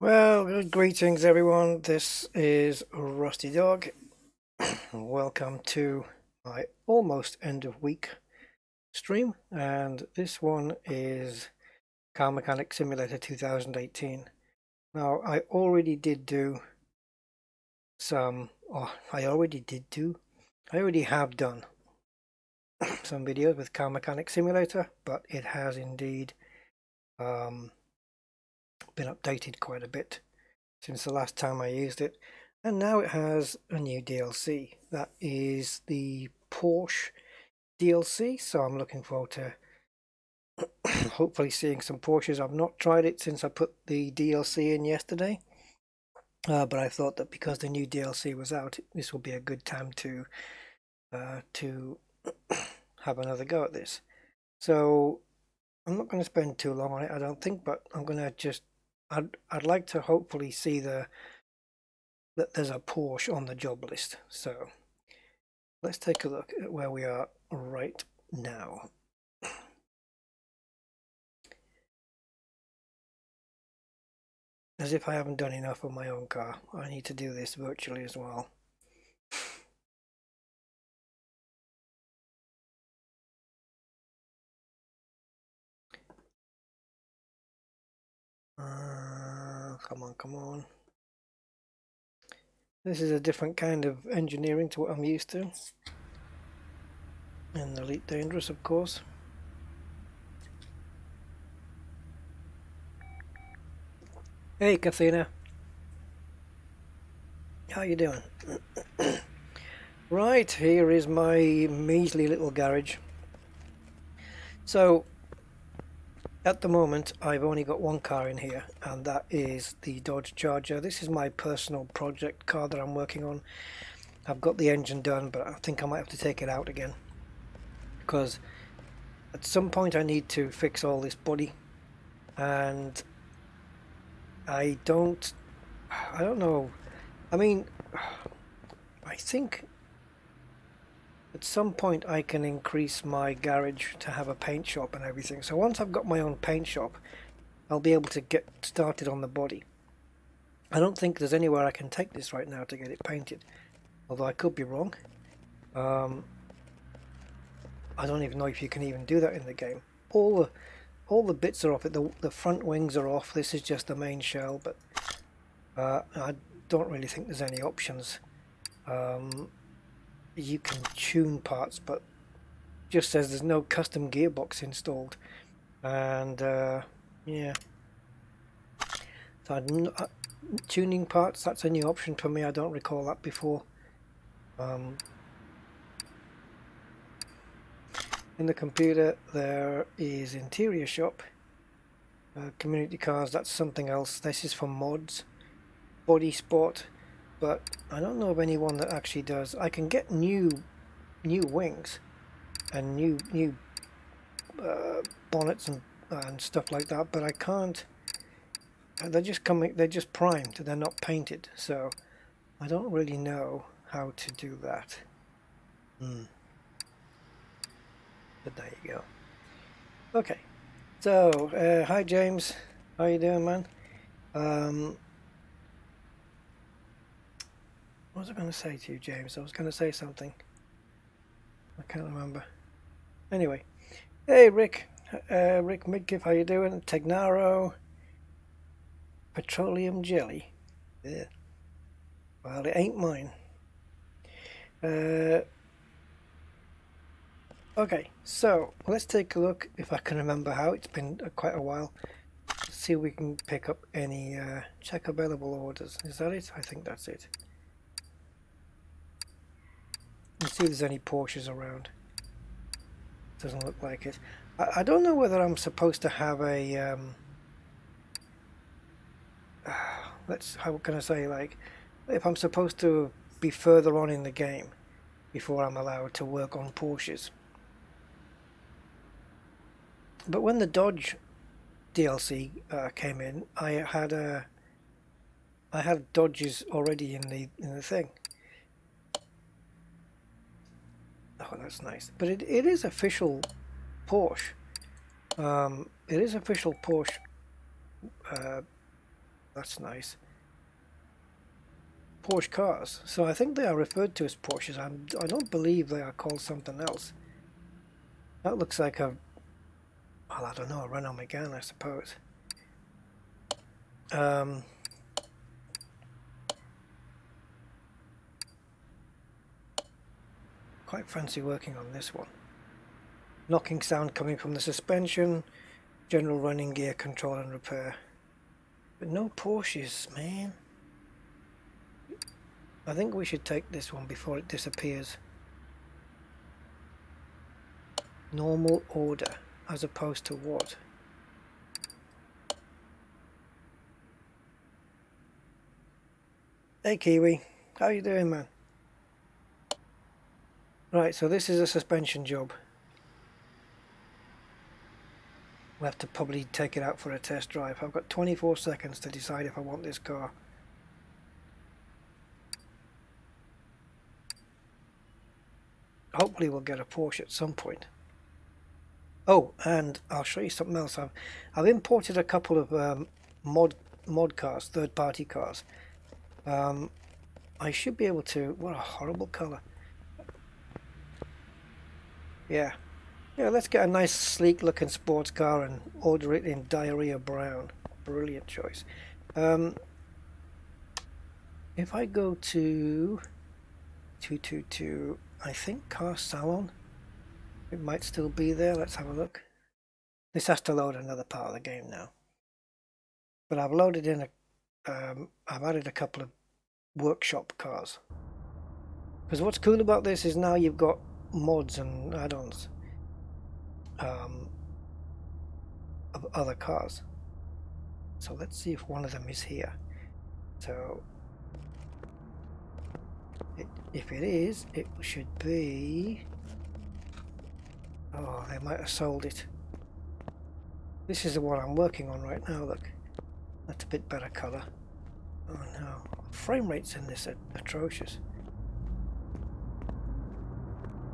Well, good greetings everyone. This is Rusty Dog. Welcome to my almost end of week stream, and this one is Car Mechanic Simulator 2018. Now, I already did do some, or I already have done some videos with Car Mechanic Simulator, but it has indeed um, been updated quite a bit since the last time I used it, and now it has a new DLC. That is the Porsche DLC, so I'm looking forward to hopefully seeing some Porsches. I've not tried it since I put the DLC in yesterday, but I thought that because the new DLC was out, this will be a good time to have another go at this. So I'm not going to spend too long on it, I don't think, but I'm going to just I'd like to hopefully see that there's a Porsche on the job list. So let's take a look at where we are right now. As if I haven't done enough on my own car, I need to do this virtually as well. Come on, come on. This is a different kind of engineering to what I'm used to. And Elite Dangerous, of course. Hey, Kathina. How you doing? Right, here is my measly little garage. So, at the moment, I've only got one car in here, and that is the Dodge Charger. This is my personal project car that I'm working on. I've got the engine done, but I think I might have to take it out again, because at some point I need to fix all this body, and I don't know. I mean, I think at some point I can increase my garage to have a paint shop and everything. So once I've got my own paint shop, I'll be able to get started on the body. I don't think there's anywhere I can take this right now to get it painted, although I could be wrong. I don't even know if you can even do that in the game. All the bits are off it. The front wings are off. This is just the main shell, but I don't really think there's any options. You can tune parts, but just says there's no custom gearbox installed, and yeah. So tuning parts, that's a new option for me. I don't recall that before. In the computer there is interior shop, community cars, that's something else. This is for mods, body sport, but I don't know of anyone that actually does. I can get new wings and new bonnets and stuff like that, but I can't. They're just primed, they're not painted, so I don't really know how to do that. But there you go. Okay, so hi James, how you doing, man? What was I going to say to you, James? I was going to say something. I can't remember. Anyway, hey Rick, Rick Midkiff, how you doing? Tegnaro, petroleum jelly. Yeah. Well, it ain't mine. Okay, so let's take a look if I can remember how. It's been quite a while. Let's see if we can pick up any check available orders. Is that it? I think that's it. Let's see if there's any Porsches around. Doesn't look like it. I don't know whether I'm supposed to have a how can I say, like, if I'm supposed to be further on in the game before I'm allowed to work on Porsches. But when the Dodge DLC came in, I had Dodges already in the thing. Oh, that's nice. But it is official Porsche. It is official Porsche That's nice. Porsche cars. So I think they are referred to as Porsches. I don't believe they are called something else. That looks like a, well, I don't know, a Renault Megane, I suppose. Quite fancy working on this one. Knocking sound coming from the suspension, general running gear control and repair. But no Porsches, man. I think we should take this one before it disappears. Normal order, as opposed to what? Hey Kiwi, how you doing, man? Right, so this is a suspension job. We'll have to probably take it out for a test drive. I've got 24 seconds to decide if I want this car. Hopefully we'll get a Porsche at some point. Oh, and I'll show you something else. I've imported a couple of mod cars, third-party cars. I should be able to... What a horrible colour. Yeah, let's get a nice sleek looking sports car and order it in diarrhea brown. Brilliant choice. If I go to 222, I think car salon, it might still be there. Let's have a look. This has to load another part of the game now, but I've loaded in I've added a couple of workshop cars, because what's cool about this is now you've got mods and add-ons of other cars. So let's see if one of them is here. So if it is, it should be... Oh, they might have sold it. This is the one I'm working on right now. Look, that's a bit better colour. Oh no, frame rates in this are atrocious.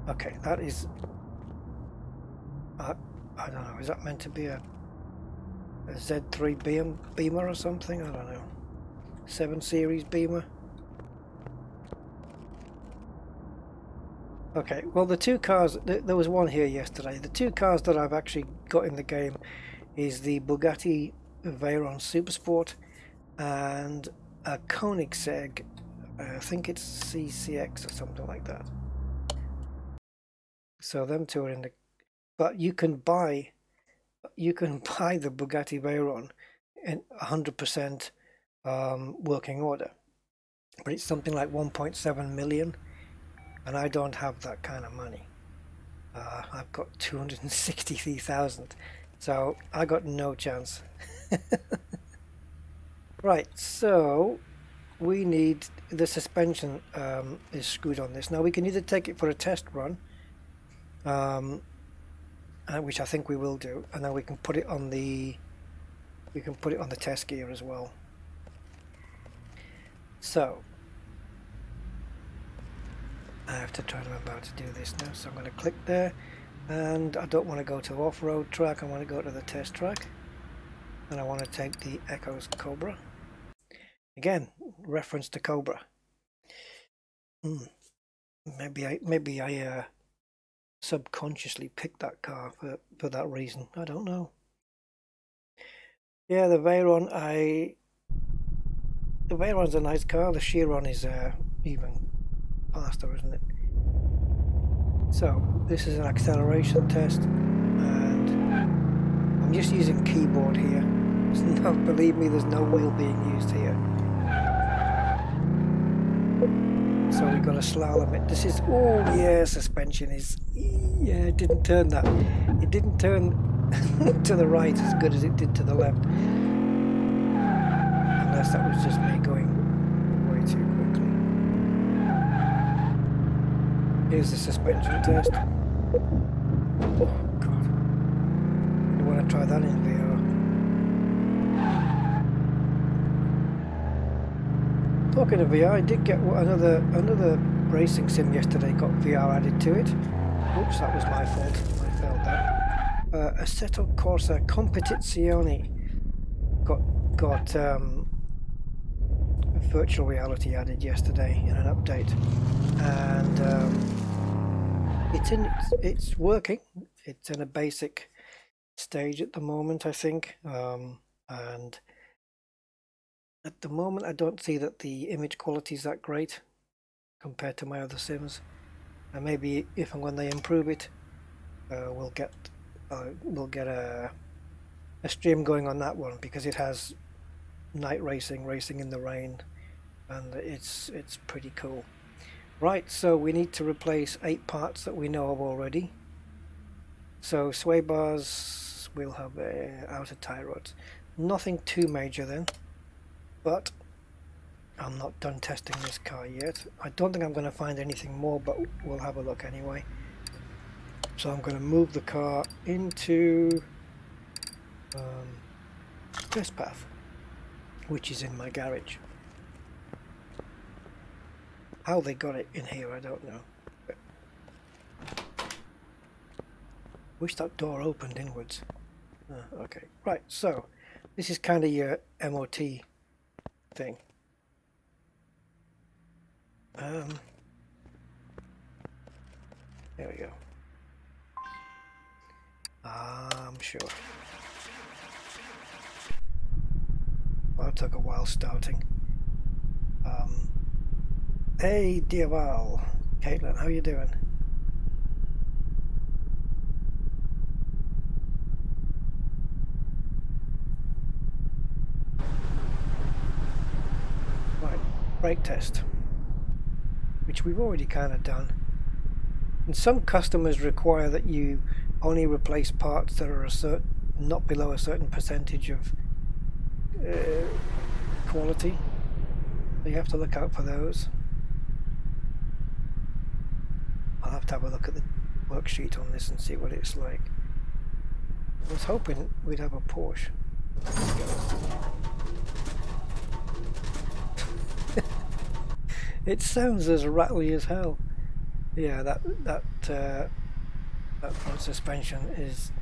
Okay, that is... I don't know, is that meant to be a Z3 Beamer or something? I don't know. 7 Series Beamer? Okay, well the two cars, there was one here yesterday. The two cars that I've actually got in the game is the Bugatti Veyron Supersport and a Koenigsegg, I think it's CCX or something like that. So them two are in the... But you can buy the Bugatti Veyron in 100% working order, but it's something like 1.7 million, and I don't have that kind of money. I've got 263,000, so I got no chance. Right, so we need the suspension is screwed on this. Now we can either take it for a test run, which I think we will do, and then we can put it on the test gear as well. So I have to try to remember how to do this now. So I'm going to click there, and I don't want to go to off-road track. I want to go to the test track, and I want to take the Echo's Cobra. Again, reference to Cobra. Maybe I subconsciously picked that car for that reason. I don't know. Yeah, the Veyron, the Veyron's a nice car. The Chiron is even faster, isn't it? So this is an acceleration test, and I'm just using keyboard here. No, believe me, there's no wheel being used here. So we've got a slalom it. This is, oh yeah, suspension is, yeah, it didn't turn that. It didn't turn to the right as good as it did to the left. Unless that was just me going way too quickly. Here's the suspension test. Oh god. I want to try that in VR. Talking of VR, I did get another racing sim yesterday, got VR added to it. Oops, that was my fault. I failed that. Assetto Corsa Competizione got virtual reality added yesterday in an update, and it's working. It's in a basic stage at the moment, I think, and at the moment I don't see that the image quality is that great compared to my other sims, and maybe if and when they improve it, we'll get a stream going on that one, because it has night racing in the rain, and it's pretty cool. Right, so we need to replace 8 parts that we know of already. So sway bars, we'll have outer tie rods. Nothing too major then, but I'm not done testing this car yet. I don't think I'm going to find anything more, but we'll have a look anyway. So I'm going to move the car into test path, which is in my garage. How they got it in here, I don't know. But wish that door opened inwards. Okay, right, so this is kind of your MOT thing. There we go. I'm sure. Well, it took a while starting. Hey Diaval, Caitlin, how you doing? Right, brake test, which we've already kind of done. And some customers require that you only replace parts that are not below a certain percentage of quality. So you have to look out for those. I'll have to have a look at the worksheet on this and see what it's like. I was hoping we'd have a Porsche. It sounds as rattly as hell. Yeah, that front suspension is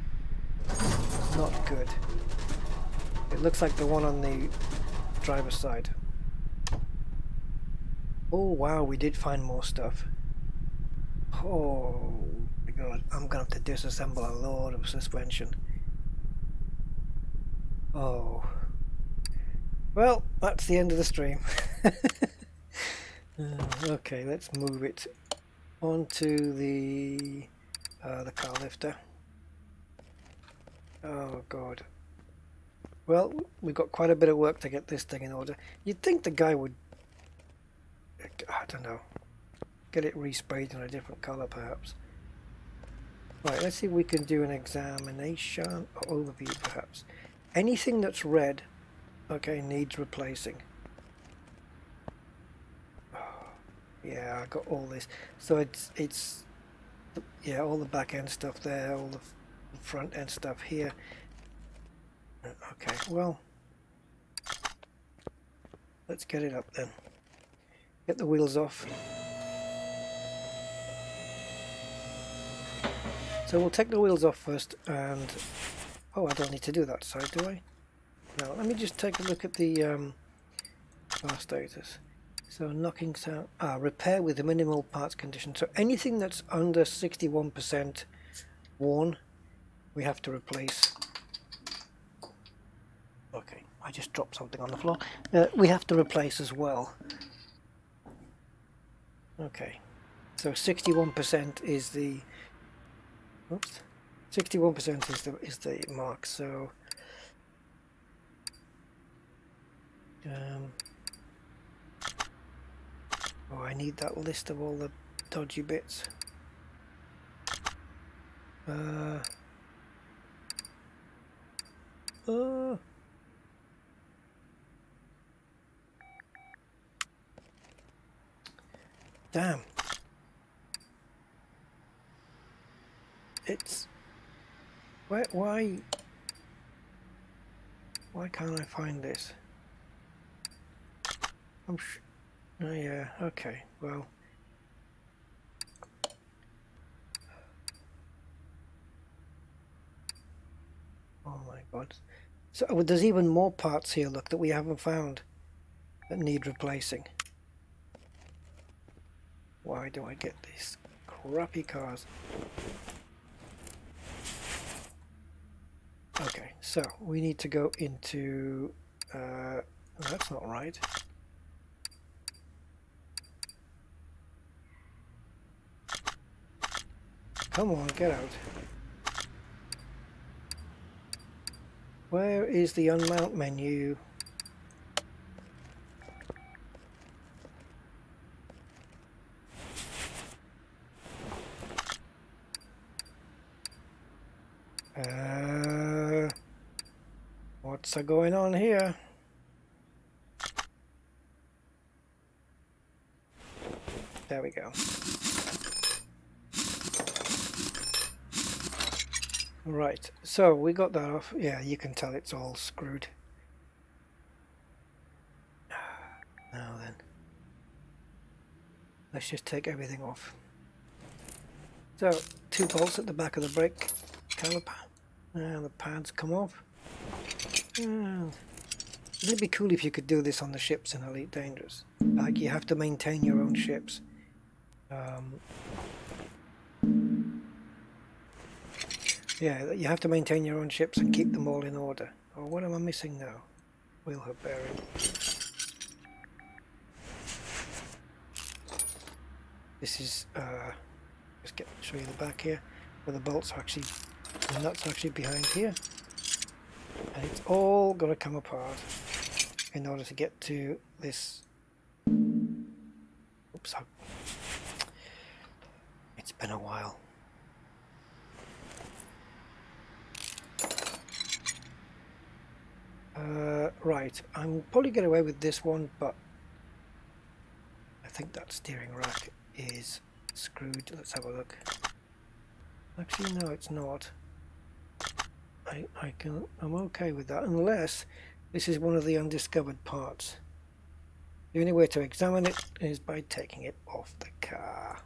not good. It looks like the one on the driver's side. Oh wow, we did find more stuff. Oh my god, I'm gonna have to disassemble a load of suspension. Oh. Well, that's the end of the stream. Okay, let's move it onto the car lifter. Oh god. Well, we've got quite a bit of work to get this thing in order. You'd think the guy would, I don't know, get it resprayed in a different colour perhaps. Right, let's see if we can do an examination or overview perhaps. Anything that's red, okay, needs replacing. Yeah, I got all this. So it's yeah, all the back end stuff there, all the front end stuff here. Okay, well, let's get it up then. Get the wheels off. So we'll take the wheels off first, and oh, I don't need to do that side, do I? No, let me just take a look at the car status. So knocking sound, repair with a minimal parts condition. So anything that's under 61% worn, we have to replace. Okay, I just dropped something on the floor. We have to replace as well. Okay, so 61% is the. Oops, 61% is the mark. So. Oh, I need that list of all the dodgy bits. Damn. It's... Why can't I find this? Oh yeah, okay, well. Oh my god. So there's even more parts here, look, that we haven't found. that need replacing. Why do I get these crappy cars? Okay, so we need to go into... that's not right. Come on, get out. Where is the unmount menu? What's going on here? There we go. Right, so we got that off. Yeah, you can tell it's all screwed. Now then, let's just take everything off. So, 2 bolts at the back of the brake caliper, and the pads come off. And it'd be cool if you could do this on the ships in Elite Dangerous. Like, you have to maintain your own ships. Yeah, you have to maintain your own ships and keep them all in order. Oh, what am I missing now? Wheel hub bearing. This is, just show you the back here, where the bolts are actually, the nuts are actually behind here. And it's all going to come apart in order to get to this. Oops, it's been a while. Right, I'm probably get away with this one, but I think that steering rack is screwed. Let's have a look. Actually, no, it's not. I'm okay with that, unless this is one of the undiscovered parts. The only way to examine it is by taking it off the car.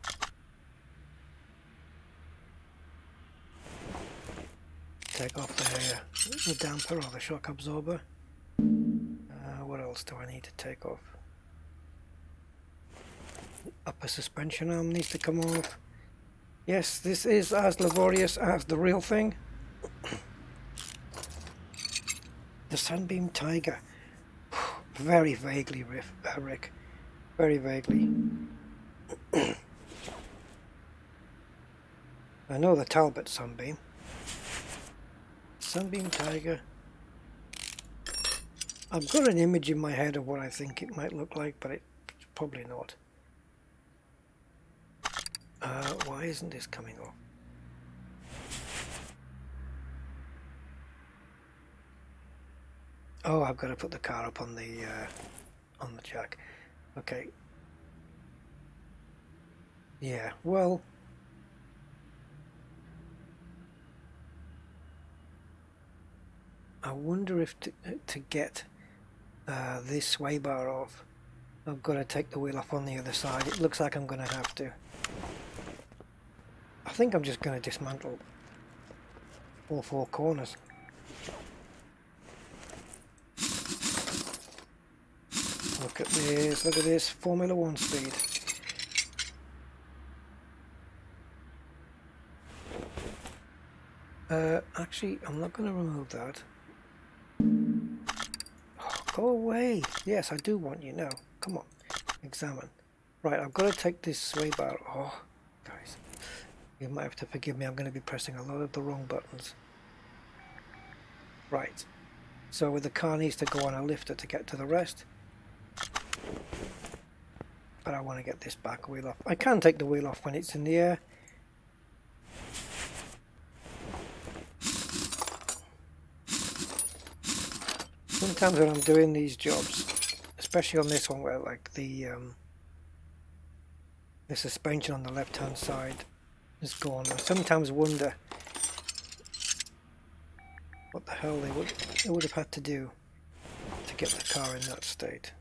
Take off the damper or the shock absorber. What else do I need to take off? Upper suspension arm needs to come off. Yes, this is as laborious as the real thing. The Sunbeam Tiger. Very vaguely, Rick. Very vaguely. I know the Talbot Sunbeam. Sunbeam Tiger. I've got an image in my head of what I think it might look like, but it's probably not. Why isn't this coming off? Oh, I've got to put the car up on the jack. Okay. Yeah, well, I wonder if to get this sway bar off, I've got to take the wheel off on the other side. It looks like I'm going to have to. I think I'm just going to dismantle all 4 corners. Look at this, Formula 1 speed. Actually, I'm not going to remove that. Oh, go away. Yes, I do want you now. Come on, examine. Right, I've got to take this sway bar. Oh, guys, you might have to forgive me. I'm going to be pressing a lot of the wrong buttons. Right, so the car needs to go on a lifter to get to the rest. But I want to get this back wheel off. I can take the wheel off when it's in the air. Sometimes when I'm doing these jobs, especially on this one where like the suspension on the left hand side is gone, I sometimes wonder what the hell they would have had to do to get the car in that state.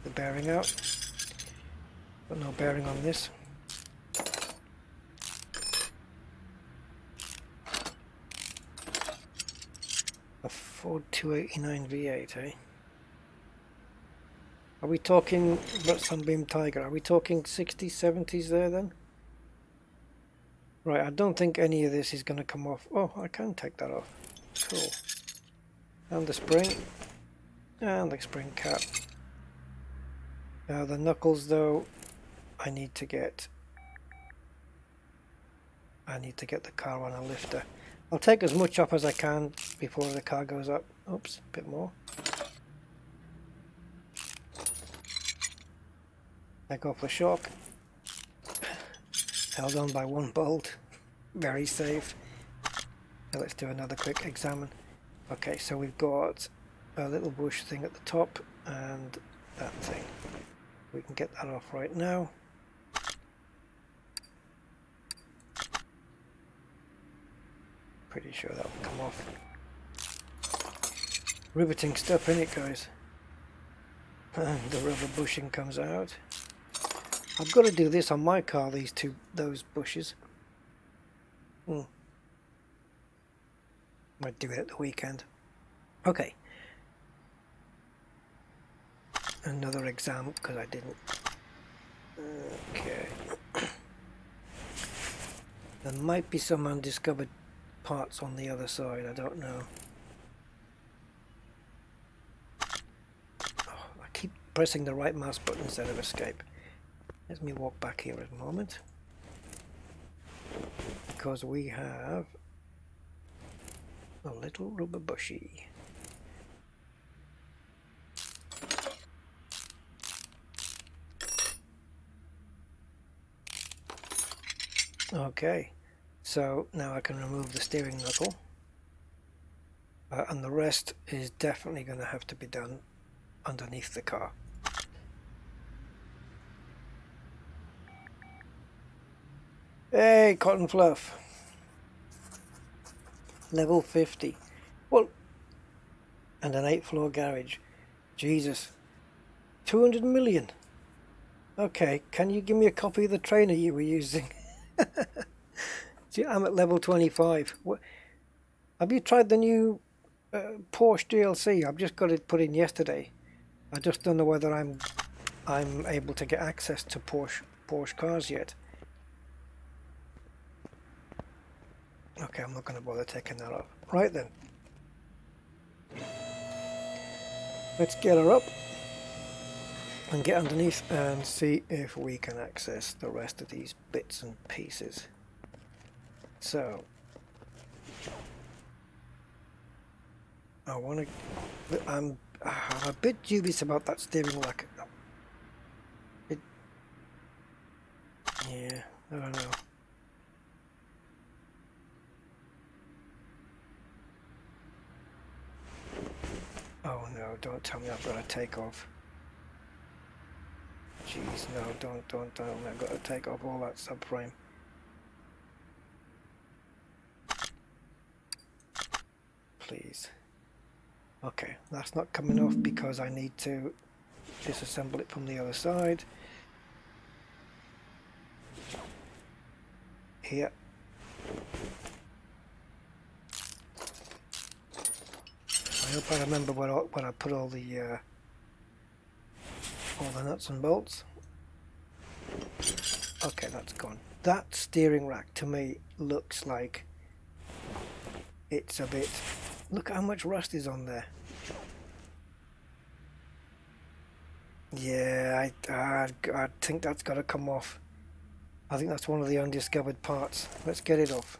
The bearing out. Got no bearing on this. A Ford 289 V8, eh? Are we talking Sunbeam Tiger? Are we talking 60s, 70s there then? Right, I don't think any of this is going to come off. Oh, I can take that off. Cool. And the spring. And the spring cap. Now the knuckles though, I need to get the car on a lifter. I'll take as much up as I can before the car goes up. Oops, a bit more. Take off the shock. Held on by one bolt. Very safe. Now let's do another quick examine. Okay, so we've got a little bush thing at the top and that thing. We can get that off right now. Pretty sure that will come off. Riveting stuff in it, guys. And the rubber bushing comes out. I've got to do this on my car, those bushes. Might do it at the weekend. Okay. Another exam, because I didn't. Okay. There might be some undiscovered parts on the other side, I don't know. Oh, I keep pressing the right mouse button instead of escape. Let me walk back here a moment. Because we have a little rubber bushy. Okay, so now I can remove the steering knuckle. And the rest is definitely going to have to be done underneath the car. Hey, cotton fluff. Level 50. Well, and an 8th floor garage. Jesus. 200 million. Okay, can you give me a copy of the trainer you were using? See, I'm at level 25. What, have you tried the new Porsche DLC? I've just got it put in yesterday. I just don't know whether I'm able to get access to Porsche cars yet. Okay, I'm not going to bother taking that off. Right then. Let's get her up and get underneath and see if we can access the rest of these bits and pieces. So, I'm a bit dubious about that steering rack. Yeah, I don't know. Oh no, don't tell me I've got to take off. Jeez, no, don't tell me I've got to take off all that subframe. Please. Okay, that's not coming off because I need to disassemble it from the other side. Here. I hope I remember when I put all the nuts and bolts. Okay, that's gone. That steering rack to me looks like it's a bit... Look how much rust is on there. Yeah, I think that's got to come off. I think that's one of the undiscovered parts. Let's get it off.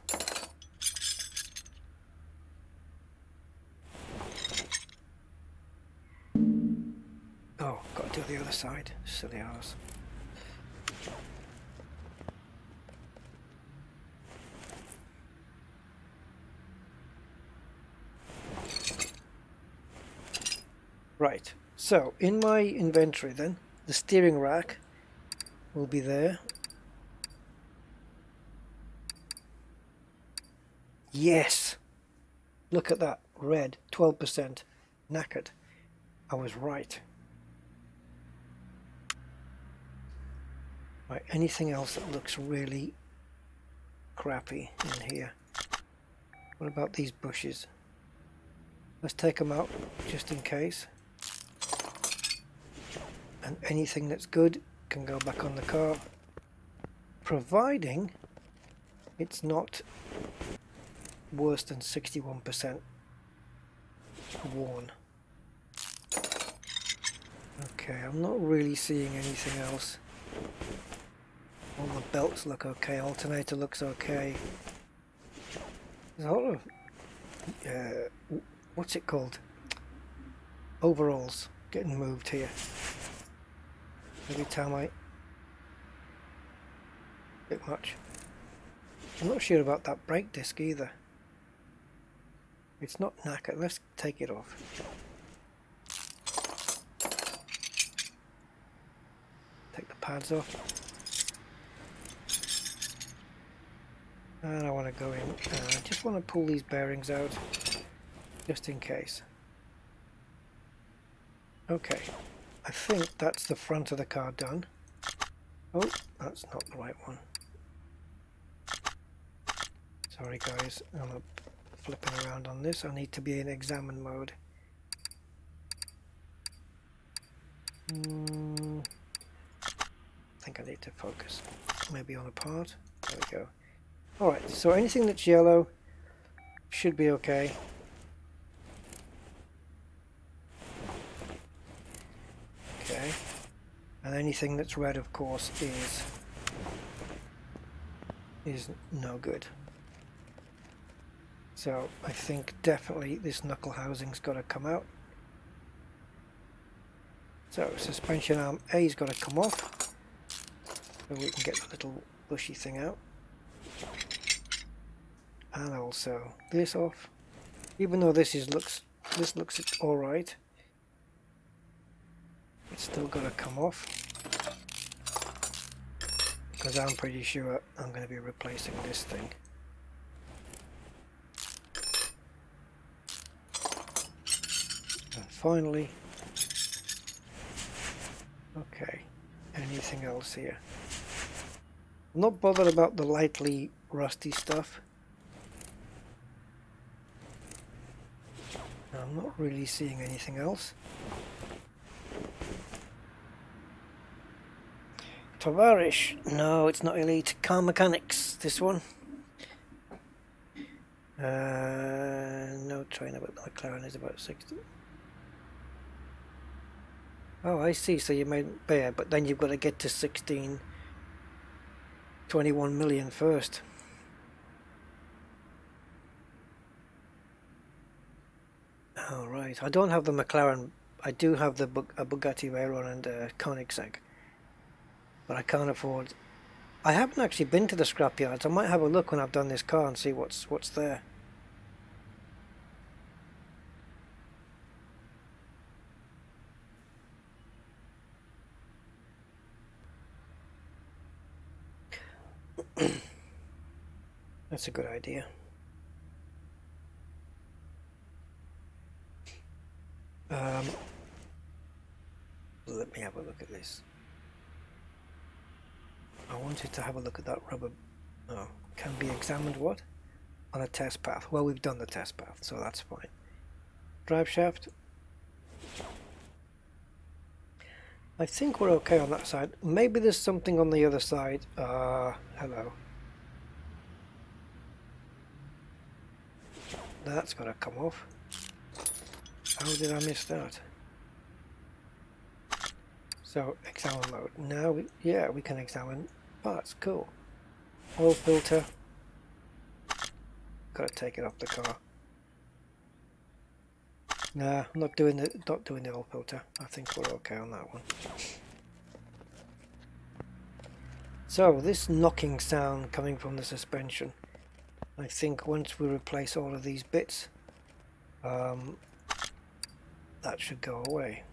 Oh, got to do the other side. Silly ass. Right, so in my inventory then, the steering rack will be there. Yes! Look at that, red, 12%, knackered. I was right. Right, anything else that looks really crappy in here? What about these bushes? Let's take them out just in case. And anything that's good can go back on the car, providing it's not worse than 61% worn. Okay, I'm not really seeing anything else. All the belts look okay, alternator looks okay. There's a lot of, what's it called? Overalls getting moved here. Every time I... bit much. I'm not sure about that brake disc either. It's not knackered. Let's take it off. Take the pads off. And I want to go in. I just want to pull these bearings out, just in case. Okay, I think that's the front of the car done. Oh, that's not the right one. Sorry guys, I'm flipping around on this. I need to be in examine mode. I think I need to focus maybe on a part. There we go. Alright, so anything that's yellow should be okay. Okay. And anything that's red, of course, is no good. So I think definitely this knuckle housing's got to come out. So suspension arm A's got to come off, so we can get the little bushy thing out. And also this off. Even though this looks all right, it's still got to come off, because I'm pretty sure I'm going to be replacing this thing. And finally, okay, anything else here? I'm not bothered about the lightly rusty stuff. I'm not really seeing anything else. Tovarish. No, it's not elite. Car mechanics, this one. No trainer, but the McLaren is about 60. Oh, I see. So you made, yeah, but then you've got to get to 21 million first. Oh, right. I don't have the McLaren. I do have the Bugatti Veyron and Koenigsegg, but I can't afford. I haven't actually been to the scrapyards. I might have a look when I've done this car and see what's there. That's a good idea. Let me have a look at this. I wanted to have a look at that rubber. Oh, can be examined what? On a test path. Well, we've done the test path, so that's fine. Drive shaft. I think we're okay on that side. Maybe there's something on the other side. Hello. That's got to come off. How did I miss that? So, examine mode. Now, yeah, we can examine parts. Cool. Oil filter. Got to take it off the car. Nah, I'm not doing the oil filter. I think we're okay on that one. So, this knocking sound coming from the suspension. I think once we replace all of these bits, that should go away.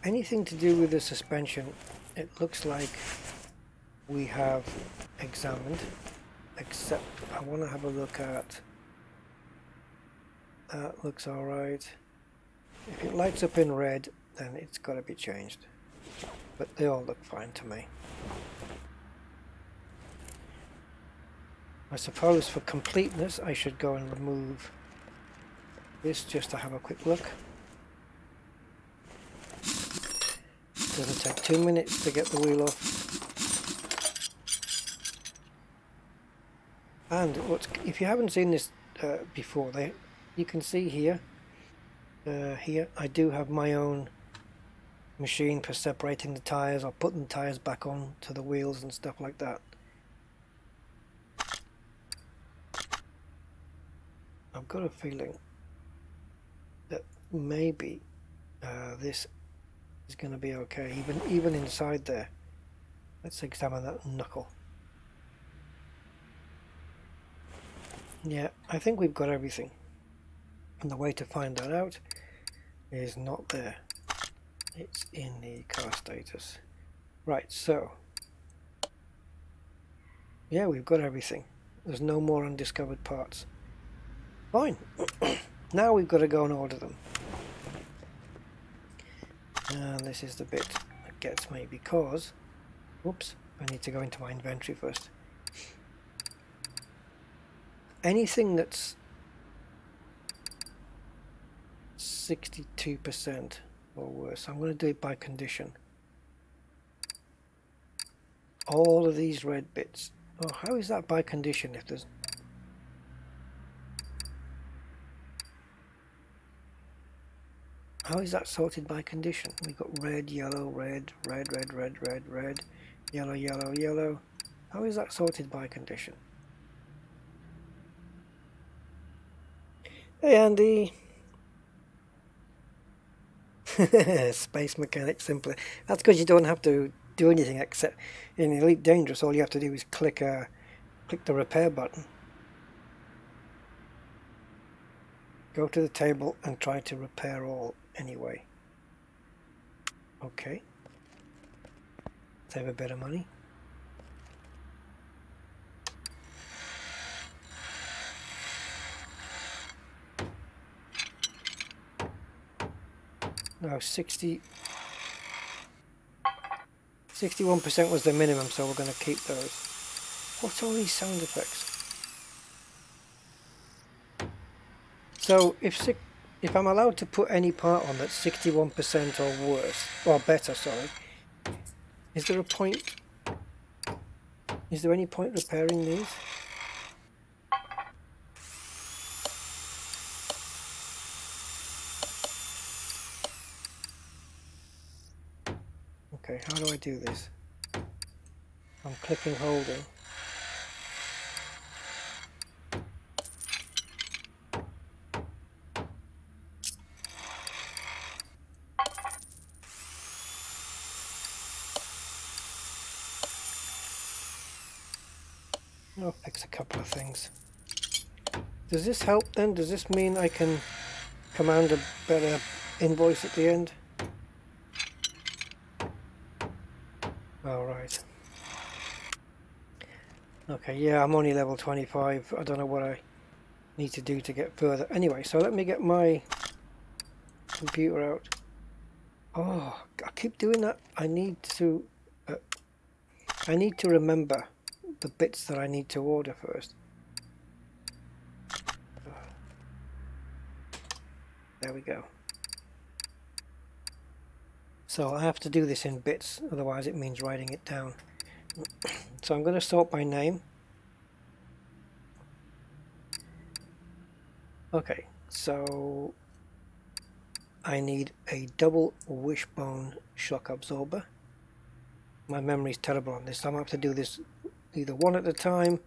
Anything to do with the suspension, it looks like we have examined, except I want to have a look at. That looks alright. If it lights up in red, then it's got to be changed. But they all look fine to me. I suppose for completeness I should go and remove this just to have a quick look. Doesn't take 2 minutes to get the wheel off. And if you haven't seen this before, you can see here, I do have my own machine for separating the tires or putting the tires back on to the wheels and stuff like that. I've got a feeling that maybe this is going to be okay, even inside there. Let's examine that knuckle. Yeah, I think we've got everything. And the way to find that out is not there. It's in the car status. Right, so yeah, we've got everything. There's no more undiscovered parts. Fine. Now we've got to go and order them. And this is the bit that gets me because, whoops, I need to go into my inventory first. Anything that's 62% or worse, I'm going to do it by condition. All of these red bits. Oh, how is that by condition if there's... How is that sorted by condition? We've got red, yellow, red, red, red, red, red, red, yellow, yellow, yellow. How is that sorted by condition? Hey Andy! Space mechanic simply. That's because you don't have to do anything except in Elite Dangerous. All you have to do is click the repair button. Go to the table and try to repair all anyway. Okay. Save a bit of money. Now 61% was the minimum, so we're going to keep those. What's all these sound effects? So if I'm allowed to put any part on that's 61% or worse, or better, sorry, is there a point? Is there any point repairing these? Okay, how do I do this? I'm clicking holding. I'll fix a couple of things. Does this help then? Does this mean I can command a better invoice at the end? Alright. Okay, yeah, I'm only level 25. I don't know what I need to do to get further. Anyway, so let me get my computer out. Oh, I keep doing that. I need to remember the bits that I need to order first. There we go. So I have to do this in bits, otherwise it means writing it down. So I'm going to sort by name. Okay, so I need a double wishbone shock absorber. My memory's terrible on this, so I'm going to have to do this either one at a time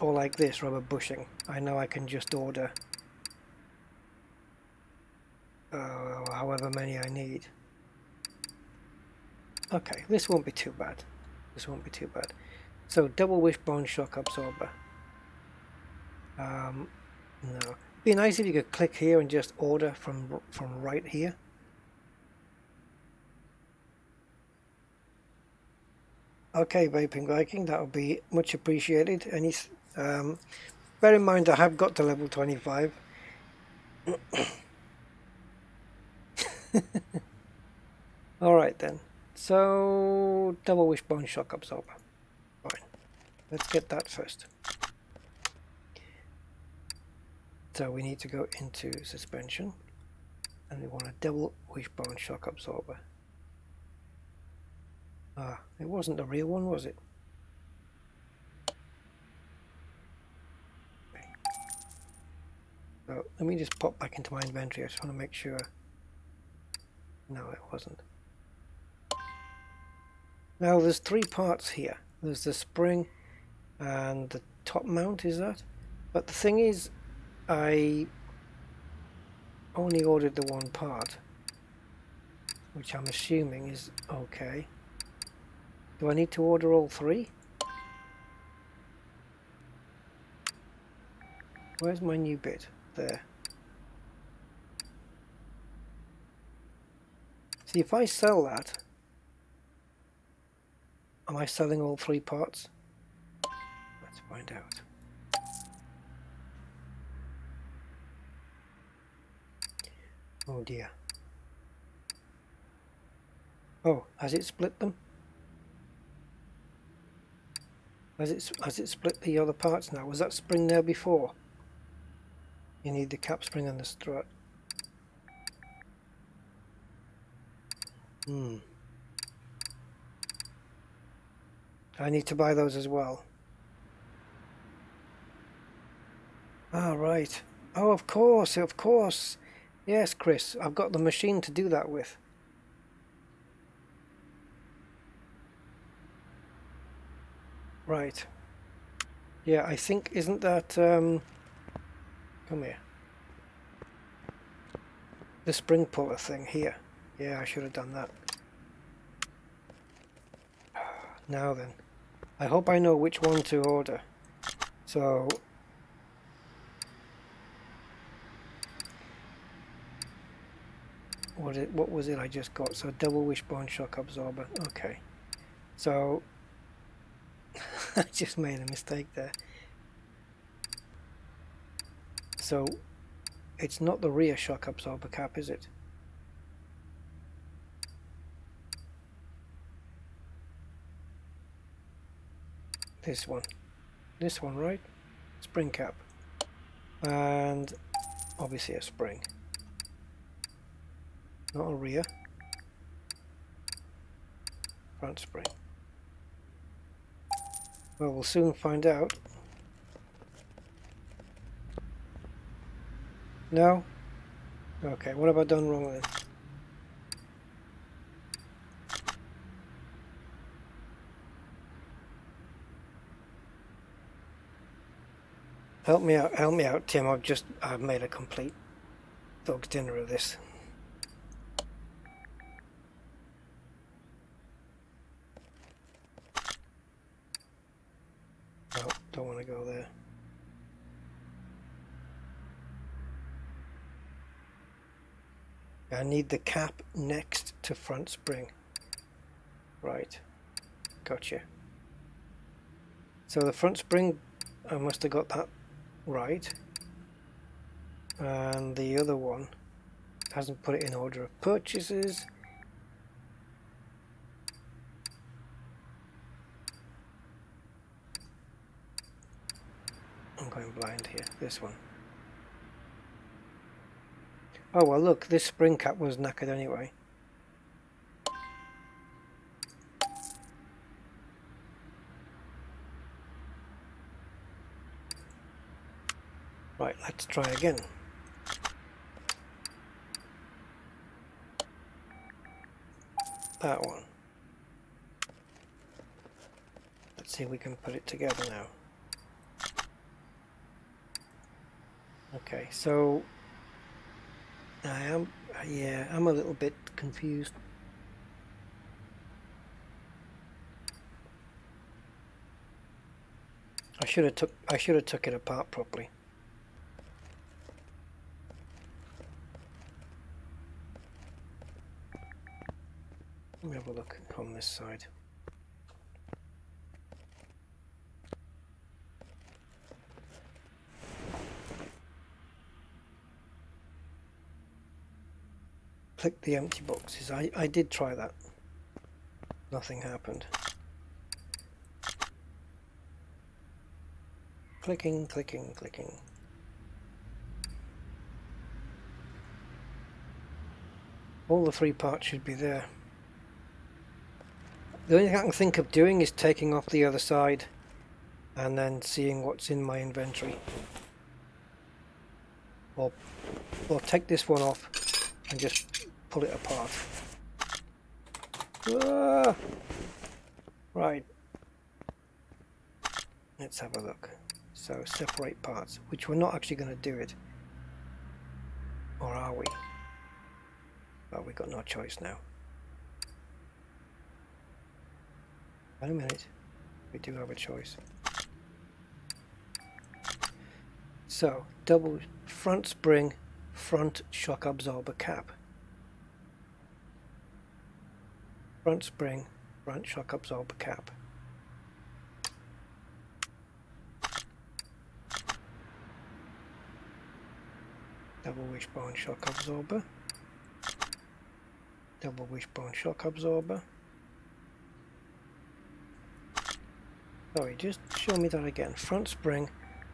or like this, rubber bushing. I know I can just order however many I need. Okay, this won't be too bad. This won't be too bad. So double wishbone shock absorber. No, it'd be nice if you could click here and just order from right here. Okay, Vaping Viking, that would be much appreciated. Any, bear in mind I have got to level 25. Alright then. So, double wishbone shock absorber. Fine. Let's get that first. So we need to go into suspension. And we want a double wishbone shock absorber. Ah, it wasn't the real one, was it? Okay. So let me just pop back into my inventory. I just want to make sure. No, it wasn't. Now there's three parts here. There's the spring and the top mount, is that? But the thing is, I only ordered the one part, which I'm assuming is okay. Do I need to order all three? Where's my new bit? There. See, if I sell that, am I selling all three parts? Let's find out. Oh dear. Oh, has it split them? Has it split the other parts now? Was that spring there before? You need the cap spring and the strut. I need to buy those as well. Ah, right. Oh, of course, of course. Yes, Chris, I've got the machine to do that with. Right. Yeah, I think, isn't that, come here. The spring puller thing here. Yeah, I should have done that. Now then. I hope I know which one to order. So... What was it I just got? So double wishbone shock absorber. Okay. So... I just made a mistake there. So... It's not the rear shock absorber cap, is it? This one. This one, right? Spring cap. And obviously a spring. Not a rear. Front spring. Well, we'll soon find out. No? Okay, what have I done wrong then? Help me out, Tim. I've made a complete dog's dinner of this. No, don't want to go there. I need the cap next to front spring. Right, gotcha. So the front spring, I must have got that right. And the other one hasn't put it in order of purchases. I'm going blind here. This one. Oh well, look, this spring cap was knackered anyway. Right, let's try again. That one. Let's see if we can put it together now. Okay, so I'm a little bit confused. I should have took it apart properly. Let me have a look on this side. click the empty boxes. I did try that. Nothing happened. Clicking, clicking, clicking. All the 3 parts should be there. The only thing I can think of doing is taking off the other side and then seeing what's in my inventory. Or take this one off and just pull it apart. Ah! Right. Let's have a look. So separate parts, which we're not actually going to do it. Or are we? Well, we've got no choice now. Wait a minute. We do have a choice. So, double front spring, front shock absorber cap. Front spring, front shock absorber cap. Double wishbone shock absorber. Double wishbone shock absorber. Sorry, just show me that again. Front spring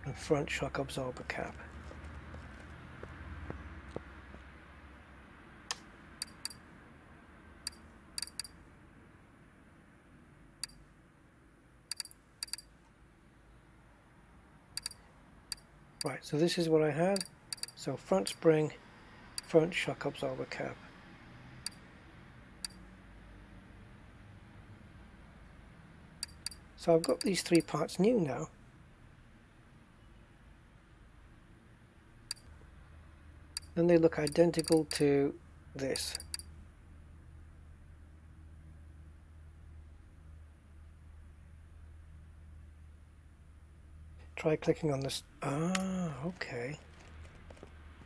and front shock absorber cap. Right, so this is what I had. So front spring, front shock absorber cap. So I've got these 3 parts new now. And they look identical to this. Try clicking on this. Ah, okay.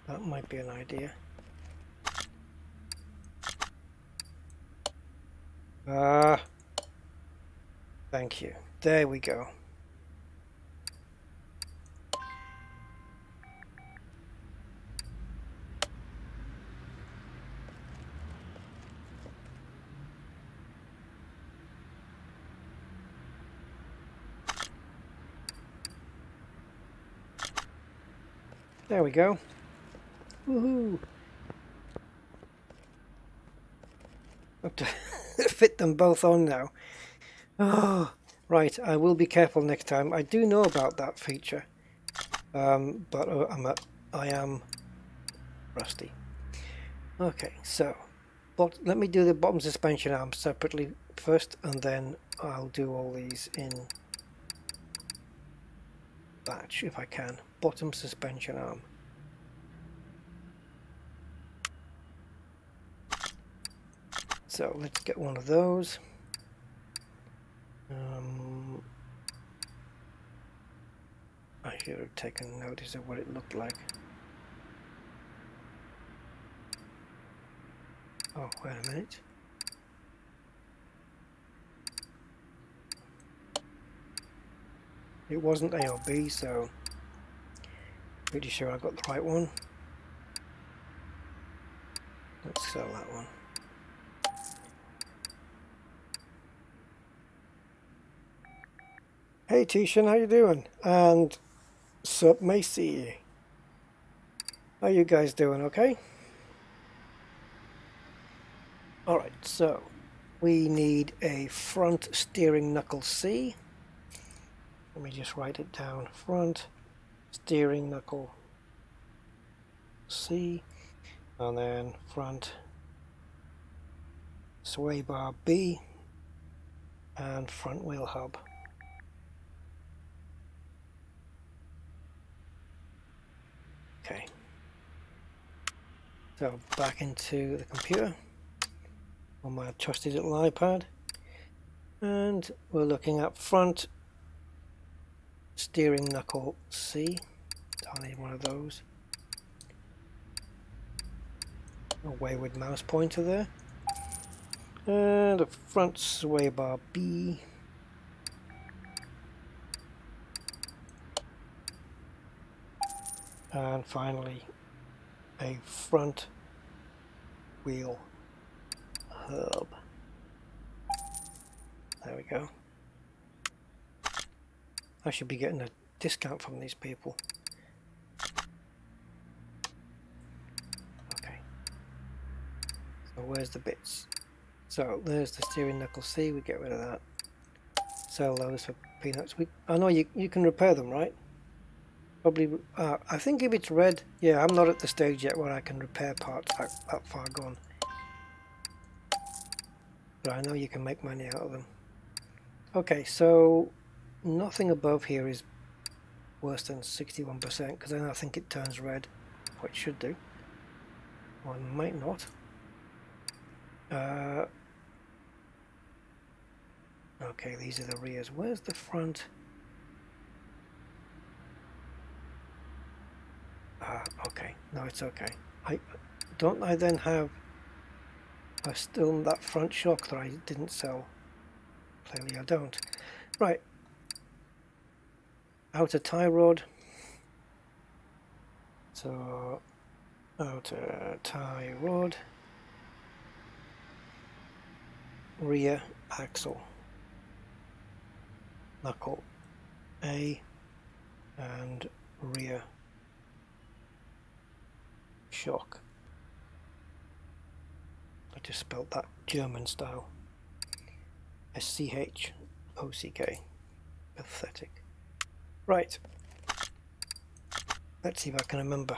That might be an idea. Ah, thank you. There we go. There we go. Woohoo! Have to fit them both on now. Oh, right. I will be careful next time. I do know about that feature, but I am rusty. Okay, so let me do the bottom suspension arm separately first, and then I'll do all these in batch if I can. Bottom suspension arm. So let's get one of those. I should have taken notice of what it looked like. Oh, wait a minute. It wasn't A or B, so pretty sure I got the right one. Let's sell that one. Hey Tishan, how you doing? And Sup Macy. How you guys doing, okay? Alright, so we need a front steering knuckle C. Let me just write it down. Front steering knuckle C, and then front sway bar B, and front wheel hub. Okay, so back into the computer on my trusty little iPad, and we're looking at front steering knuckle C. I need one of those. A wayward mouse pointer there. And a front sway bar B. And finally a front wheel hub. There we go. I should be getting a discount from these people. Okay. So where's the bits? So there's the steering knuckle C, we get rid of that. Sell those for peanuts. I know you can repair them, right? Probably. I think if it's red, yeah, I'm not at the stage yet where I can repair parts that far gone. But I know you can make money out of them. Okay, so nothing above here is worse than 61%, because then I think it turns red, or it should do. Or it might not. Okay, these are the rears. Where's the front? Okay. No, it's okay. Don't I then have still that front shock that I didn't sell? Clearly I don't. Right. Outer tie rod. So outer tie rod. Rear axle. Knuckle A and rear shock. I just spelled that German style. SCHOCK. Pathetic. Right. Let's see if I can remember.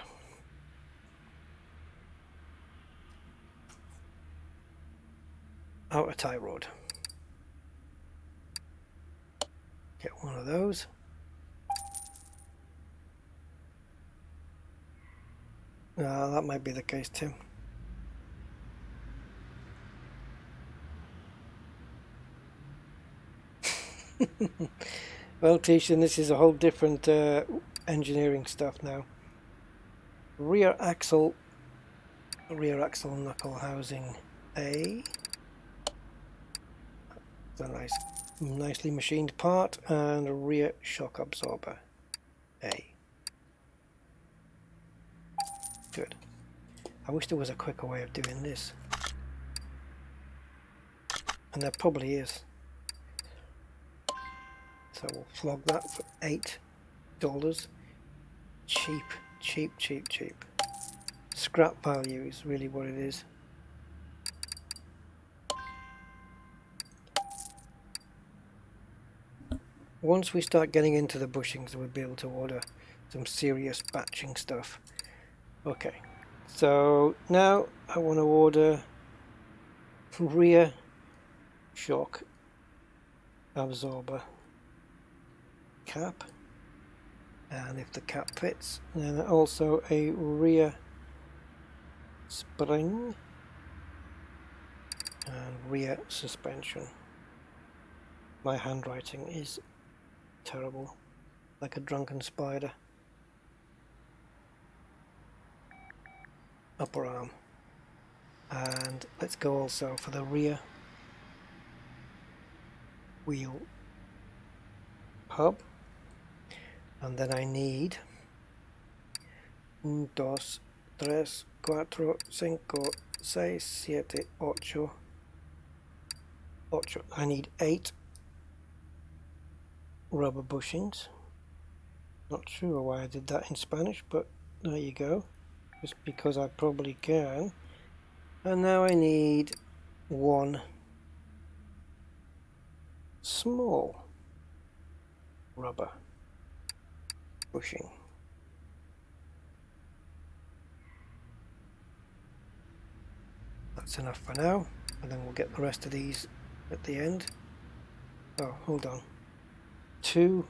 Outer tie rod. Get one of those. That might be the case, Tim. Well, Tishan, this is a whole different engineering stuff now. Rear axle knuckle housing A. It's a nicely machined part, and a rear shock absorber A. Good. I wish there was a quicker way of doing this, and there probably is. So we'll flog that for $8. Cheap, cheap, cheap, cheap. Scrap value is really what it is. Once we start getting into the bushings, we'll be able to order some serious batching stuff. Okay, so now I want to order rear shock absorber cap, and if the cap fits, then also a rear spring and rear suspension. My handwriting is terrible, like a drunken spider. Upper arm, and let's go also for the rear wheel hub, and then I need 1, 2, 3, 4, 5, 6, 7, 8. I need 8 rubber bushings. Not sure why I did that in Spanish, but there you go. Just because I probably can. And now I need 1 small rubber bushing. That's enough for now, and then we'll get the rest of these at the end. Oh, hold on. 2.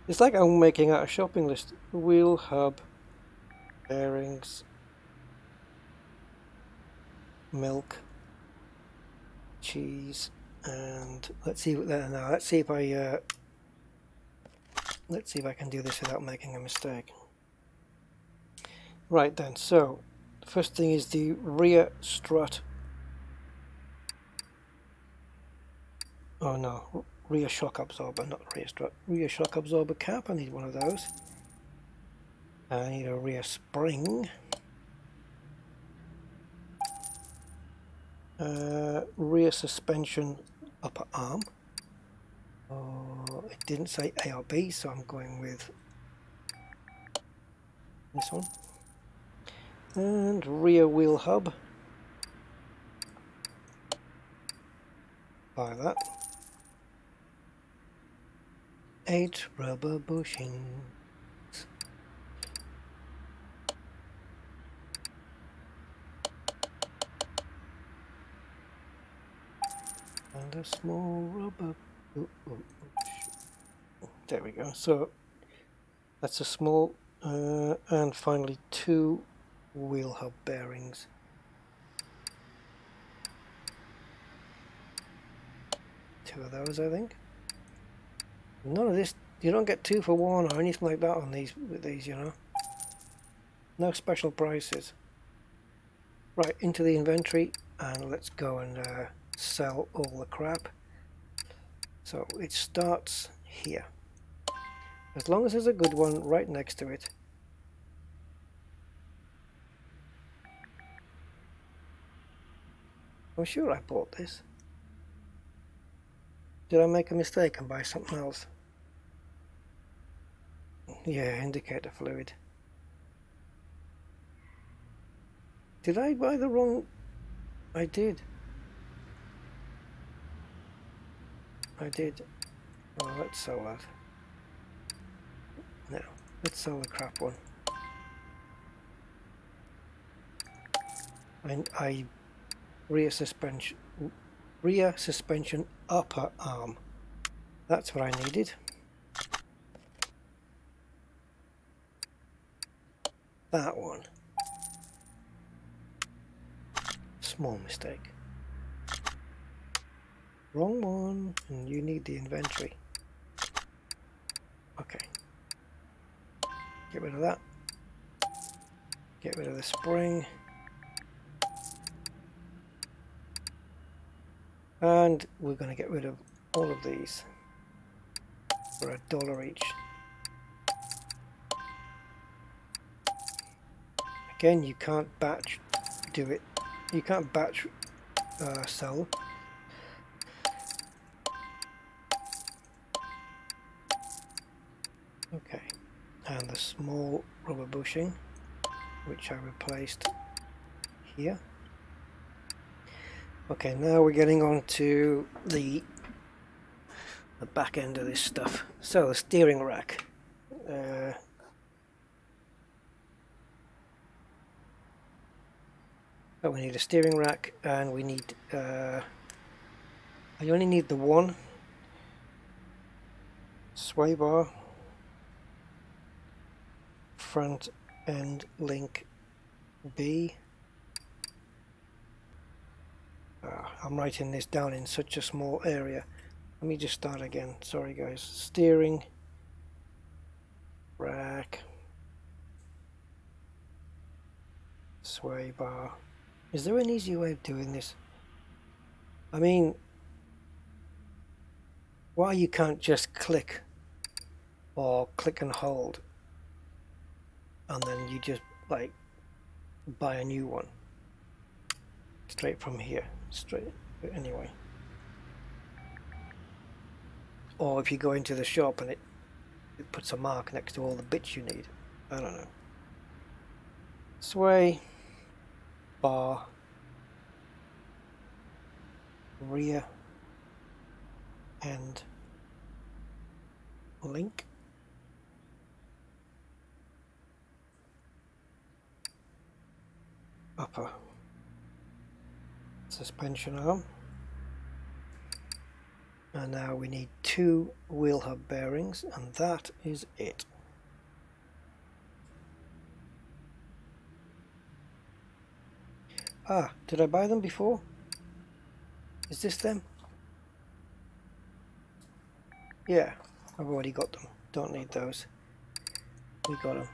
It's like I'm making out a shopping list. Wheel hub, bearings, milk, cheese, and let's see what that now. Let's see if I can do this without making a mistake. Right then, so the first thing is the rear strut. Oh no, rear shock absorber, not rear strut. Rear shock absorber cap, I need one of those. I need a rear spring. rear suspension upper arm. Oh, it didn't say A or B, so I'm going with this one. And rear wheel hub. Buy that. 8 rubber bushings. And a small rubber. There we go. So that's a small, and finally 2 wheel hub bearings. 2 of those, I think. None of this, you don't get 2 for 1 or anything like that on these, with these, you know. No special prices. Right, into the inventory, and let's go and sell all the crap. So it starts here. As long as there's a good one right next to it. I'm sure I bought this. Did I make a mistake and buy something else? Yeah, indicator fluid. Did I buy the wrong? I did. I did. Oh, let's sell that. No, let's sell the crap one. And rear suspension upper arm. That's what I needed. That one. Small mistake. Wrong one, and you need the inventory. Okay. Get rid of that. Get rid of the spring. And we're going to get rid of all of these for $1 each. Again, you can't batch do it. You can't batch sell. Okay, and the small rubber bushing, which I replaced here. Okay, now we're getting on to the back end of this stuff. So the steering rack. Oh, we need a steering rack, and we need. I only need the one sway bar, front end link B. I'm writing this down in such a small area. Let me just start again. Sorry guys. Steering rack, sway bar. Is there an easy way of doing this? I mean, why you can't just click or click and hold and then you just like buy a new one straight from here, straight anyway. Or if you go into the shop and it puts a mark next to all the bits you need. I don't know. Sway bar, rear end link, upper suspension arm, and now we need 2 wheel hub bearings, and that is it. Ah, did I buy them before? Is this them? Yeah, I've already got them. Don't need those. We got them.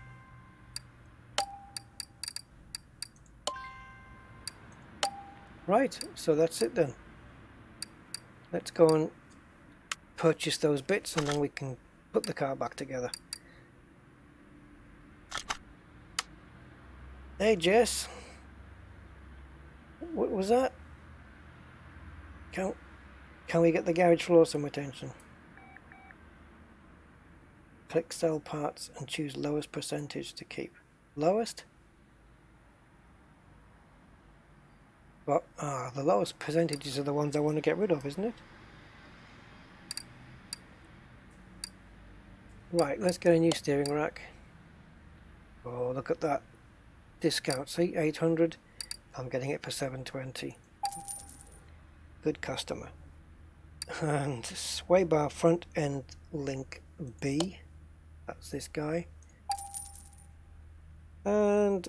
Right, so that's it then. Let's go and purchase those bits and then we can put the car back together. Hey Jess, what was that? Can we get the garage floor some attention? Click sell parts and choose lowest percentage to keep. Lowest? Well, the lowest percentages are the ones I want to get rid of, isn't it? Right, let's get a new steering rack. Oh, look at that discount. See, 800. I'm getting it for 720. Good customer. And sway bar front end link B. That's this guy. And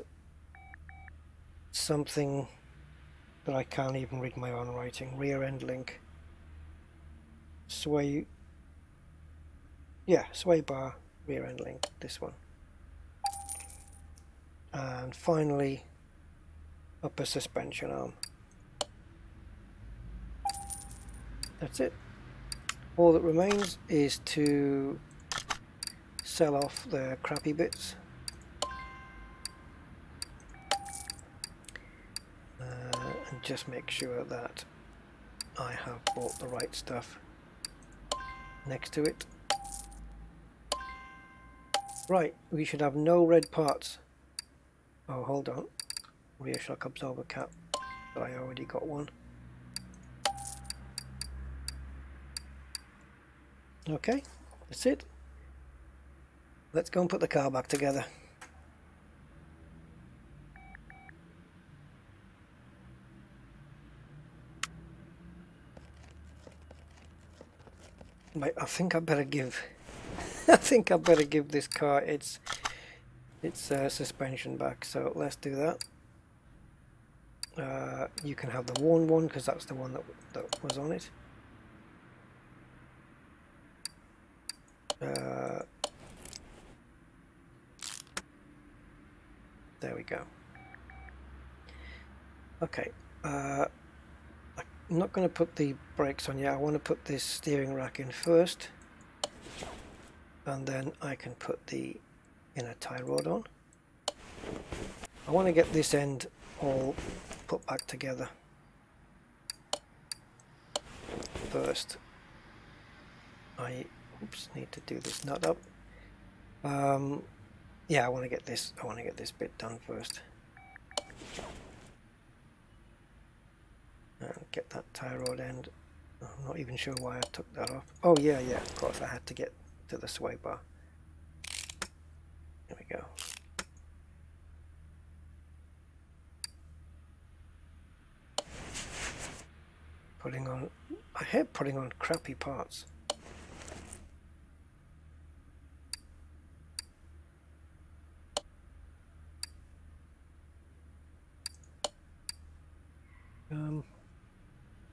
something that I can't even read my own writing. Rear end link. Sway. Yeah, sway bar, rear end link. This one. And finally, upper suspension arm. That's it. All that remains is to sell off the crappy bits. And just make sure that I have bought the right stuff next to it. Right, we should have no red parts. Oh, hold on. Rear shock absorber cap. But I already got one. Okay, that's it. Let's go and put the car back together. Right, I think I better give this car its suspension back. So let's do that. You can have the worn one because that's the one that was on it. There we go. Okay, I'm not going to put the brakes on yet. I want to put this steering rack in first, and then I can put the inner tie rod on. I want to get this end all put back together first. I need to do this nut up. Yeah, I want to get this bit done first. And get that tie rod end. I'm not even sure why I took that off. Oh yeah, of course I had to get to the sway bar. There we go. I hate putting on crappy parts.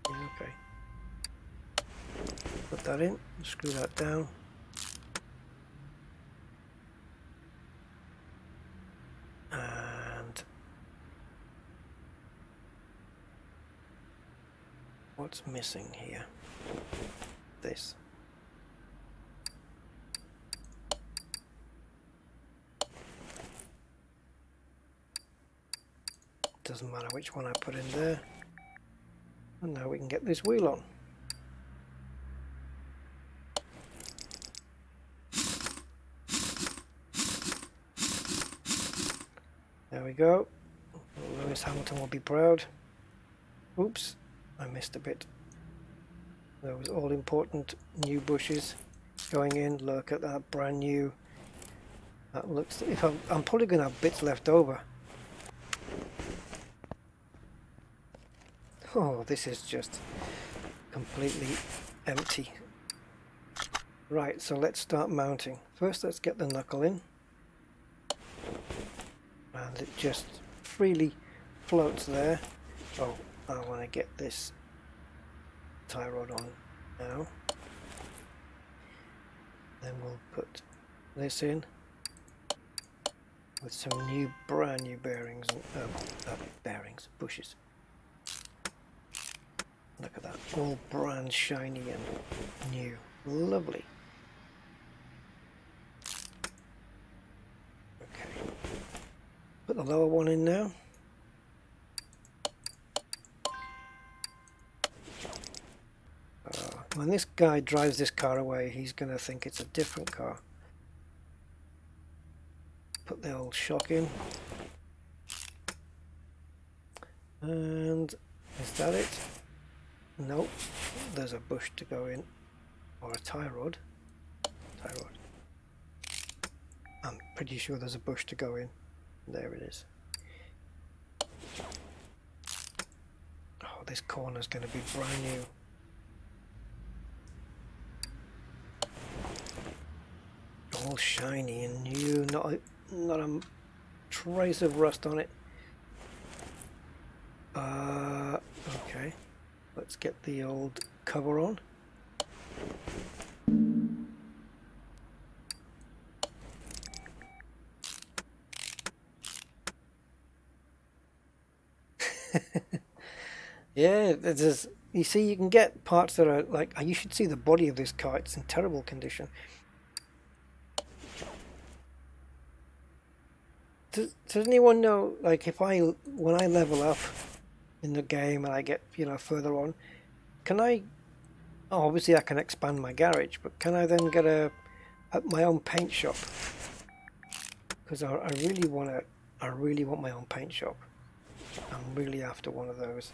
Yeah, okay. Put that in, screw that down. And what's missing here? This. Doesn't matter which one I put in there. And now we can get this wheel on. There we go. Lewis Hamilton will be proud. Oops, I missed a bit. Those all important new bushes going in. Look at that, brand new. That looks. If I'm probably going to have bits left over. Oh, this is just completely empty. Right, so let's start mounting. First, let's get the knuckle in. And it just freely floats there. Oh, I want to get this tie rod on now. Then we'll put this in with some brand new bearings and bushes. Look at that, all brand shiny and new. Lovely. Okay. Put the lower one in now. When this guy drives this car away, he's going to think it's a different car. Put the old shock in. And is that it? Nope. There's a bush to go in. Or a tie rod. Tie rod. I'm pretty sure there's a bush to go in. There it is. Oh, this corner's going to be brand new. All shiny and new, not a trace of rust on it. Okay, let's get the old cover on. Yeah, there's, you see, you can get parts that are like, you should see the body of this car, it's in terrible condition. Does anyone know, like, when I level up in the game and I get, further on, can I, obviously I can expand my garage, but can I then get my own paint shop? Because I really want my own paint shop. I'm really after one of those,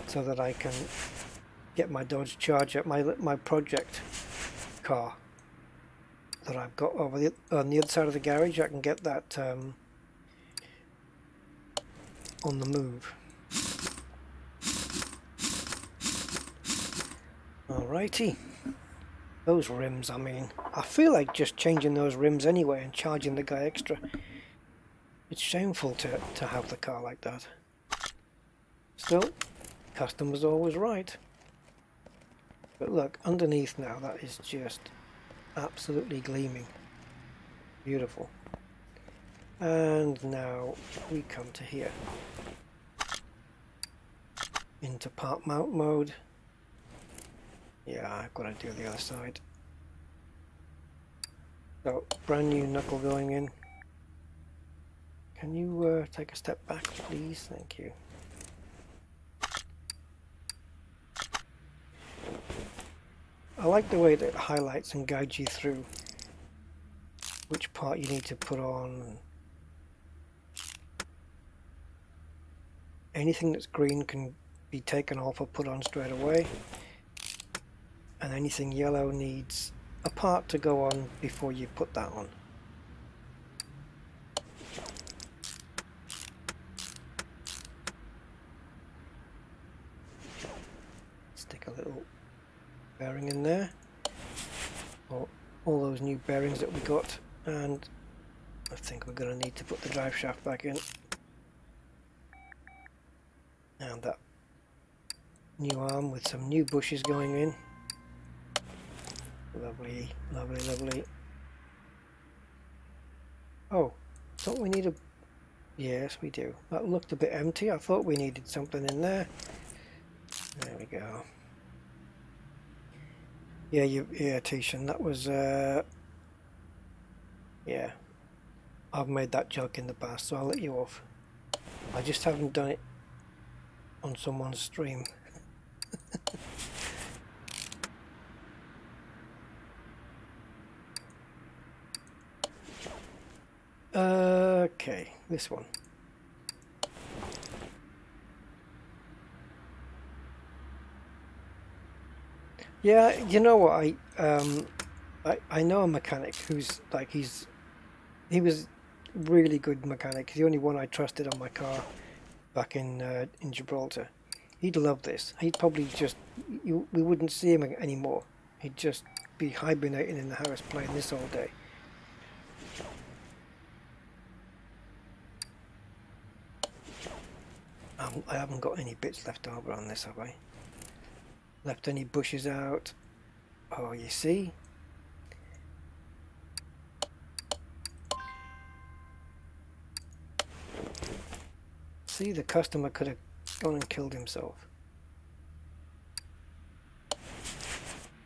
so that I can get my Dodge Charger, my project car that I've got on the other side of the garage. I can get that on the move. Alrighty, those rims, I mean, I feel like just changing those rims anyway and charging the guy extra. It's shameful to have the car like that. Still, customer's always right. But look, underneath now, that is just absolutely gleaming. Beautiful. And now we come to here. Into part mount mode. Yeah, I've got to do the other side. So, brand new knuckle going in. Can you take a step back, please? Thank you. I like the way that it highlights and guides you through which part you need to put on. Anything that's green can be taken off or put on straight away, and anything yellow needs a part to go on before you put that on. Stick a little bearing in there, or all those new bearings that we got, and I think we're going to need to put the drive shaft back in, and that new arm with some new bushes going in. Lovely, lovely, lovely. Oh, don't we need a... Yes, we do. That looked a bit empty. I thought we needed something in there. There we go. Yeah, Tishan, that was, yeah. I've made that joke in the past, so I'll let you off. I just haven't done it on someone's stream. Okay, this one. Yeah, you know what, I know a mechanic who's like, he was really good mechanic. He's the only one I trusted on my car back in Gibraltar. He'd love this. He'd probably just, we wouldn't see him anymore. He'd just be hibernating in the house playing this all day. I haven't got any bits left over on this, have I? Left any bushes out? Oh, you see? See, the customer could have gone and killed himself.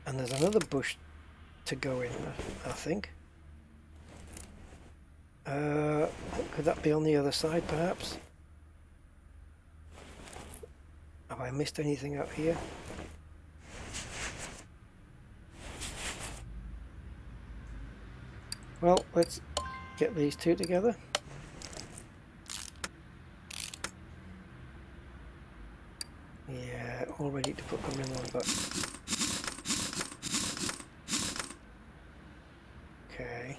And there's another bush to go in, I think. Could that be on the other side, perhaps? Have I missed anything out here? Well, let's get these two together. Yeah, all ready to put the rim on, but okay.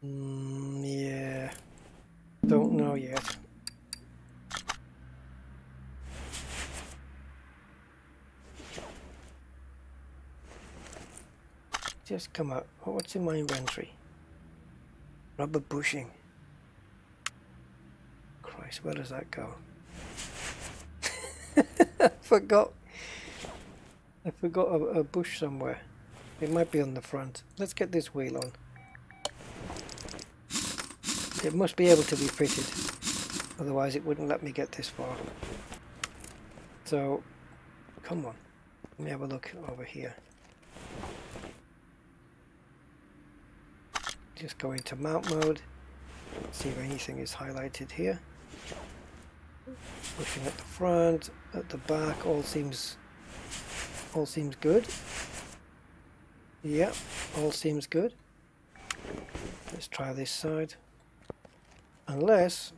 Yeah, don't know yet. Just come out. What's in my inventory? Rubber bushing. Christ, where does that go? I forgot a bush somewhere. It might be on the front. Let's get this wheel on. It must be able to be fitted, otherwise it wouldn't let me get this far. So, come on, let me have a look over here. Just go into mount mode, see if anything is highlighted here. Looking at the front, at the back, all seems good. Yeah, all seems good. Let's try this side. Unless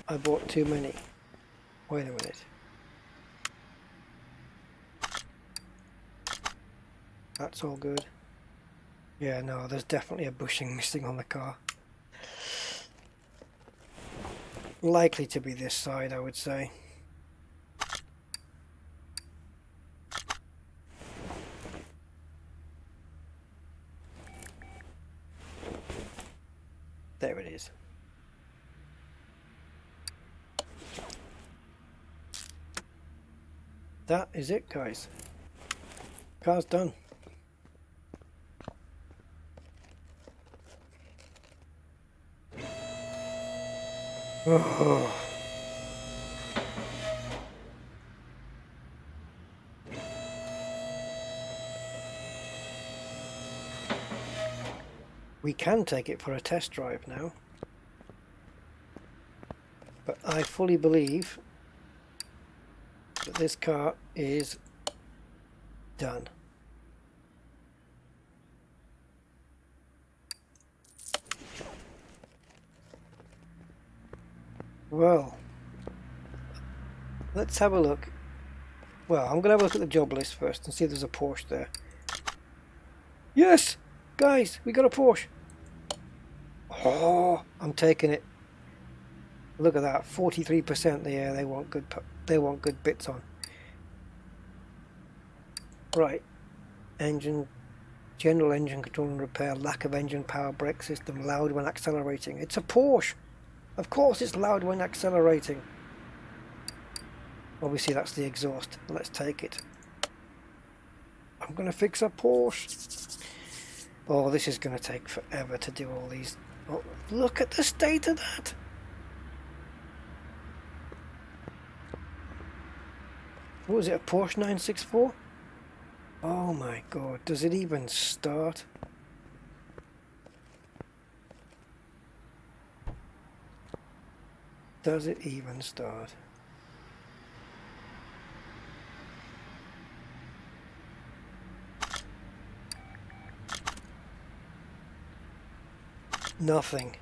I bought too many. Wait a minute. That's all good. Yeah, no, there's definitely a bushing missing on the car. Likely to be this side, I would say. There it is. That is it, guys. Car's done. Oh. We can take it for a test drive now. But I fully believe that this car is done. Well, let's have a look. Well, I'm going to have a look at the job list first and see if there's a Porsche there. Yes! Guys, we got a Porsche! Oh, I'm taking it. Look at that, 43%. Yeah, they want good bits on. Right. Engine, general engine control and repair, lack of engine power, brake system, loud when accelerating. It's a Porsche! Of course it's loud when accelerating. Obviously that's the exhaust. Let's take it. I'm going to fix a Porsche. Oh, this is going to take forever to do all these. Oh, look at the state of that. What was it, a Porsche 964? Oh my god, does it even start? Does it even start? Nothing.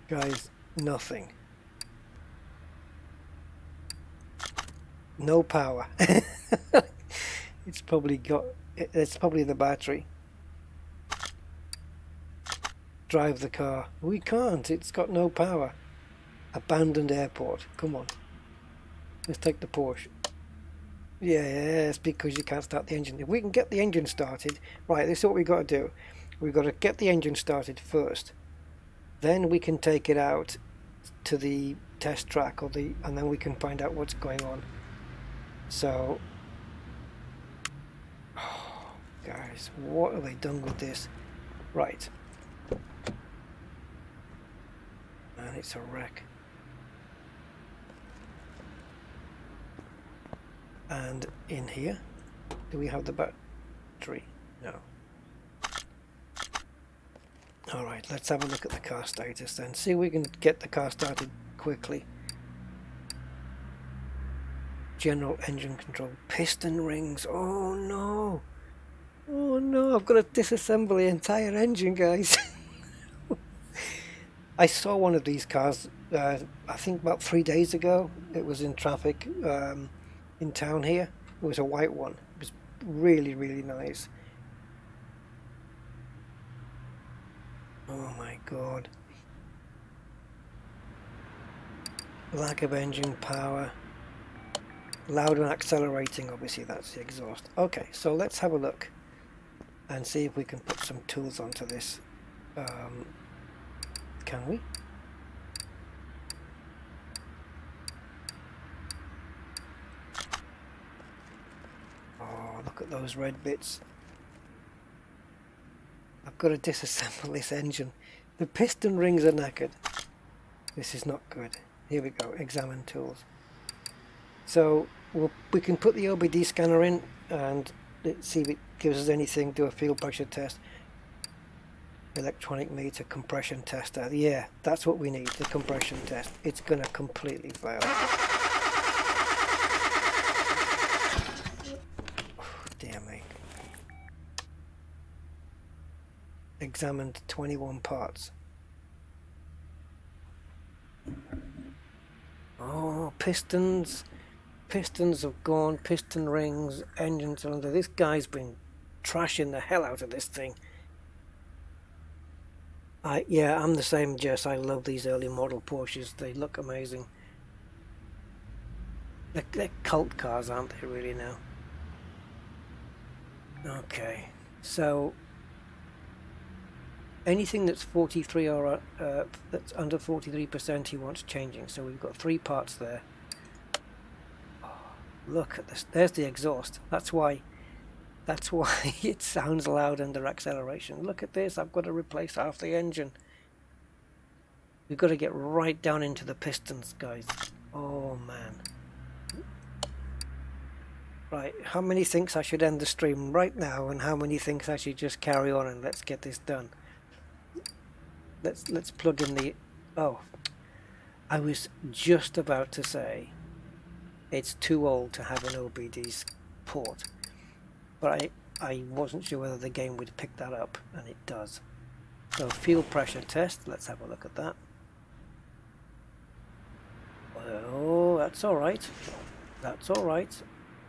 Guys, nothing. No power. It's probably the battery. Drive the car. We can't, it's got no power. Abandoned airport. Come on. Let's take the Porsche. Yeah, it's because you can't start the engine. If we can get the engine started, right, this is what we've got to do. We've got to get the engine started first. Then we can take it out to the test track and then we can find out what's going on. So, oh, guys, what have they done with this? Right. Man, it's a wreck. And in here, do we have the battery? No. Alright, let's have a look at the car status then. See if we can get the car started quickly. general engine control. Piston rings. Oh no. Oh no, I've got to disassemble the entire engine, guys. I saw one of these cars, I think about 3 days ago. It was in traffic in town here. It was a white one. It was really, really nice. Oh my god. Lack of engine power. Loud and accelerating, obviously that's the exhaust. Okay, so let's have a look and see if we can put some tools onto this. Can we? Oh, look at those red bits. I've got to disassemble this engine. The piston rings are knackered. This is not good. Here we go, examine tools. So we can put the OBD scanner in and see if it gives us anything, do a field pressure test. Electronic meter, compression tester. Yeah, that's what we need, the compression test. It's going to completely fail. Oh, dear me. Examined 21 parts. Oh, pistons. Pistons have gone, piston rings, engine cylinder. This guy's been trashing the hell out of this thing. Yeah, I'm the same, Jess. I love these early model Porsches. They look amazing. They're cult cars, aren't they, really, now? Okay, so anything that's 43 or that's under 43% he wants changing. So we've got 3 parts there. Oh, look at this. There's the exhaust. That's why it sounds loud under acceleration. Look at this. I've got to replace half the engine. We've got to get right down into the pistons, guys. Oh man. Right, how many thinks I should end the stream right now, and how many thinks I should just carry on and let's get this done? Let's plug in the... Oh, I was just about to say it's too old to have an OBD port, but I wasn't sure whether the game would pick that up, and it does. So field pressure test, let's have a look at that. Oh, that's alright. That's alright,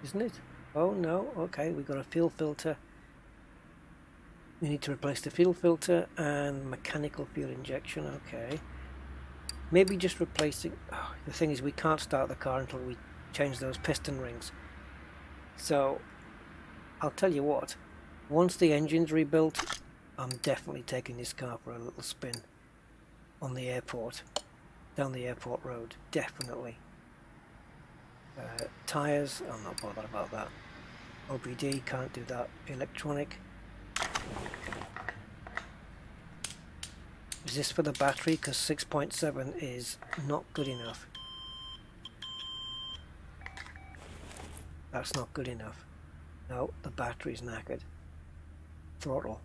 isn't it? Oh no, okay, we've got a fuel filter. We need to replace the fuel filter and mechanical fuel injection, okay. Maybe just replacing... Oh, the thing is, we can't start the car until we change those piston rings. So, I'll tell you what, once the engine's rebuilt, I'm definitely taking this car for a little spin on the airport, down the airport road, definitely. Tyres, I'm not bothered about that. OBD, can't do that. Electronic. Is this for the battery? Because 6.7 is not good enough. That's not good enough. No, the battery's knackered. Throttle.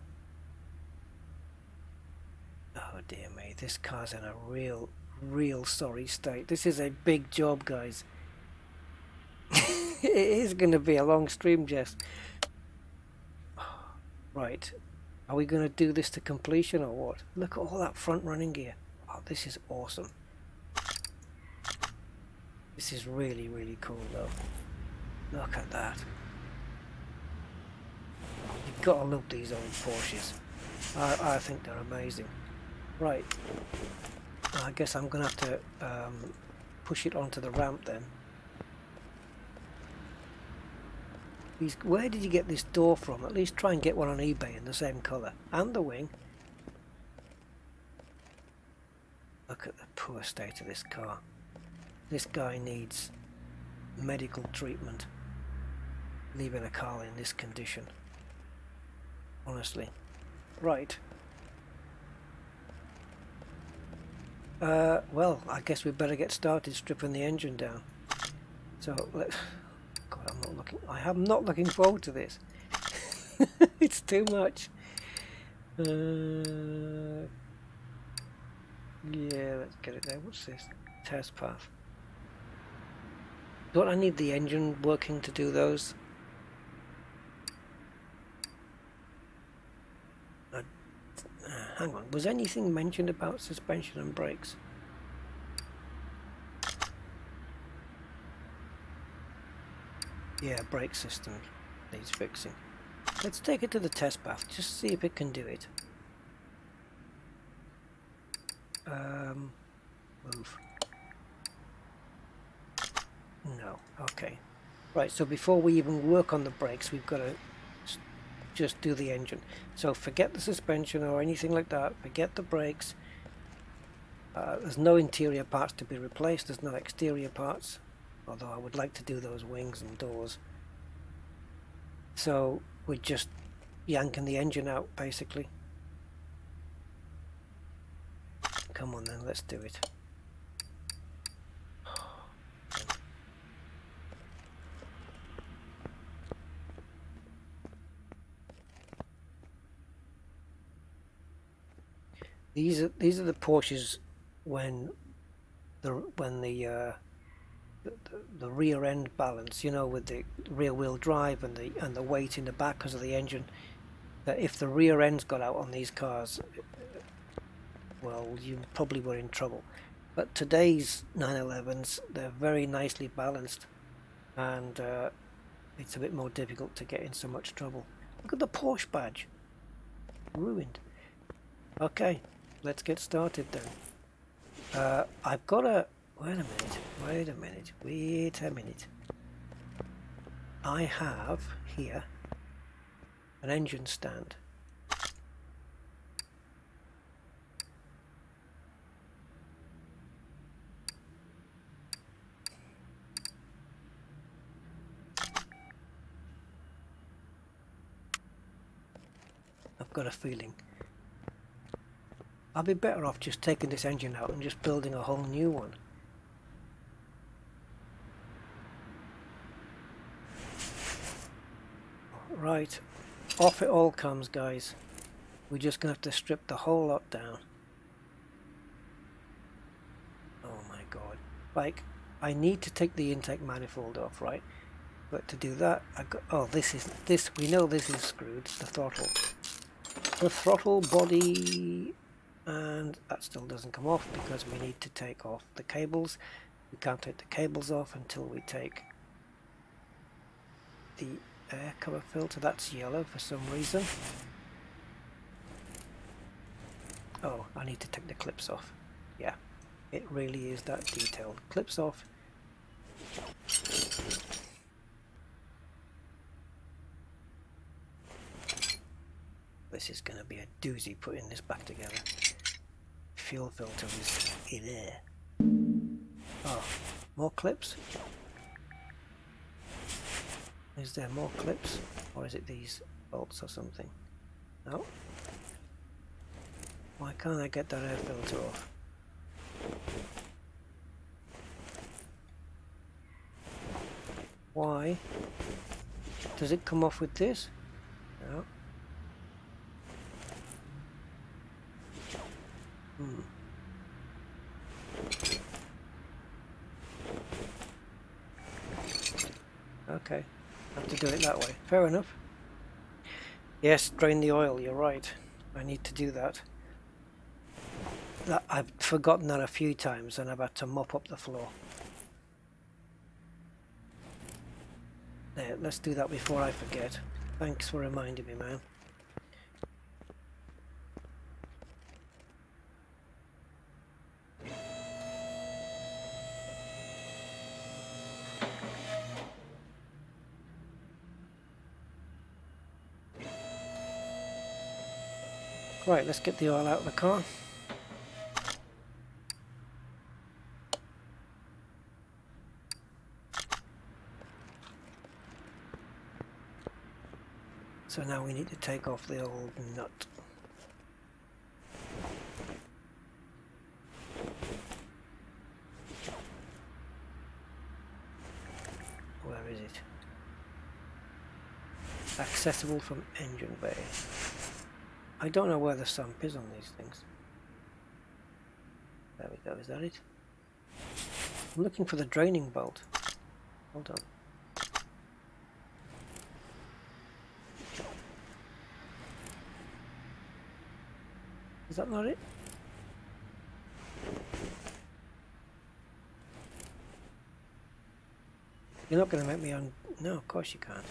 Oh dear me, this car's in a real sorry state. This is a big job, guys. It is going to be a long stream, Jess. Right, are we going to do this to completion or what? Look at all that front running gear. Oh, this is awesome. This is really cool though. Look at that. You've got to love these old Porsches. I think they're amazing. Right, I guess I'm going to have to push it onto the ramp then. Where did you get this door from? At least try and get one on eBay in the same colour. And the wing. Look at the poor state of this car. This guy needs medical treatment. Leaving a car in this condition. Honestly. Right. Well, I guess we'd better get started stripping the engine down. So, let's... God, I'm not looking forward to this. It's too much. Yeah, let's get it there. What's this? Test path. Don't I need the engine working to do those? Hang on, was anything mentioned about suspension and brakes? Yeah, brake system needs fixing. Let's take it to the test path, just see if it can do it. Move. No, okay. Right, so before we even work on the brakes, we've got to just do the engine. So forget the suspension or anything like that, forget the brakes. There's no interior parts to be replaced, there's no exterior parts, although I would like to do those wings and doors. So we're just yanking the engine out, basically. Come on then, let's do it. These are the Porsches when the rear end balance, you know, with the rear wheel drive and the weight in the back because of the engine. That if the rear ends got out on these cars, well, you probably were in trouble. But today's 911s, they're very nicely balanced, and it's a bit more difficult to get in so much trouble. Look at the Porsche badge, ruined. Okay, let's get started then. I've got a wait a minute. I have here an engine stand. I've got a feeling I'll be better off just taking this engine out and just building a whole new one. Right, off it all comes, guys. We're just gonna have to strip the whole lot down. Oh my god. Like, I need to take the intake manifold off, right? But to do that, we know this is screwed, the throttle body, and that still doesn't come off because we need to take off the cables. We can't take the cables off until we take the air cover filter. That's yellow for some reason. Oh, I need to take the clips off. Yeah, it really is that detailed. Clips off. This is going to be a doozy putting this back together. Fuel filter is in there. Oh, more clips? Is there more clips? Or is it these bolts or something? No. Why can't I get that air filter off? Why? Does it come off with this? No. Okay, have to do it that way. Fair enough. Yes, drain the oil, you're right. I need to do that. I've forgotten that a few times and I've had to mop up the floor. There, let's do that before I forget. Thanks for reminding me, man. Right, let's get the oil out of the car. So now we need to take off the old nut. Where is it? Accessible from engine bay. I don't know where the sump is on these things. There we go, is that it? I'm looking for the draining bolt. Hold on. Is that not it? You're not going to make me on... No, of course you can't.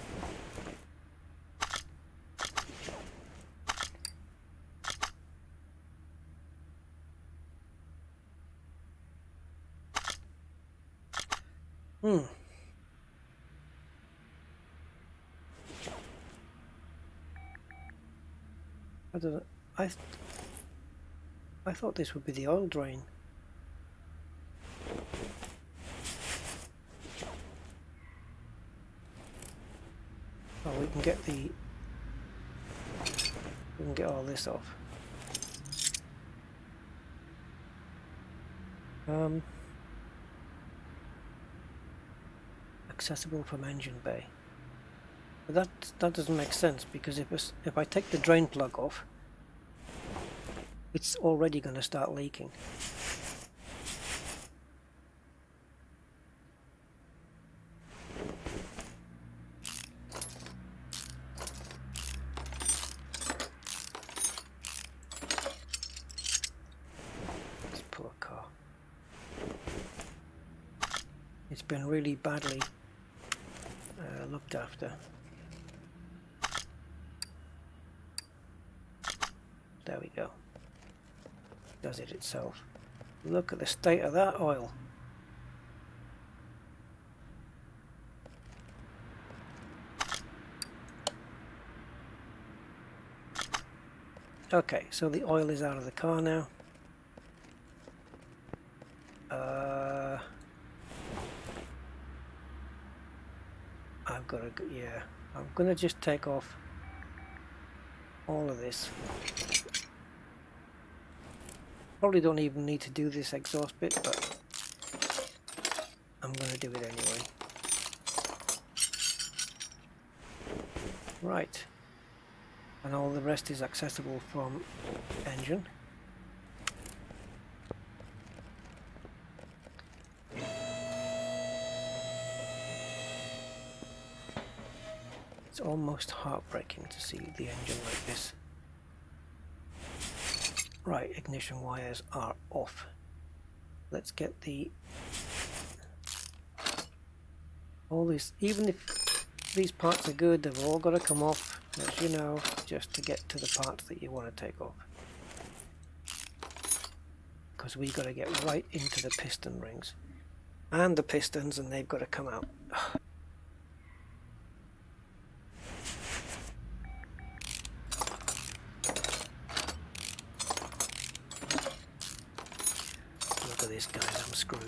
I don't know. I thought this would be the oil drain. Oh, we can get the... We can get all this off. Accessible from engine bay. But that doesn't make sense, because if I take the drain plug off, it's already going to start leaking. This poor car. It's been really badly looked after. There we go. Does it itself. Look at the state of that oil. Okay, so the oil is out of the car now. I've got to, yeah, I'm gonna just take off all of this. Probably don't even need to do this exhaust bit, but I'm gonna do it anyway. Right, and all the rest is accessible from engine. It's almost heartbreaking to see the engine like this. Right, ignition wires are off. Let's get all this, even if these parts are good, they've all got to come off, as you know, just to get to the parts that you want to take off. Because we've got to get right into the piston rings. And the pistons, and they've got to come out. Look at this, guys, I'm screwed.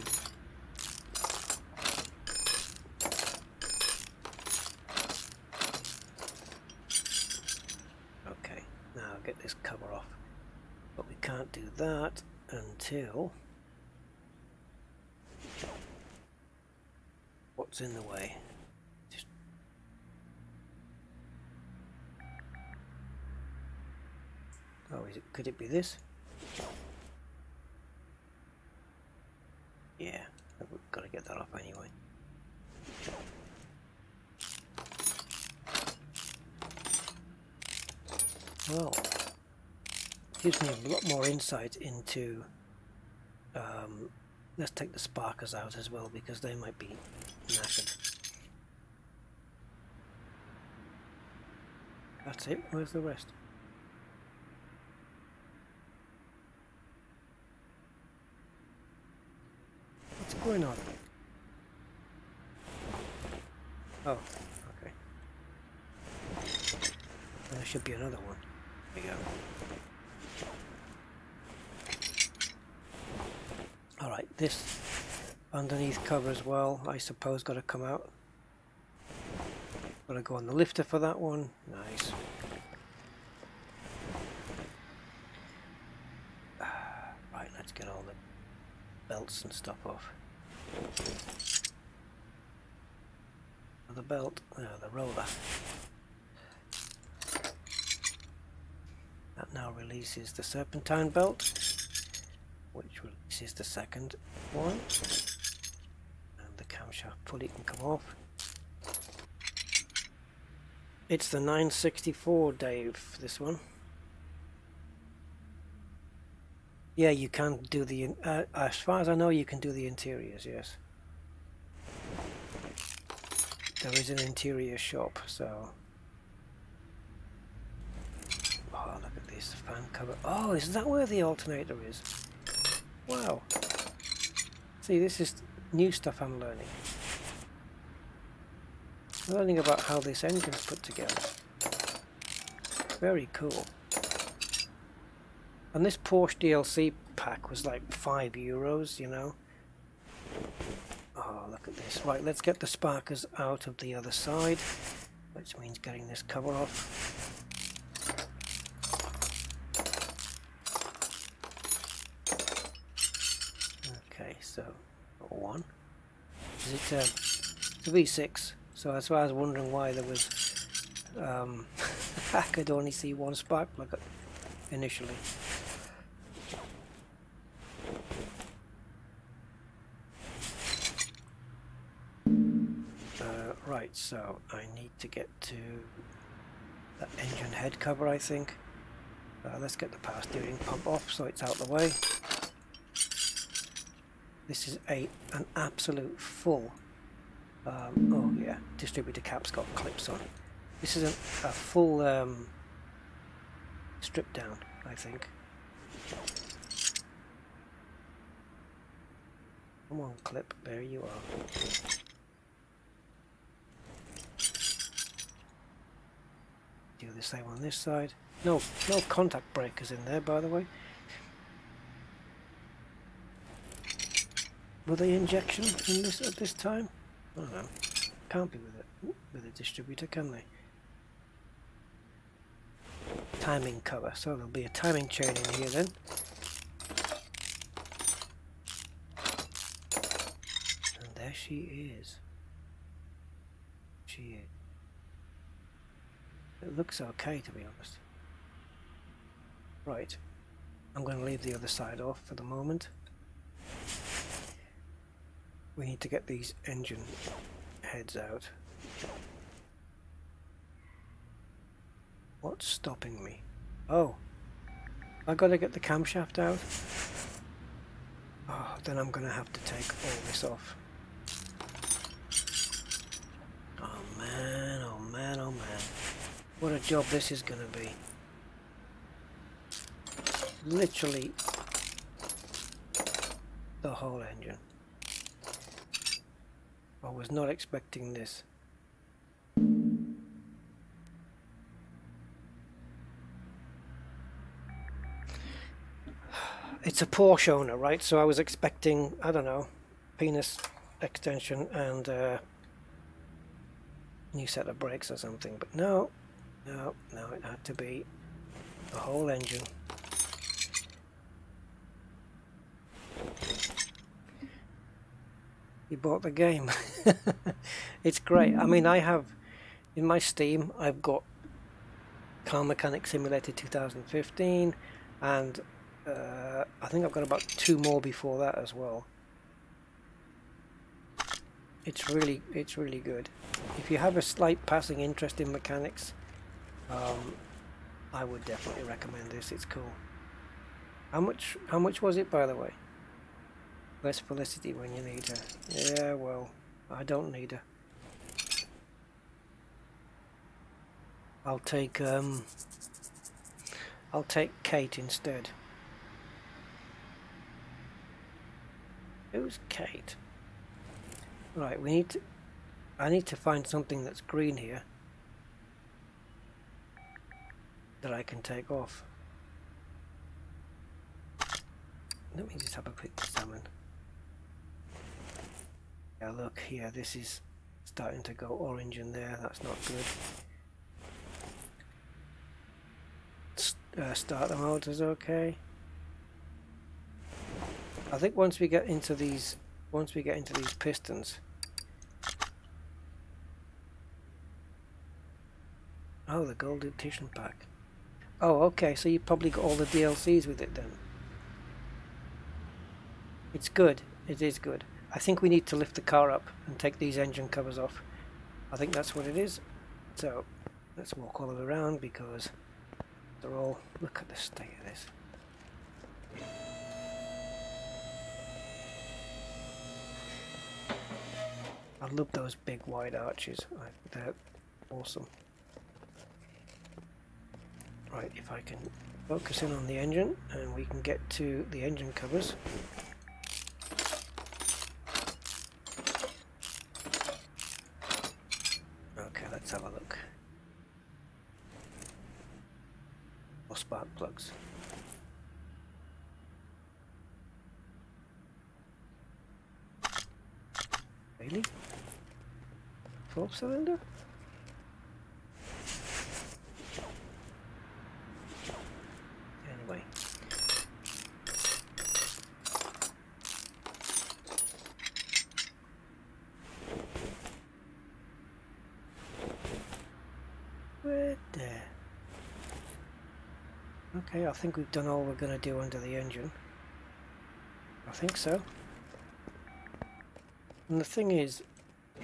Okay, now I'll get this cover off. But we can't do that until... What's in the way? Just... Oh, could it be this? Yeah, we've got to get that off anyway. Well, gives me a lot more insight into... let's take the sparkers out as well, because they might be knackered. That's it, where's the rest? What's going on? Oh, okay. There should be another one. There you go. Alright, this underneath cover as well, I suppose, got to come out. Got to go on the lifter for that one. Nice. Right, let's get all the belts and stuff off. The belt, the roller. That now releases the serpentine belt, which releases the second one, and the cam camshaft pulley can come off. It's the 964, Dave, this one. Yeah, you can do the, as far as I know, you can do the interiors, yes. There is an interior shop, so... Oh, look at this fan cover. Oh, is that where the alternator is? Wow. See, this is new stuff I'm learning. Learning about how this engine's put together. Very cool. And this Porsche DLC pack was like €5, you know. Oh, look at this. Right, let's get the sparkers out of the other side, which means getting this cover off. Okay, so one. Is it it's a V6? So that's why I was wondering why there was. I could only see one spark plug initially. Right, so I need to get to the engine head cover, I think. Let's get the power steering pump off so it's out of the way. This is an absolute full, oh yeah, distributor cap's got clips on. This is a full strip down, I think. Come on, clip, there you are. Do the same on this side. No contact breakers in there, by the way. Were they injection in this at this time? I don't know. Can't be with a distributor, can they? Timing cover. So there'll be a timing chain in here then. And there she is. She is. It looks okay, to be honest. Right. I'm going to leave the other side off for the moment. We need to get these engine heads out. What's stopping me? Oh, I gotta get the camshaft out. Oh, then I'm gonna have to take all this off. Oh man, oh man, oh man. What a job this is gonna be. Literally the whole engine. I was not expecting this. It's a Porsche owner, right? So I was expecting, I don't know, penis extension and new set of brakes or something, but no, it had to be the whole engine. You bought the game. It's great. I mean, I have in my Steam, I've got Car Mechanic Simulator 2015, and I think I've got about 2 more before that as well. It's really good. If you have a slight passing interest in mechanics, I would definitely recommend this. It's cool. How much was it, by the way? Less Felicity when you need her. Yeah, well, I don't need her. I'll take Kate instead. Who's Kate? Right, I need to find something that's green here that I can take off. Let me just have a quick summon. Yeah, look here, this is starting to go orange in there. That's not good. Start the motors, okay. I think once we get into these pistons. Oh, the gold edition pack. Oh, okay, so you probably got all the DLCs with it then. It's good. It is good. I think we need to lift the car up and take these engine covers off. I think that's what it is. So let's walk all the way around because they're all, look at the state of this. I love those big wide arches. They're awesome. Right, if I can focus in on the engine and we can get to the engine covers. Okay, let's have a look. Or spark plugs. Really? 4-cylinder? Anyway. Right there. Okay, I think we've done all we're going to do under the engine. I think so. And the thing is,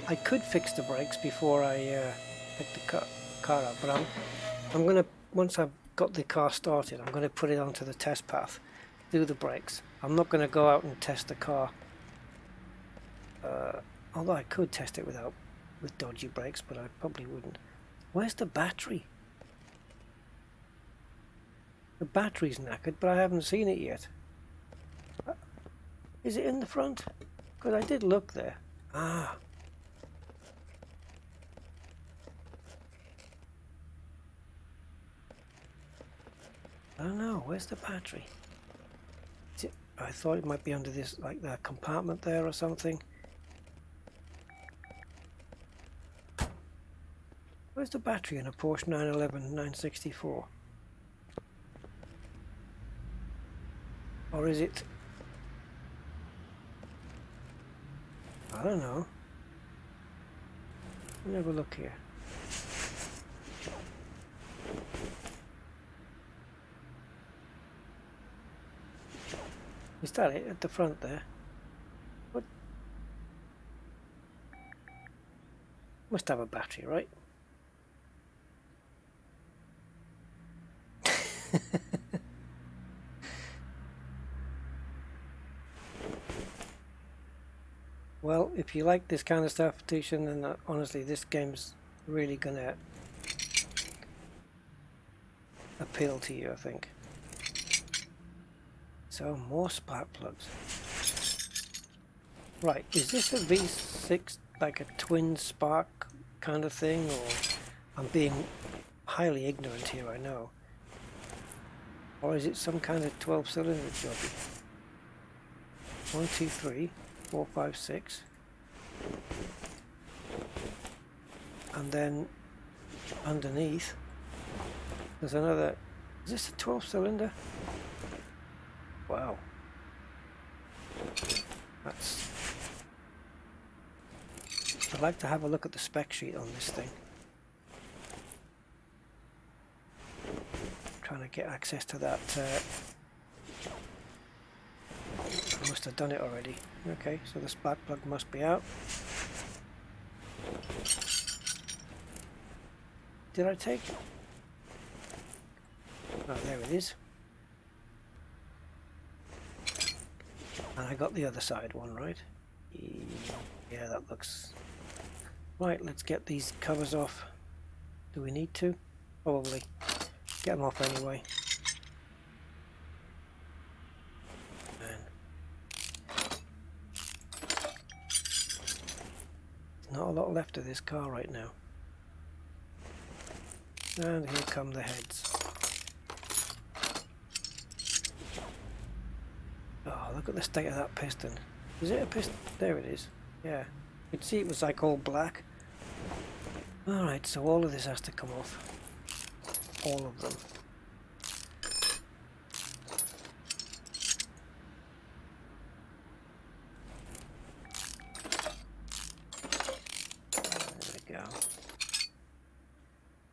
I could fix the brakes before I pick the car up, but I'm gonna, once I've got the car started, I'm gonna put it onto the test path, do the brakes. I'm not gonna go out and test the car, although I could test it with dodgy brakes, but I probably wouldn't. Where's the battery? The battery's knackered, but I haven't seen it yet. Is it in the front? Because I did look there. Ah. I don't know. Where's the battery? I thought it might be under this, like the compartment there or something. Where's the battery in a Porsche 911 964? Or is it? I don't know. Let me have a look here. Is that it at the front there? What? Must have a battery, right? Well, if you like this kind of stuff, Tishan, then honestly this game's really gonna appeal to you, I think. So, more spark plugs. Right, is this a V6, like a twin spark kind of thing, or I'm being highly ignorant here, I know. Or is it some kind of 12-cylinder jobby? 1, 2, 3, 4, 5, 6. And then underneath there's another. Is this a 12-cylinder? Wow. That's. I'd like to have a look at the spec sheet on this thing. I'm trying to get access to that. I must have done it already. Okay, so the spark plug must be out. Did I take? Oh, there it is. And I got the other side one, right? Yeah, that looks... Right, let's get these covers off. Do we need to? Probably. Get them off anyway. Not a lot left of this car right now. And here come the heads. Oh, look at the state of that piston. Is it a piston? There it is. Yeah. You can see it was like all black. Alright, so all of this has to come off. All of them.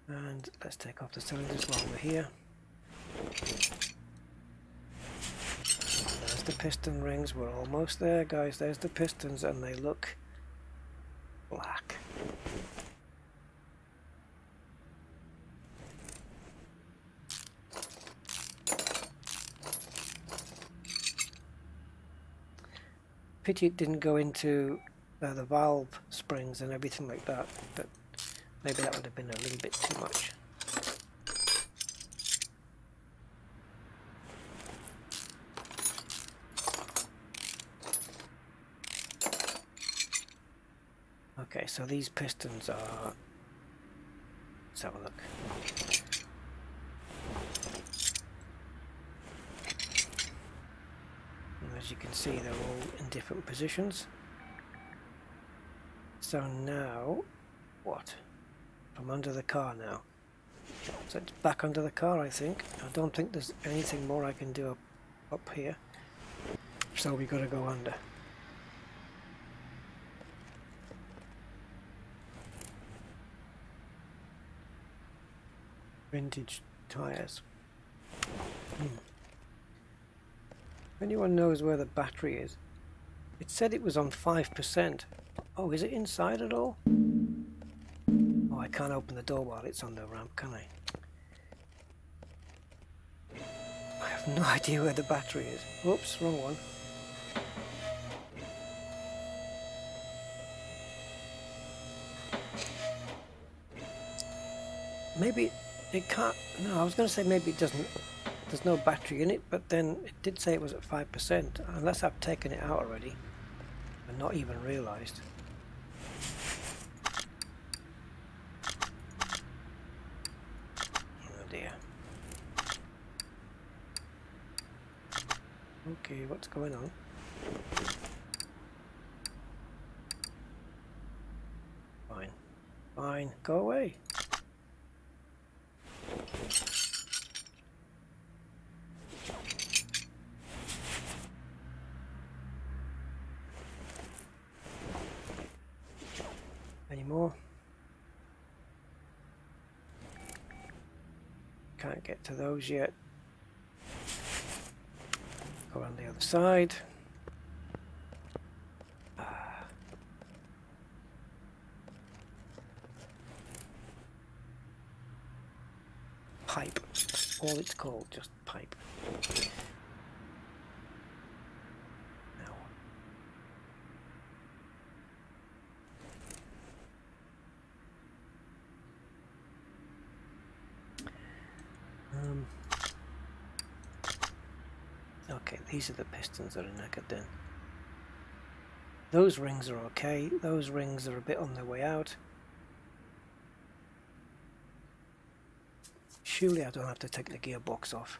And let's take off the cylinders while we're here. There's there's the piston rings. We're almost there, guys. There's the pistons, and they look black. Pity it didn't go into the valve springs and everything like that, but maybe that would have been a little bit too much. Okay, so these pistons are... Let's have a look. And as you can see, they're all in different positions. So now, what? I'm under the car now. So it's back under the car, I think. I don't think there's anything more I can do up here. So we got to go under. Vintage tires. If anyone knows where the battery is, it said it was on 5%. Oh, is it inside at all? Oh, I can't open the door while it's on the ramp, can I? I have no idea where the battery is. Oops, wrong one. Maybe it can't... No, I was going to say maybe it doesn't... There's no battery in it, but then it did say it was at 5%, unless I've taken it out already and not even realised. Oh dear. Okay, what's going on? Fine. Fine, go away. Any more? Can't get to those yet. Go on the other side. Pipe. All it's called, just pipe. Now. Okay, these are the pistons that are knackered then. Those rings are okay. Those rings are a bit on their way out. Surely I don't have to take the gearbox off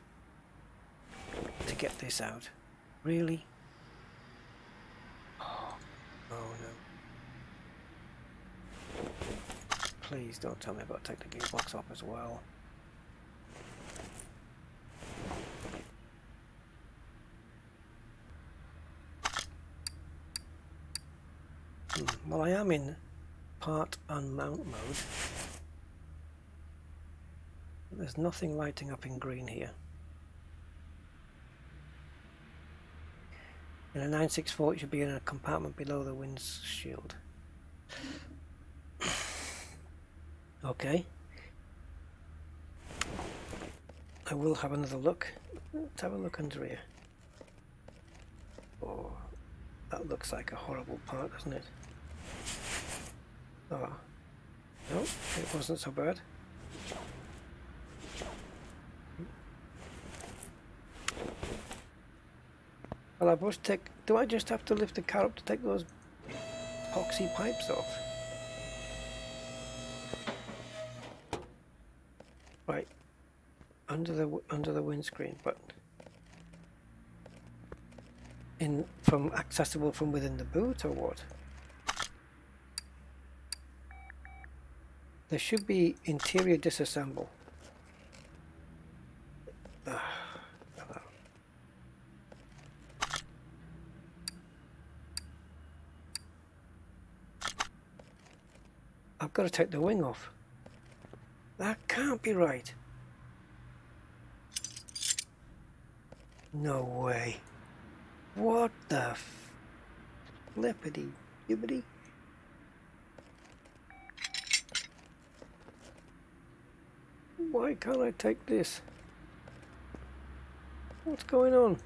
to get this out. Really? Oh no. Please don't tell me I've got to take the gearbox off as well. Well, I am in part unmount mode. There's nothing lighting up in green here. In a 964 it should be in a compartment below the windshield. Okay. I will have another look. Let's have a look under here. Oh, that looks like a horrible part, doesn't it? Oh, no, it wasn't so bad. Well, I must take... Do I just have to lift the car up to take those epoxy pipes off? Right, under the windscreen, but accessible from within the boot or what? There should be interior disassemble. I've got to take the wing off. That can't be right. No way. What the flippity gibbity? Why can't I take this? What's going on?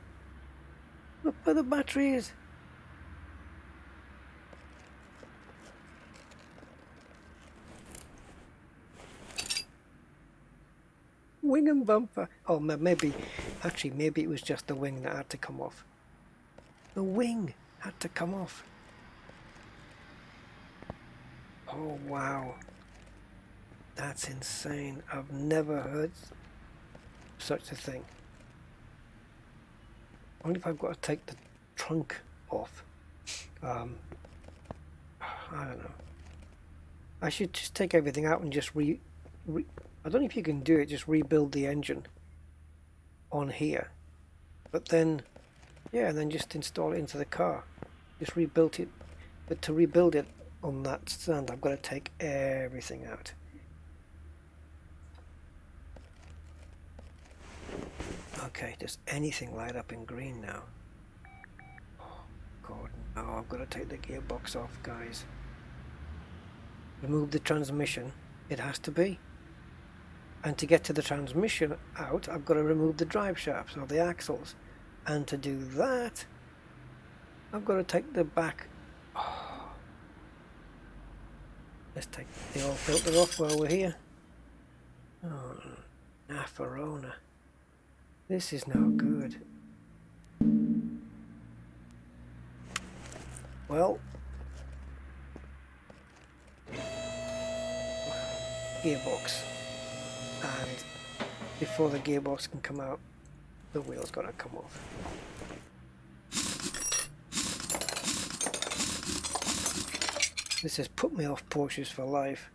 Look where the battery is. Wing and bumper. Oh, maybe, actually, maybe it was just the wing that had to come off. The wing had to come off. Oh, wow. That's insane. I've never heard such a thing. Only if I've got to take the trunk off. I don't know. I should just take everything out and just I don't know if you can do it, just rebuild the engine on here. But then, yeah, and then just install it into the car. Just rebuild it. But to rebuild it on that stand, I've got to take everything out. Okay, does anything light up in green now? Oh, God, no, I've got to take the gearbox off, guys. Remove the transmission, it has to be. And to get to the transmission out, I've got to remove the drive shafts or the axles. And to do that, I've got to take the back. Oh. Let's take the oil filter off while we're here. Oh, Nafarona. This is no good. Well, gearbox. And before the gearbox can come out, the wheel's got to come off. This has put me off Porsches for life.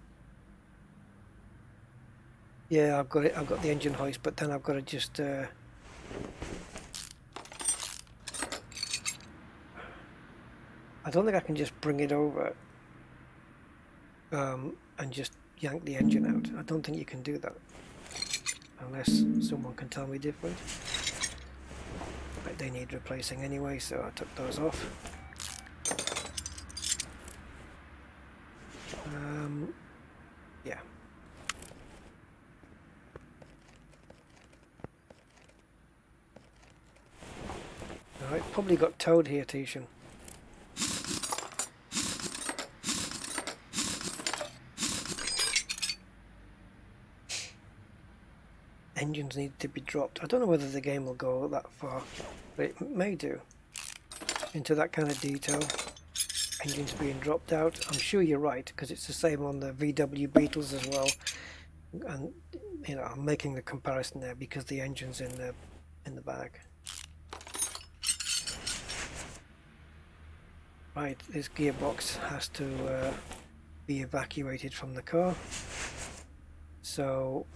Yeah, I've got it. I've got the engine hoist, but then I've got to just I don't think I can just bring it over and just yank the engine out. I don't think you can do that unless someone can tell me different. But they need replacing anyway, so I took those off. Yeah. Alright, probably got towed here, Tishan. Engines need to be dropped. I don't know whether the game will go that far, but it may do. Into that kind of detail. Engines being dropped out. I'm sure you're right, because it's the same on the VW Beetles as well. And you know, I'm making the comparison there because the engine's in the bag. Right, this gearbox has to be evacuated from the car. So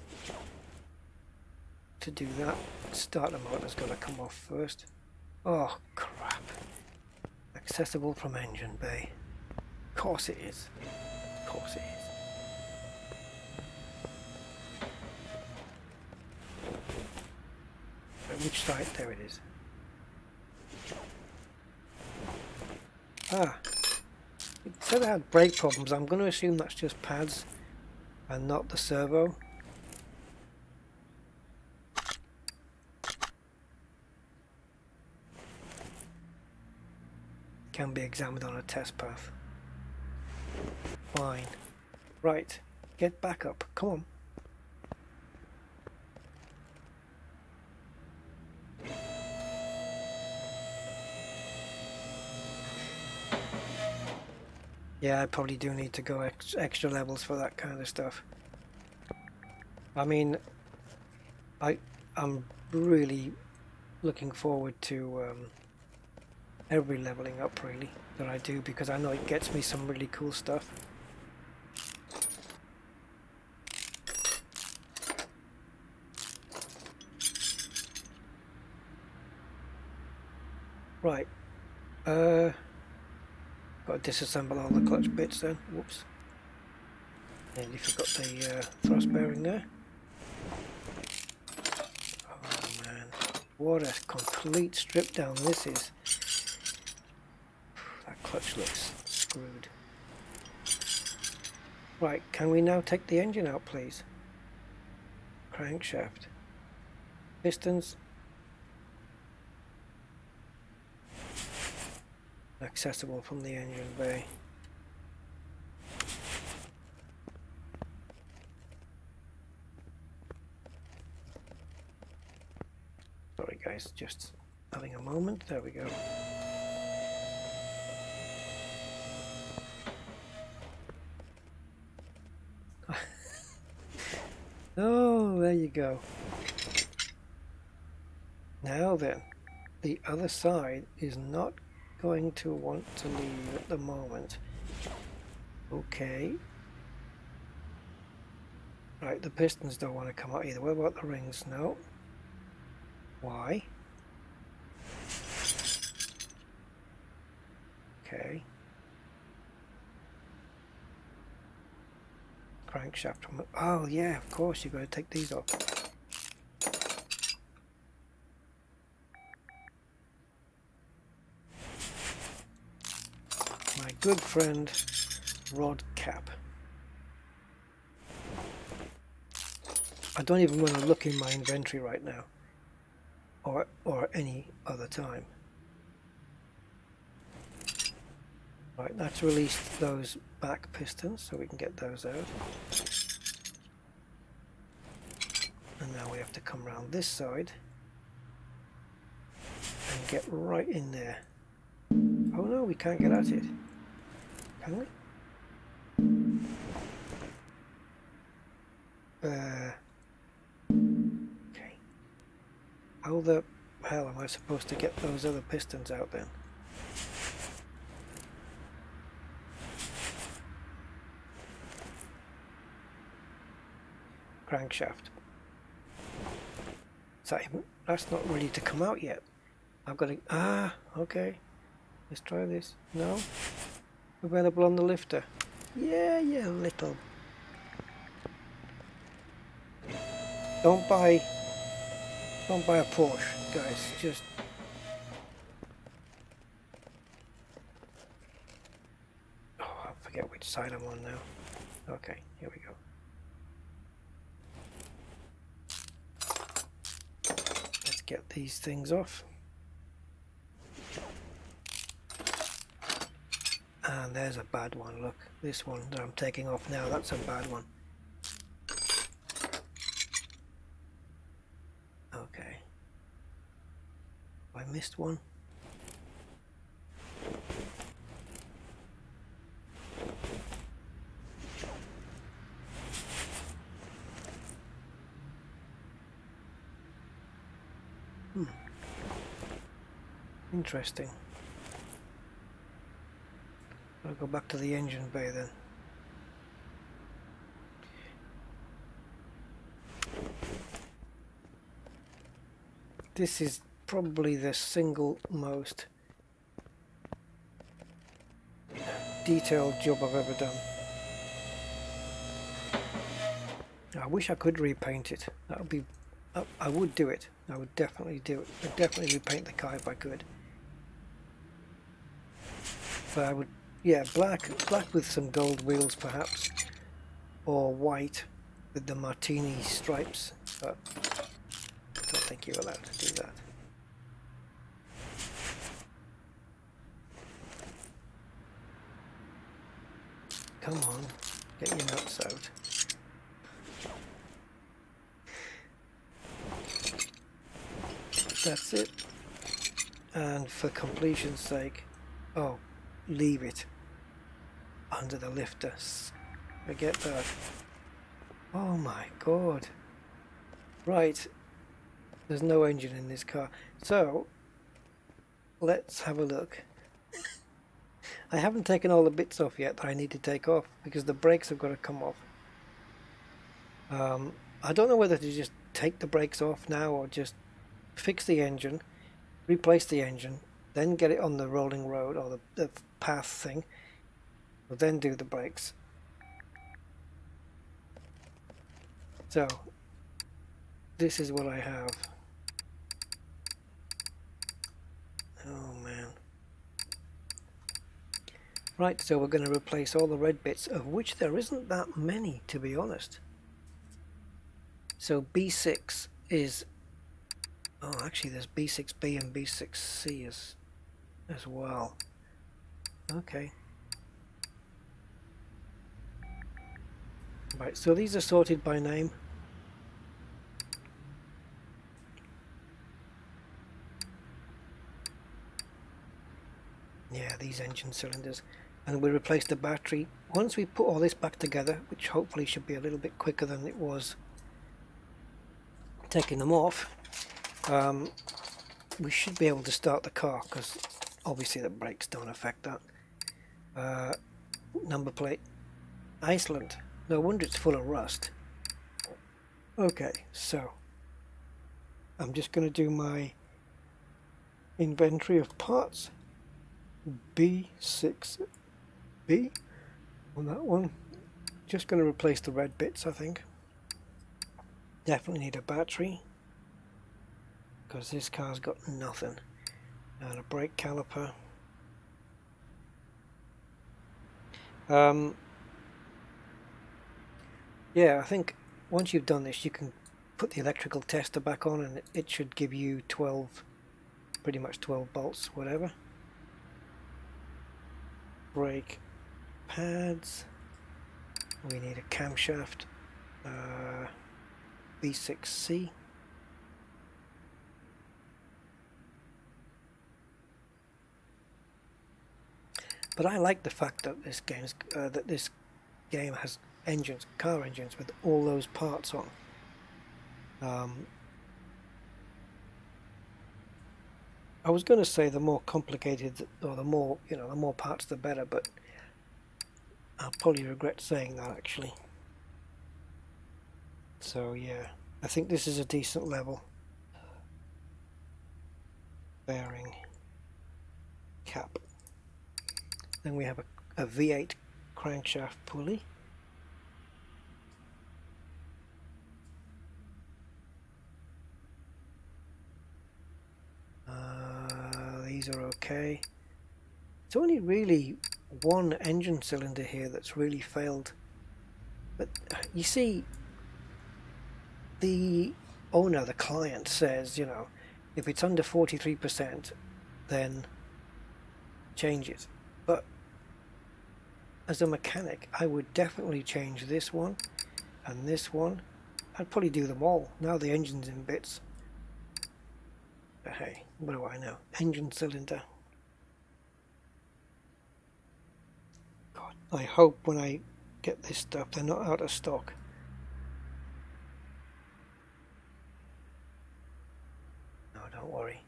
to do that, starter motor's got to come off first. Oh crap. Accessible from engine bay. Of course it is. Of course it is. Right, which side? There it is. Ah. It said I had brake problems. I'm going to assume that's just pads and not the servo. Can be examined on a test path. Fine. Right. Get back up. Come on. Yeah, I probably do need to go extra levels for that kind of stuff. I mean, I'm really looking forward to every leveling up really that I do, because I know it gets me some really cool stuff. Right. Got to disassemble all the clutch bits then. Whoops. Nearly forgot the thrust bearing there. Oh man, what a complete strip down this is. clutch looks screwed. Right, can we now take the engine out, please? Crankshaft. Pistons. Accessible from the engine bay. Sorry guys, just having a moment. There we go. Oh, there you go. Now then, the other side is not going to want to leave at the moment. Okay. Right, the pistons don't want to come out either. What about the rings? No. Why? Okay. Crankshaft. Oh yeah, of course you've got to take these off. My good friend rod cap. I don't even want to look in my inventory right now, or any other time. Right, that's released those back pistons, so we can get those out. And now we have to come around this side and get right in there. Oh no, we can't get at it. Can we? Okay. How the hell am I supposed to get those other pistons out then? Crankshaft. That's not ready to come out yet. I've got to... okay. Let's try this. No? Available on the lifter. Yeah, yeah, little... Don't buy a Porsche, guys. Just... Oh, I forget which side I'm on now. Okay, here we go. Let's get these things off. And there's a bad one, look. This one that I'm taking off now, that's a bad one. Okay. I missed one. Interesting. I'll go back to the engine bay then. This is probably the single most detailed job I've ever done. I wish I could repaint it. That would be... I would do it. I would definitely do it. I'd definitely repaint the car if I could. But I would... Yeah, black with some gold wheels perhaps, or white with the martini stripes, but I don't think you're allowed to do that. Come on, get your nuts out. That's it. And for completion's sake, oh, leave it under the lifter. Forget that. Oh my god. Right, there's no engine in this car, so let's have a look. I haven't taken all the bits off yet that I need to take off because the brakes have got to come off. I don't know whether to just take the brakes off now or just fix the engine, replace the engine, then get it on the rolling road or the path thing, we'll then do the brakes. So this is what I have. Oh man. Right, so we're going to replace all the red bits, of which there isn't that many, to be honest. So B6 is... Oh, actually there's B6B and B6C as well. Okay. Right, so these are sorted by name. Yeah, these engine cylinders. And we replace the battery. Once we put all this back together, which hopefully should be a little bit quicker than it was taking them off, we should be able to start the car, because obviously the brakes don't affect that. Number plate, Iceland. No wonder it's full of rust. Okay, so I'm just going to do my inventory of parts. B6B on that one. Just going to replace the red bits, I think. Definitely need a battery, because this car's got nothing. And a brake caliper. Yeah, I think once you've done this, you can put the electrical tester back on, and it should give you 12, pretty much 12 bolts, whatever. Brake pads. We need a camshaft. B6C. But I like the fact that this game has engines, car engines, with all those parts on. I was going to say the more complicated, or the more, the more parts the better, but I'll probably regret saying that actually. So yeah, I think this is a decent level. Bearing cap. Then we have a V8 crankshaft pulley. These are okay. It's only really one engine cylinder here that's really failed. But you see, the owner, the client, says, if it's under 43%, then change it. But as a mechanic, I would definitely change this one and this one. I'd probably do them all. Now the engine's in bits. But hey, what do I know? Engine cylinder. God, I hope when I get this stuff they're not out of stock. No, don't worry.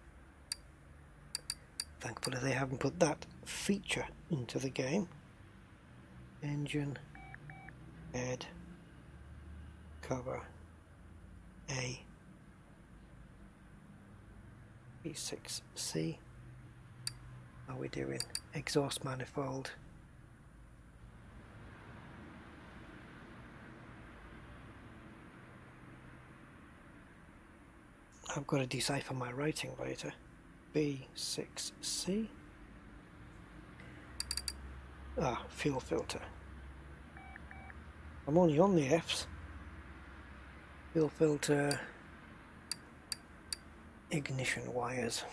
Thankfully they haven't put that feature into the game. Engine, head, cover, A, B6C. How are we doing? Exhaust manifold. I've got to decipher my writing later. B6C. Fuel filter. I'm only on the F's. Fuel filter. Ignition wires.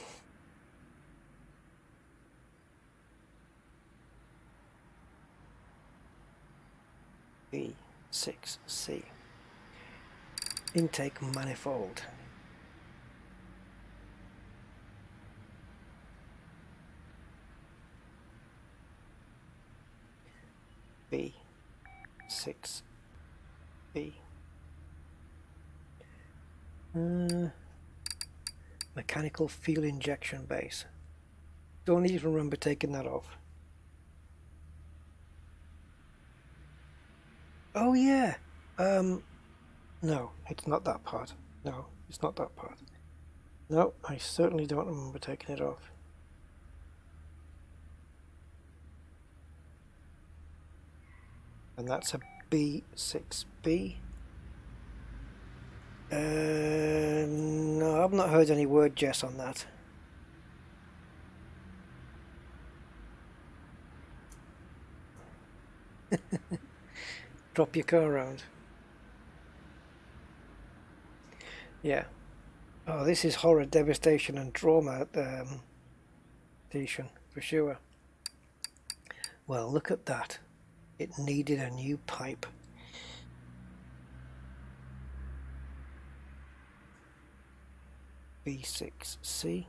B6C. Intake manifold. B6B. Mechanical fuel injection base. Don't even remember taking that off. Oh yeah. No, it's not that part. No, it's not that part. No, I certainly don't remember taking it off. And that's a B6B. No, I've not heard any word Jess on that. Drop your car around. Yeah. Oh, this is horror, devastation and trauma edition for sure. Well, look at that. It needed a new pipe. B6C.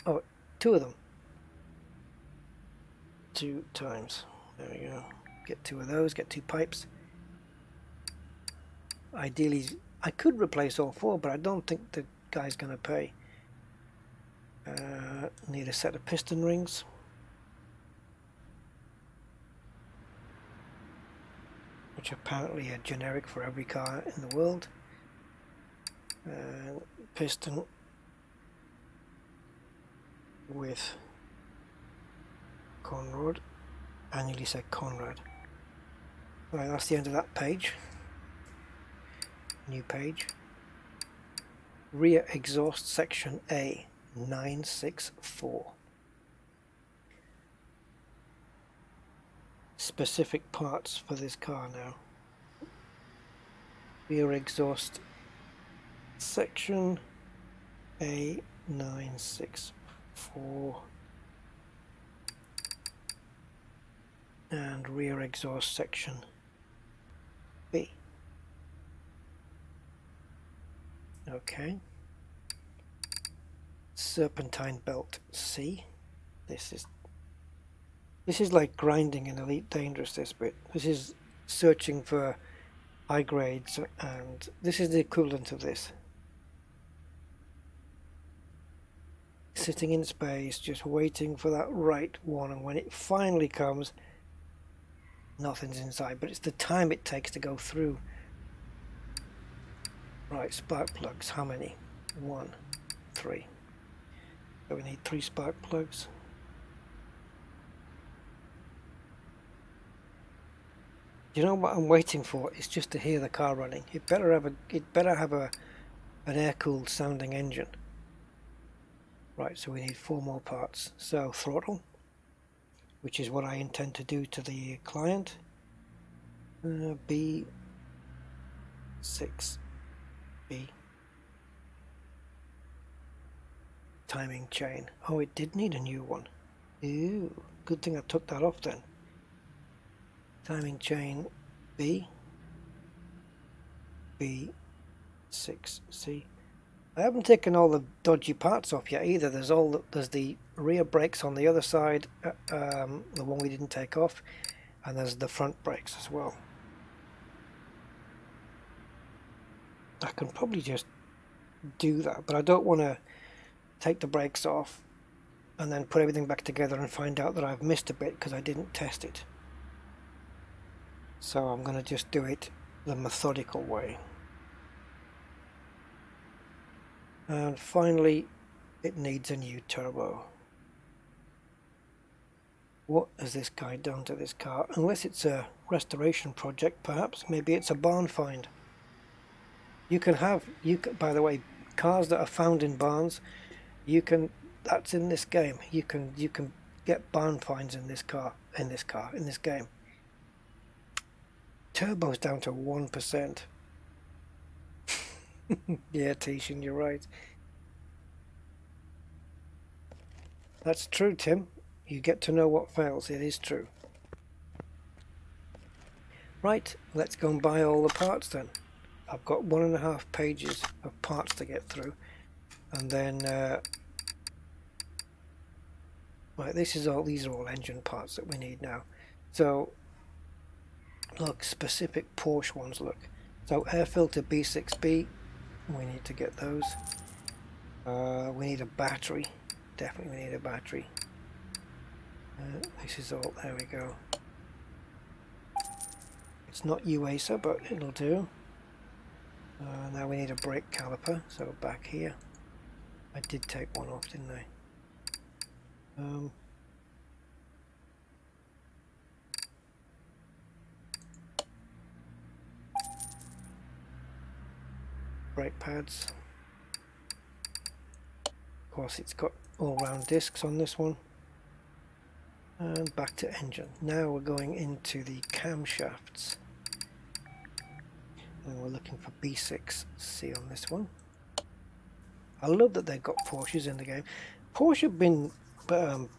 Oh, two of them. 2 times. There we go. Get 2 of those, get 2 pipes. Ideally, I could replace all 4, but I don't think the guy's going to pay. Need a set of piston rings. Which apparently are generic for every car in the world. Piston with Conrad. I nearly said Conrad. Right, that's the end of that page. New page. Rear exhaust section A 964. Specific parts for this car now. Rear exhaust section A 964 and rear exhaust section B. Okay. Serpentine belt C. This is like grinding in Elite Dangerous, this bit. This is searching for high grades, and this is the equivalent of this. Sitting in space, just waiting for that right one, and when it finally comes, nothing's inside, but it's the time it takes to go through. Right, spark plugs, how many? 1, 3. So we need 3 spark plugs. You know what I'm waiting for is just to hear the car running. It better have an air-cooled sounding engine. Right, so we need 4 more parts. So throttle, which is what I intend to do to the client. B6B. Timing chain. Oh, it did need a new one. Ooh, good thing I took that off then. Timing chain B, B6C. I haven't taken all the dodgy parts off yet either. There's the rear brakes on the other side, the one we didn't take off, and there's the front brakes as well. I can probably just do that, but I don't want to take the brakes off and then put everything back together and find out that I've missed a bit because I didn't test it. So I'm going to just do it the methodical way. And finally, it needs a new turbo. What has this guy done to this car? Unless it's a restoration project, perhaps. Maybe it's a barn find. By the way, cars that are found in barns, that's in this game. You can get barn finds in this game. Turbo's down to 1%. Yeah, Tishan, you're right. That's true, Tim. You get to know what fails. It is true. Right, let's go and buy all the parts then. I've got 1.5 pages of parts to get through, and then right, these are all engine parts that we need now. So look, specific Porsche ones, look. So air filter B6B, we need to get those. We need a battery. Definitely we need a battery. This is all, there we go. It's not UASA, but it'll do. Now we need a brake caliper, so back here. I did take one off, didn't I? Brake pads. Of course, it's got all-round discs on this one. And back to engine. Now we're going into the camshafts. And we're looking for B6C on this one. I love that they've got Porsches in the game. Porsche have been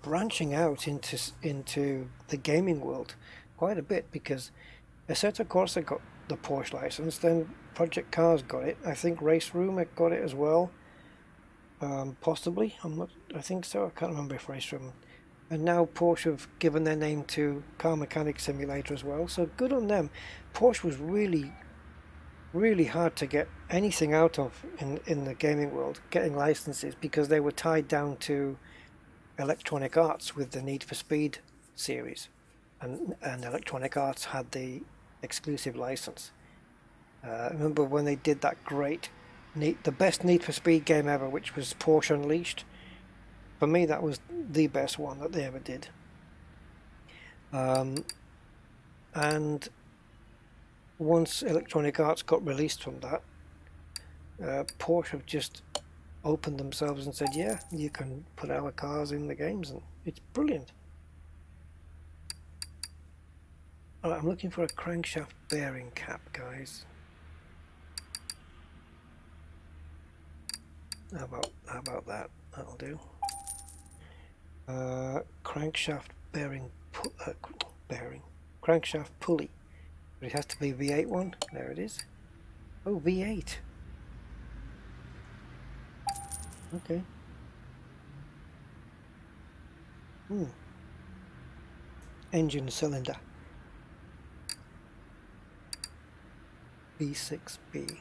branching out into the gaming world quite a bit, because Assetto Corsa got the Porsche license, then Project Cars got it. I think Race Room got it as well. Possibly, I think so. I can't remember if Race Room. And now Porsche have given their name to Car Mechanic Simulator as well. So good on them. Porsche was really hard to get anything out of in the gaming world, getting licenses, because they were tied down to Electronic Arts with the Need for Speed series, and Electronic Arts had the exclusive license. I remember when they did that the best Need for Speed game ever, which was Porsche Unleashed. For me, that was the best one that they ever did. And once Electronic Arts got released from that, Porsche have just opened themselves and said, yeah, you can put our cars in the games, and it's brilliant. Alright, I'm looking for a crankshaft bearing cap, guys. How about that? That'll do. Crankshaft crankshaft pulley. But it has to be V8 one. There it is. Oh, V8. Okay. Engine cylinder. B6B.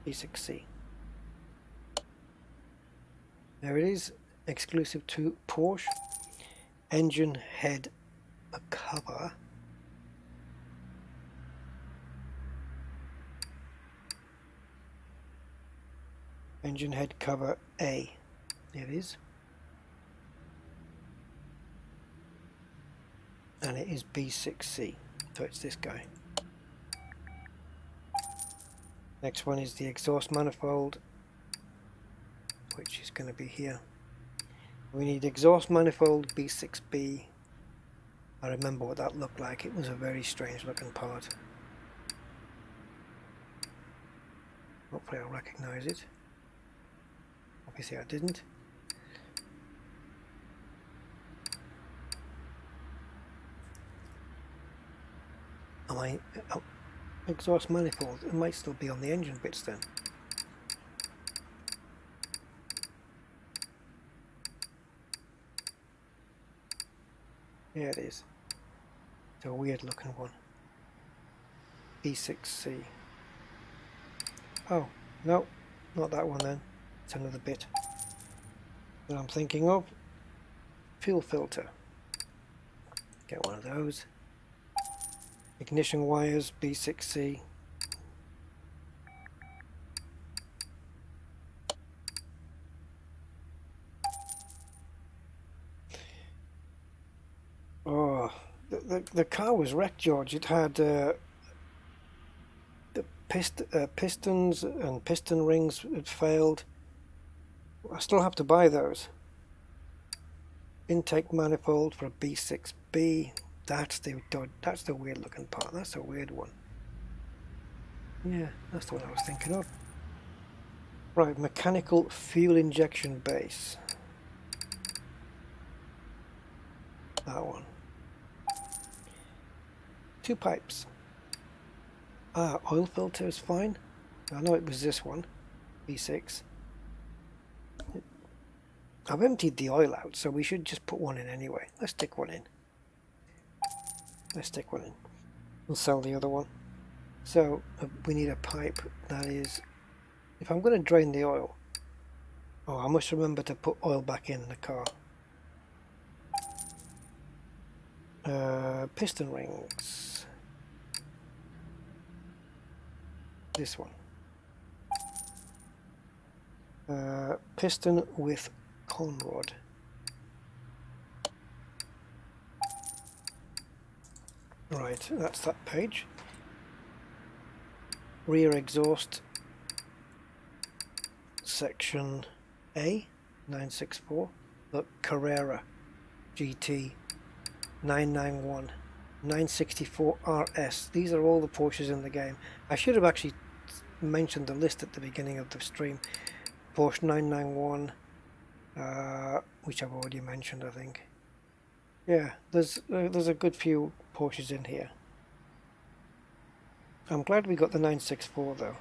B6C. There it is. Exclusive to Porsche. Engine head cover. Engine head cover A. There it is. And it is B6C. So it's this guy. Next one is the exhaust manifold, which is going to be here. We need exhaust manifold B6B. I remember what that looked like. It was a very strange looking part. Hopefully I'll recognize it. Obviously I didn't. Exhaust manifold. It might still be on the engine bits then. Yeah, it is. It's a weird looking one. B6C. Oh, no, not that one then. It's another bit that I'm thinking of. Fuel filter. Get one of those. Ignition wires, B6C. Oh, the car was wrecked, George. It had the pistons and piston rings had failed. I still have to buy those. Intake manifold for a B6B. That's the weird looking part. That's a weird one. Yeah, that's the one I was thinking of. Right, mechanical fuel injection base. That one. 2 pipes. Oil filter is fine. I know it was this one, V6. I've emptied the oil out, so we should just put one in anyway. Let's stick one in. We'll sell the other one. So we need a pipe that is, if I'm going to drain the oil, I must remember to put oil back in the car. Piston rings. This one. Piston with con rod. Right, that's that page. Rear exhaust section A. 964. Look, Carrera GT 991, 964 RS. These are all the Porsches in the game. I should have actually mentioned the list at the beginning of the stream. Porsche 991, which I've already mentioned, I think. Yeah, there's a good few Porsches in here. I'm glad we got the 964 though.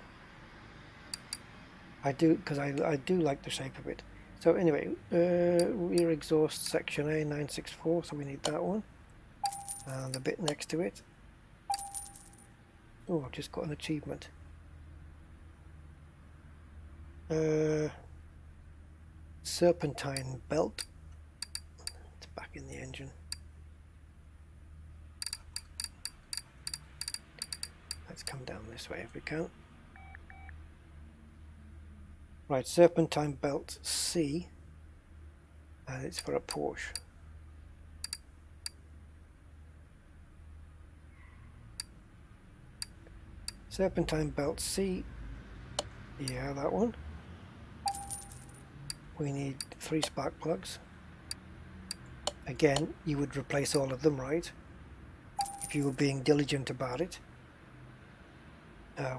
I do, because I do like the shape of it. So anyway, rear exhaust section A 964, so we need that one. And the bit next to it. Oh, I've just got an achievement. Serpentine belt. It's back in the engine. Let's come down this way if we can. Right, serpentine belt C, and it's for a Porsche. Serpentine belt C, yeah, that one. We need 3 spark plugs. Again, you would replace all of them, right? If you were being diligent about it.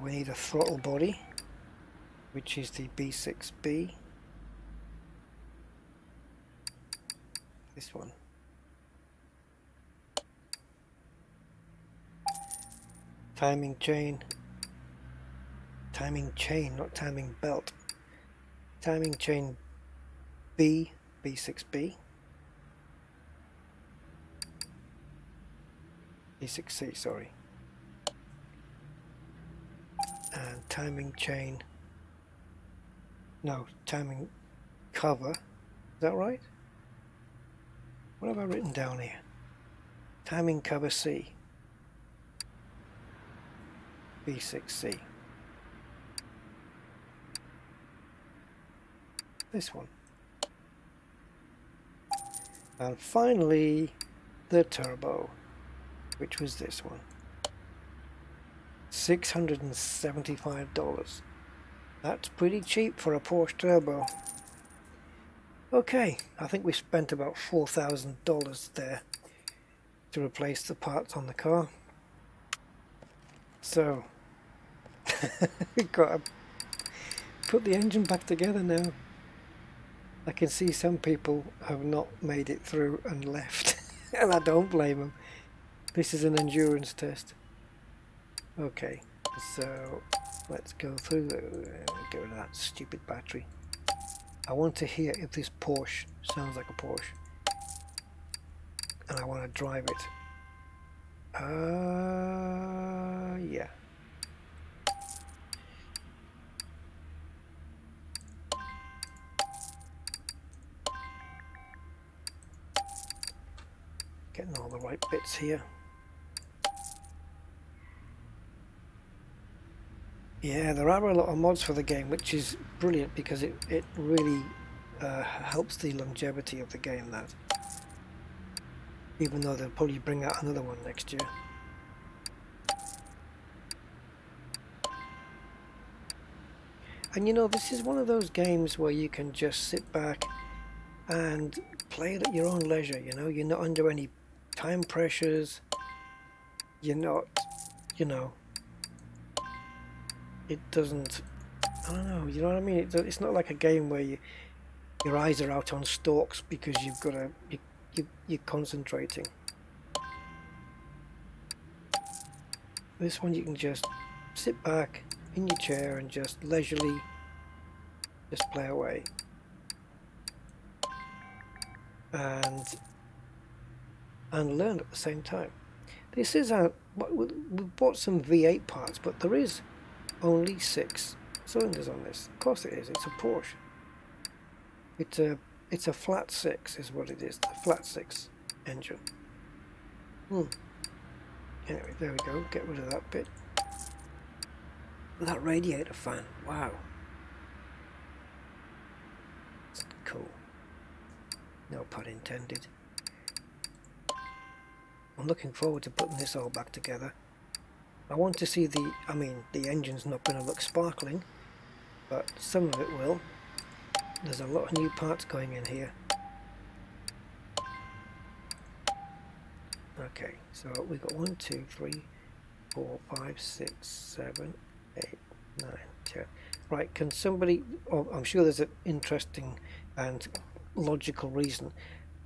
We need a throttle body, which is the B6B. This one. Timing chain, not timing belt. Timing chain B, B6B. B6C, sorry. And timing chain, no, timing cover, is that right? What have I written down here? Timing cover C, B6C. This one. And finally, the turbo, which was this one. $675. That's pretty cheap for a Porsche turbo. Okay, I think we spent about $4,000 there to replace the parts on the car. So, we've got to put the engine back together now. I can see some people have not made it through and left, and I don't blame them. This is an endurance test. Okay, so let's go through get rid of that stupid battery. I want to hear if this Porsche sounds like a Porsche, and I want to drive it. Yeah. Getting all the right bits here. Yeah, there are a lot of mods for the game, which is brilliant because it really helps the longevity of the game, that. Even though they'll probably bring out another one next year. And you know, this is one of those games where you can just sit back and play it at your own leisure, you know, you're not under any time pressures, you're not, you know, it doesn't, I don't know, you know what I mean? It's not like a game where your eyes are out on stalks because you've got to, you're concentrating. This one you can just sit back in your chair and just leisurely just play away. And learn at the same time. This is we've bought some V8 parts, but there is only 6 cylinders on this. Of course it is. It's a Porsche. It's a flat 6 is what it is. A flat 6 engine. Anyway, there we go. Get rid of that bit. That radiator fan. Wow. It's cool. No pun intended. I'm looking forward to putting this all back together. I want to see the engine's not going to look sparkling, but some of it will. there's a lot of new parts going in here. Okay, so we've got 1, 2, 3, 4, 5, 6, 7, 8, 9, 10. Right, can somebody, oh, I'm sure there's an interesting and logical reason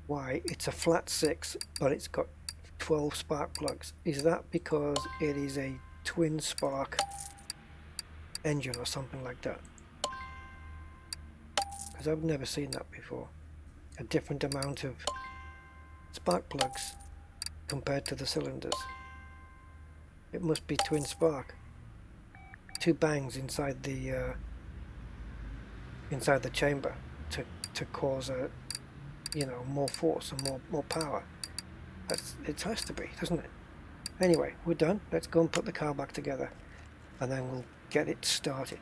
why it's a flat 6 but it's got 12 spark plugs. Is that because it is a twin spark engine or something like that? Because I've never seen that before. A different amount of spark plugs compared to the cylinders. It must be twin spark. 2 bangs inside the chamber to cause a, you know, more force and more power. It has to be, doesn't it? Anyway, we're done. Let's go and put the car back together, and then we'll get it started.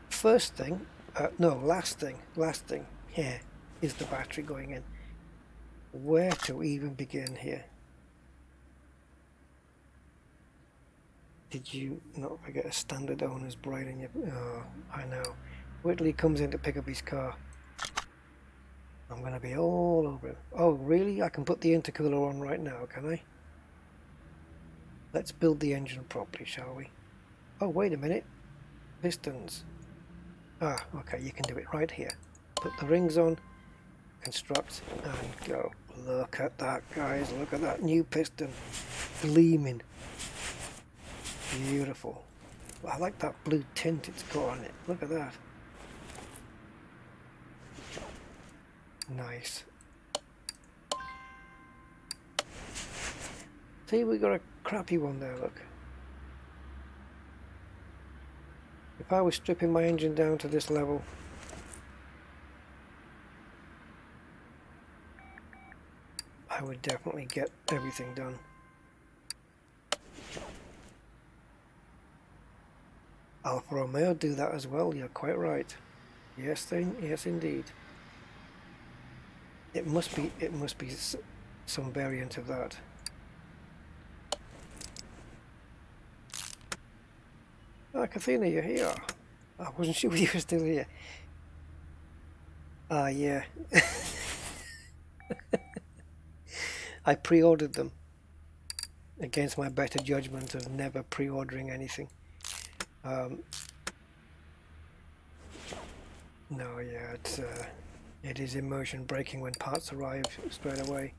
First thing, no, last thing here is the battery going in. Where to even begin here? Did you not forget a standard owner's bride in your... Oh, I know. Wait till he comes in to pick up his car. I'm going to be all over him. Oh, really? I can put the intercooler on right now, can I? Let's build the engine properly, shall we? Oh, wait a minute. Pistons. Ah, okay, you can do it right here. Put the rings on, construct, and go. Look at that, guys. Look at that new piston. Gleaming. Beautiful. I like that blue tint it's got on it. Look at that. Nice. See, we got a crappy one there, look. If I was stripping my engine down to this level, I would definitely get everything done. Alfa Romeo do that as well, you're quite right. Yes, yes indeed. It must be some variant of that. Ah, Kathina, you're here. I wasn't sure you were still here. Ah, yeah. I pre-ordered them against my better judgment of never pre-ordering anything. No, yeah, it is immersion breaking when parts arrive straight away.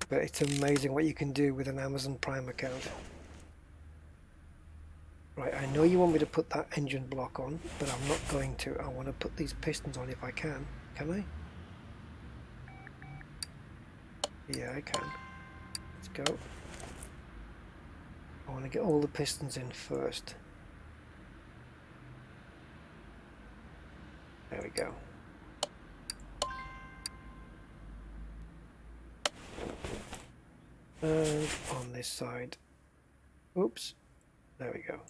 But it's amazing what you can do with an Amazon Prime account. Right, I know you want me to put that engine block on, but I'm not going to. I want to put these pistons on if I can. Can I? Yeah, I can. Let's go. I want to get all the pistons in first. There we go. And on this side. Oops. There we go.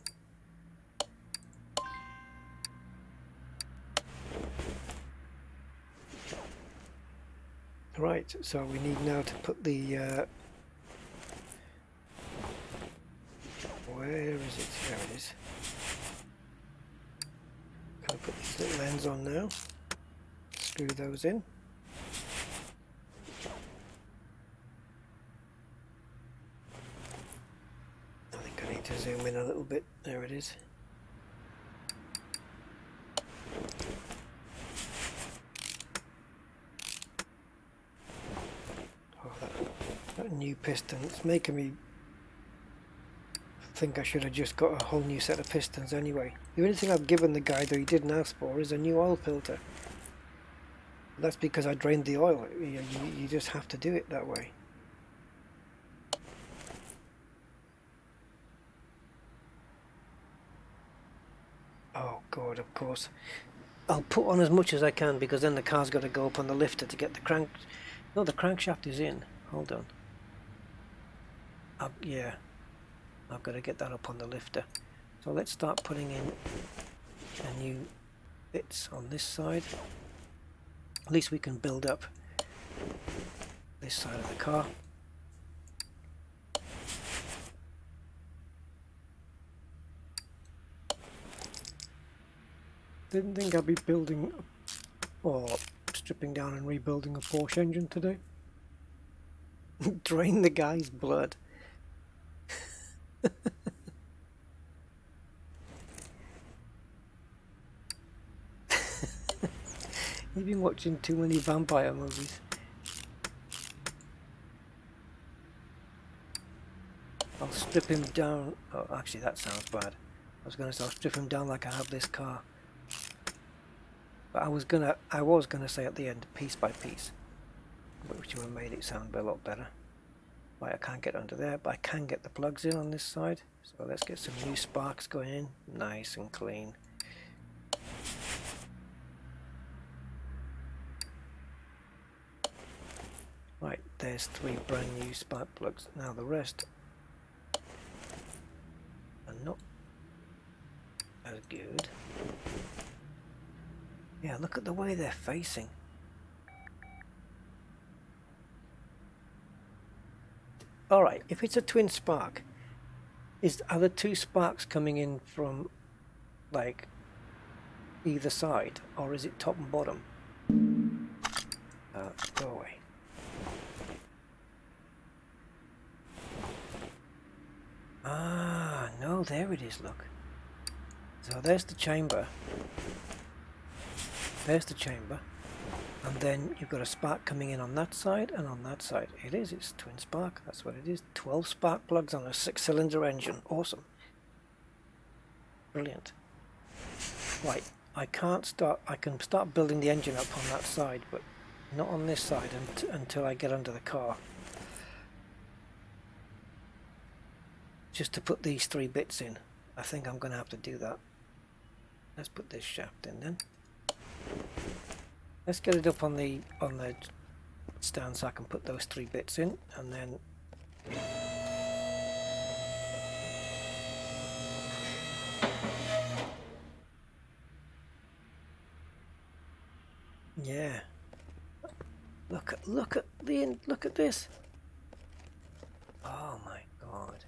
Right, so we need now to put the where is it? There it is. Gonna put these little ends on now. Screw those in. I think I need to zoom in a little bit. There it is. Oh, that new piston, it's making me think I should have just got a whole new set of pistons anyway. The only thing I've given the guy that he didn't ask for is a new oil filter. That's because I drained the oil. You just have to do it that way. Oh god, of course. I'll put on as much as I can because then the car's got to go up on the lifter to get the crank... No, the crankshaft is in. Hold on. Yeah. I've got to get that up on the lifter. So let's start putting in a new bits on this side. At least we can build up this side of the car. Didn't think I'd be building or stripping down and rebuilding a Porsche engine today. Drain the guy's blood. You've been watching too many vampire movies. I'll strip him down. Oh, actually that sounds bad. I was gonna say I'll strip him down like I have this car. But I was gonna say at the end, piece by piece, which would have made it sound a lot better. Right, I can't get under there, but I can get the plugs in on this side. So let's get some new sparks going in, nice and clean. Right, there's 3 brand new spark plugs. Now the rest are not as good. Yeah, look at the way they're facing. Alright, if it's a twin spark, are the 2 sparks coming in from like either side, or is it top and bottom? Go away. Ah, no, there it is, look. So there's the chamber. There's the chamber. And then you've got a spark coming in on that side and on that side. It's twin spark, that's what it is. 12 spark plugs on a 6-cylinder engine. Awesome. Brilliant. Right, I can start building the engine up on that side, but not on this side until I get under the car. Just to put these 3 bits in. I think I'm going to have to do that. Let's put this shaft in then. Let's get it up on the stand so I can put those 3 bits in, and then yeah. Look at this. Oh my god.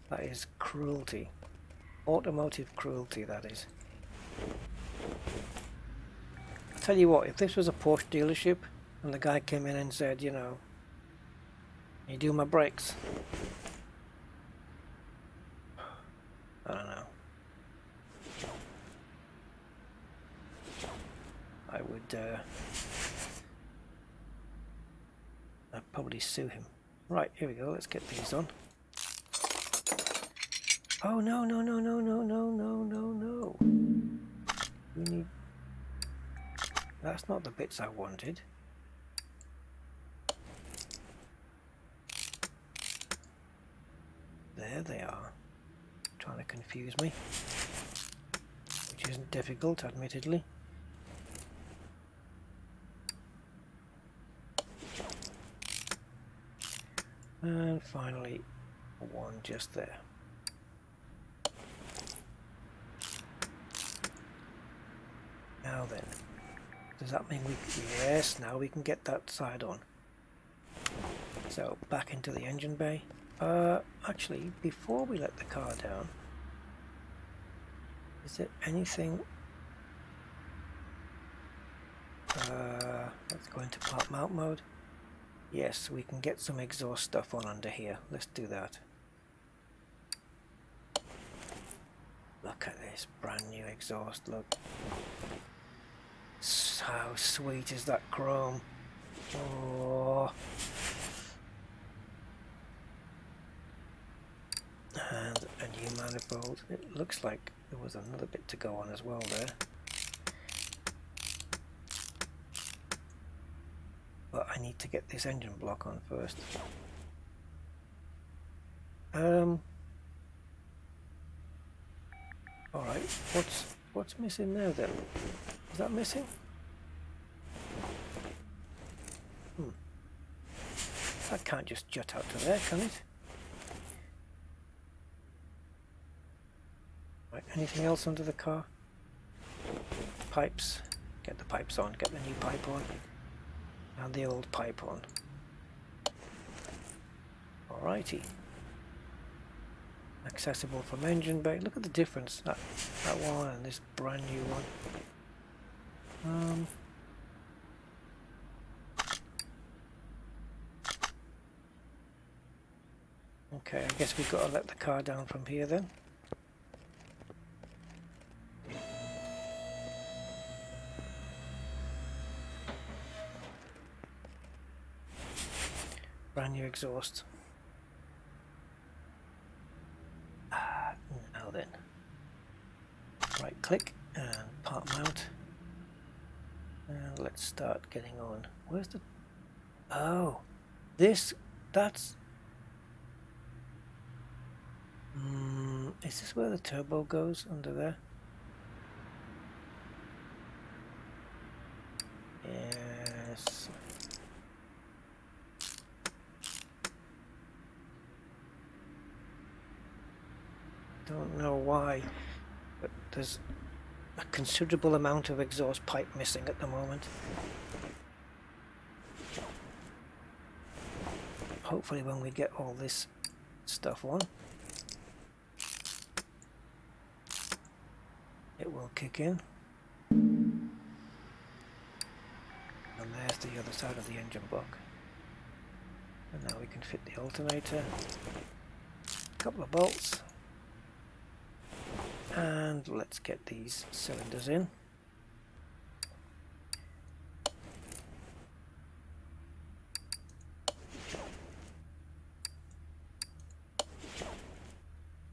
That is cruelty. Automotive cruelty, that is. I tell you what, if this was a Porsche dealership and the guy came in and said, you know, you do my brakes, I don't know, I would I'd probably sue him. Right, here we go, let's get these on. Oh no. We need... That's not the bits I wanted. There they are. Trying to confuse me. Which isn't difficult, admittedly. And finally, one just there. Now then, does that mean yes, now we can get that side on. So back into the engine bay. Actually, before we let the car down, is there anything? Let's go into part mount mode. Yes, we can get some exhaust stuff on under here. Let's do that. Look at this brand new exhaust, look. How sweet is that chrome? Oh. And a new manifold. It looks like there was another bit to go on as well there. But I need to get this engine block on first. Alright, what's missing there then? Is that missing? That can't just jut out to there, can it? Right, anything else under the car? Pipes. Get the pipes on, get the new pipe on. And the old pipe on. Alrighty. accessible from engine bay. Look at the difference, that one and this brand new one. Okay, I guess we've got to let the car down from here then. Brand new exhaust. Now then, right click and part mount, and let's start getting on. Where's the, oh, that's is this where the turbo goes, under there? Yes. Don't know why, but there's a considerable amount of exhaust pipe missing at the moment. Hopefully when we get all this stuff on, it will kick in. And there's the other side of the engine block. And now we can fit the alternator, a couple of bolts, and let's get these cylinders in.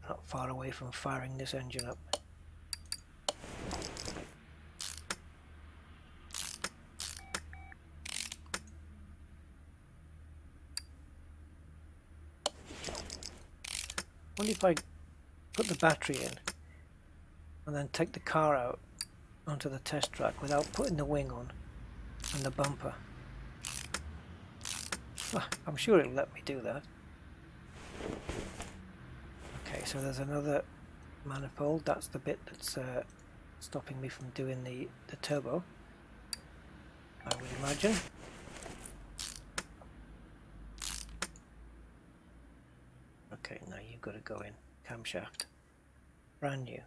Not far away from firing this engine up. What if I put the battery in and then take the car out onto the test track without putting the wing on and the bumper? Well, I'm sure it'll let me do that. Okay, so there's another manifold. That's the bit that's stopping me from doing the turbo, I would imagine. Okay, now you've got to go in. Camshaft. Brand new.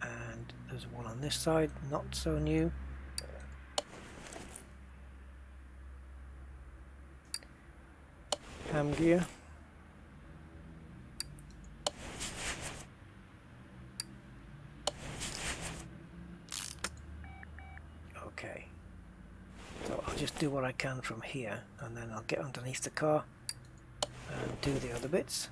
And there's one on this side, not so new. Cam gear. Okay. So I'll just do what I can from here, and then I'll get underneath the car and do the other bits.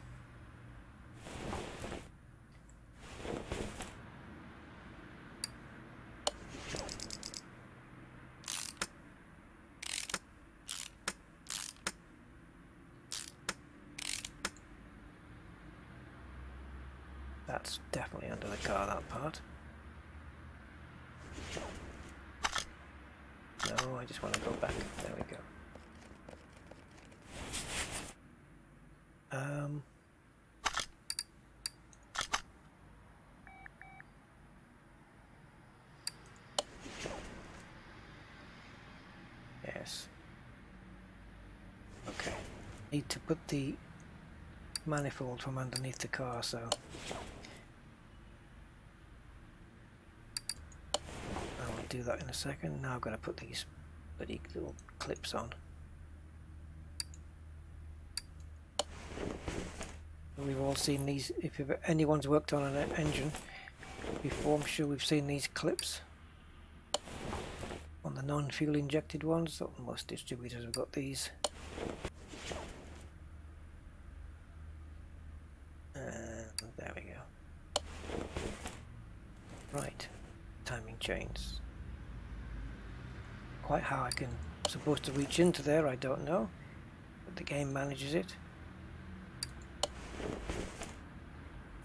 That's definitely under the car, that part. No, I just want to go back. There we go. Yes. Okay. Need to put the manifold from underneath the car, so I'll do that in a second. Now I've got to put these bloody little clips on. We've all seen these. If anyone's worked on an engine before, I'm sure we've seen these clips on the non-fuel injected ones. So most distributors have got these. And there we go. Right, timing chains. Quite how I can supposed to reach into there, I don't know, but the game manages it.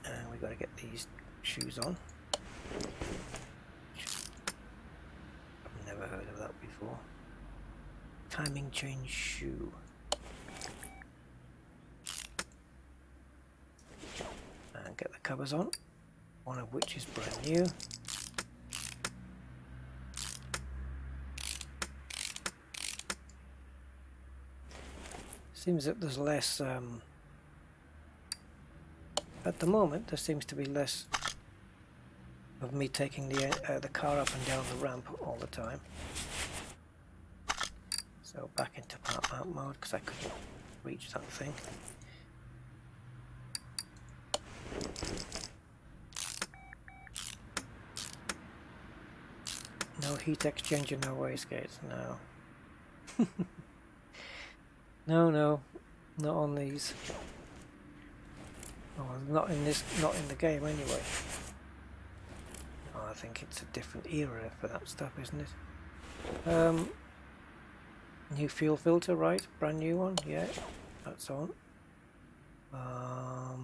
And we've got to get these shoes on. I've never heard of that before. Timing chain shoe. And get the covers on, one of which is brand new. Seems that there's less at the moment there seems to be less of me taking the car up and down the ramp all the time. So back into part mount mode because I couldn't reach that thing. No heat exchanger, no wastegates, no. No, not on these. Oh, not in this, not in the game anyway. Oh, I think it's a different era for that stuff, isn't it? New fuel filter, right? Brand new one, yeah, that's on. I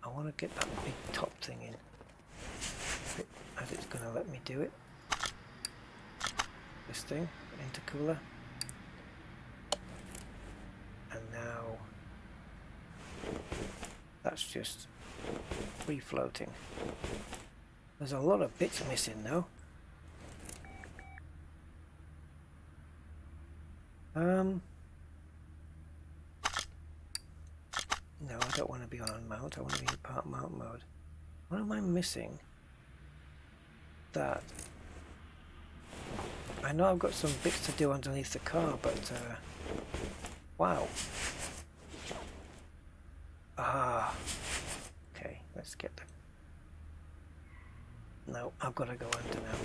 want to get that big top thing in, as it's going to let me do it. This thing, intercooler. And now that's just free floating. There's a lot of bits missing though. No, I don't want to be on unmount, I want to be in part mount mode. What am I missing? That. I know I've got some bits to do underneath the car, but wow. Ah. Okay, let's get them. No, I've got to go under now.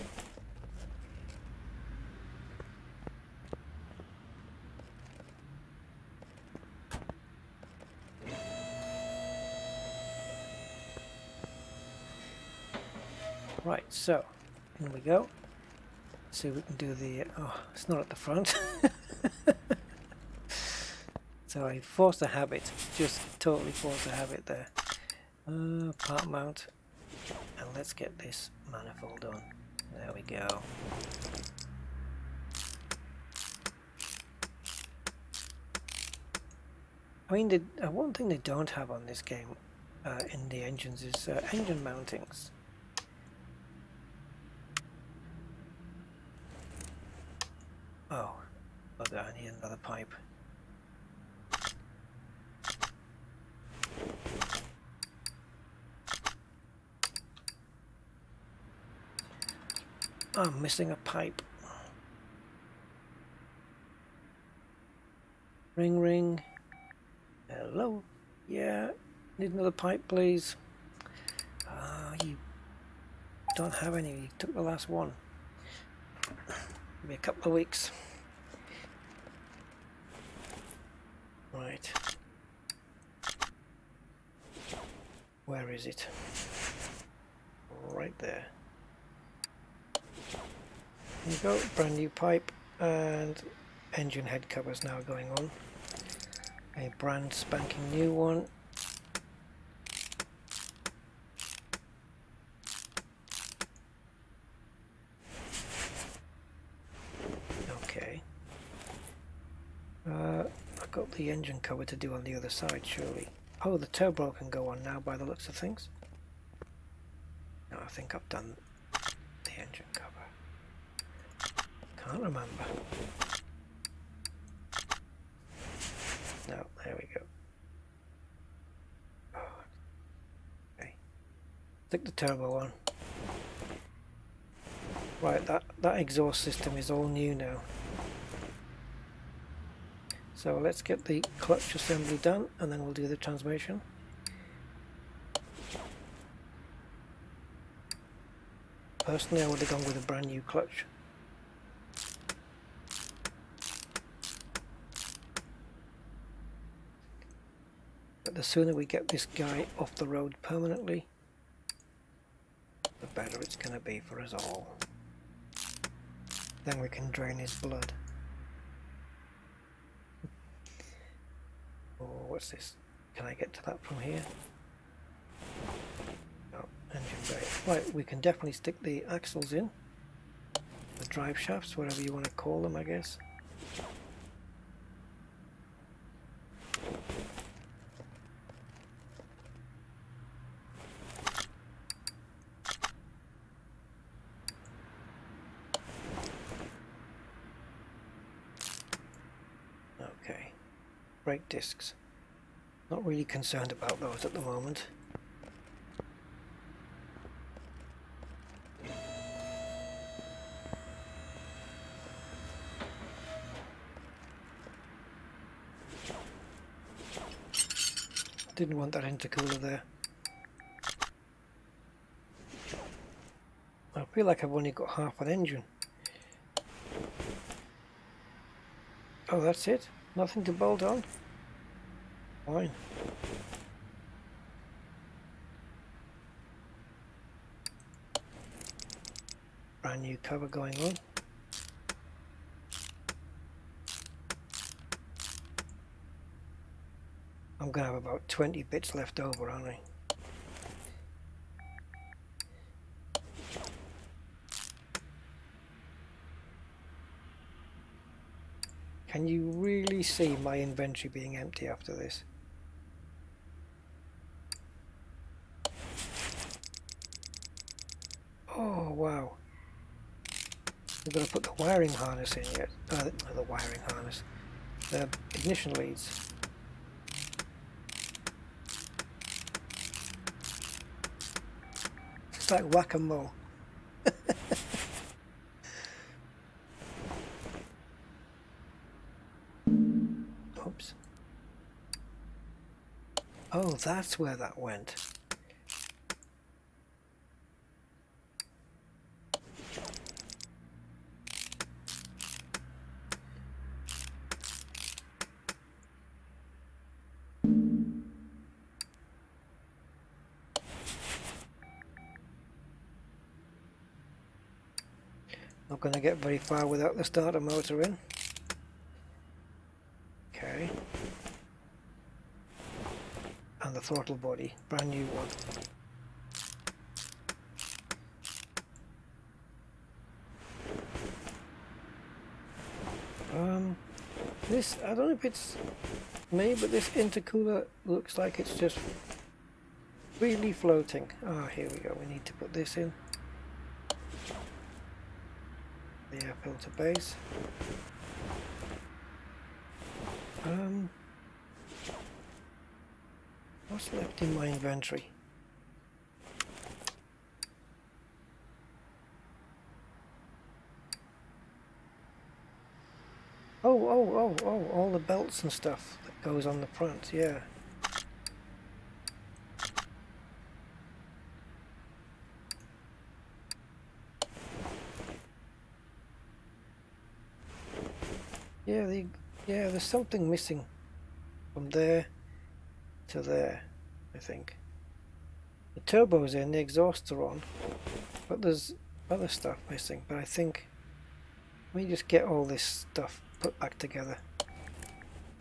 Right, so in we go. See if we can do the. Oh, it's not at the front. So I forced a habit, just totally forced a habit there. Part mount, and let's get this manifold on. There we go. I mean, one thing they don't have on this game in the engines is engine mountings. Oh, bugger, I need another pipe. Oh, I'm missing a pipe. Ring ring. Hello? Yeah, need another pipe please. You don't have any, you took the last one. Maybe a couple of weeks. Right. Where is it? Right there. There you go, brand new pipe, and engine head covers now going on. A brand spanking new one. Okay. I've got the engine cover to do on the other side, surely. Oh, the turbo can go on now by the looks of things. No, I think I've done the engine cover. Can't remember. No, there we go. Oh, okay. Stick the turbo on. Right, that exhaust system is all new now. So let's get the clutch assembly done and then we'll do the transmission. Personally, I would have gone with a brand new clutch. But the sooner we get this guy off the road permanently, the better it's going to be for us all. Then we can drain his blood. Oh, what's this? Can I get to that from here? No, engine bay. Right, we can definitely stick the axles in. The drive shafts, whatever you want to call them, I guess. Okay, brake discs. Not really concerned about those at the moment. Didn't want that intercooler there. I feel like I've only got half an engine. Oh, that's it? Nothing to bolt on? Fine. Brand new cover going on. I'm going to have about 20 bits left over, aren't I? Can you really see my inventory being empty after this? Oh, wow. We've got to put the wiring harness in yet. The wiring harness. The ignition leads. It's like whack-a-mole. Oops. Oh, that's where that went. Not going to get very far without the starter motor in. Okay. And the throttle body, brand new one. This, I don't know if it's me, but this intercooler looks like it's just really floating. Ah, here we go. We need to put this in. The air filter base. What's left in my inventory? Oh, all the belts and stuff that goes on the front, yeah. Yeah, there's something missing from there to there, I think. The turbo's in, the exhausts are on, but there's other stuff missing. But I think, let me just get all this stuff put back together.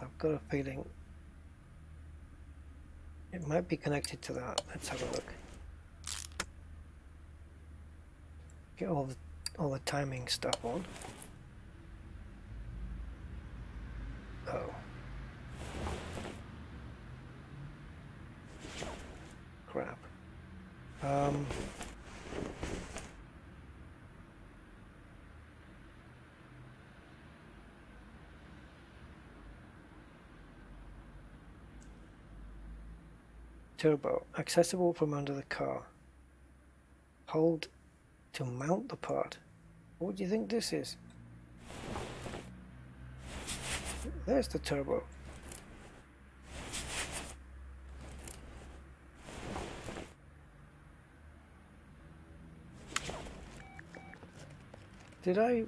I've got a feeling it might be connected to that. Let's have a look. Get all the timing stuff on. Oh. Crap. Turbo, accessible from under the car. Hold to mount the part. What do you think this is? There's the turbo. Did I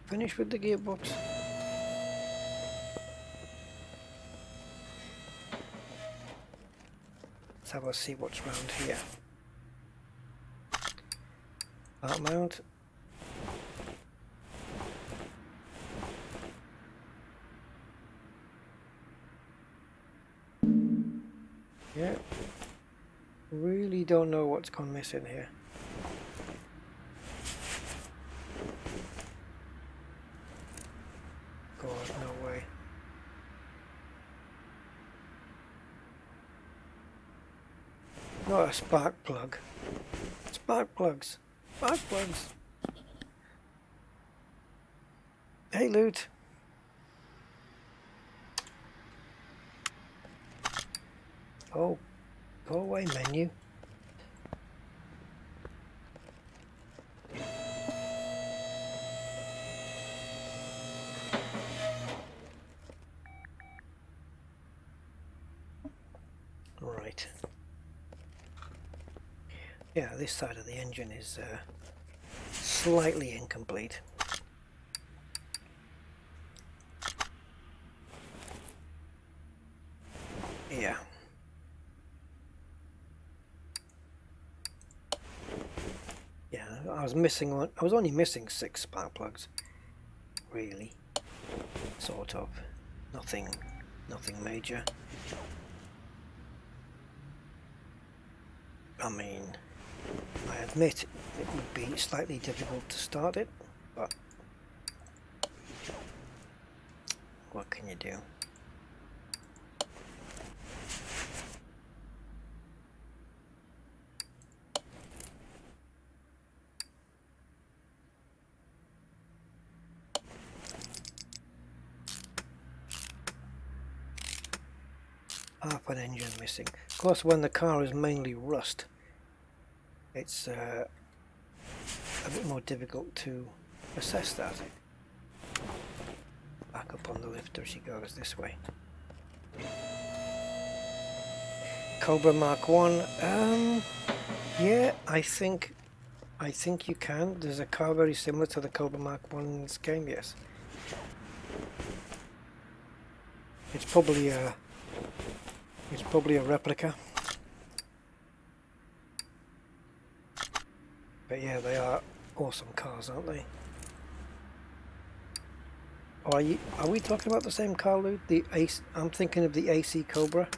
finish with the gearbox? Let's have a see what's round here. Part mount. Yeah. Really don't know what's gone missing here. God, no way. Not a spark plug. Spark plugs. Spark plugs. Hey, Loot. Oh, go away, menu. Right. Yeah, this side of the engine is slightly incomplete. Yeah. Yeah, I was missing one. I was only missing 6 spark plugs, really. Sort of. Nothing major. I mean, I admit it would be slightly difficult to start it, but what can you do? Half an engine missing. Of course, when the car is mainly rust, it's a bit more difficult to assess that. Back up on the lifter she goes this way. Cobra Mark 1. Yeah, I think you can. There's a car very similar to the Cobra Mark 1 in this game, yes. It's probably a replica. But yeah, they are awesome cars, aren't they? Are we talking about the same car, Lou? I'm thinking of the AC Cobra.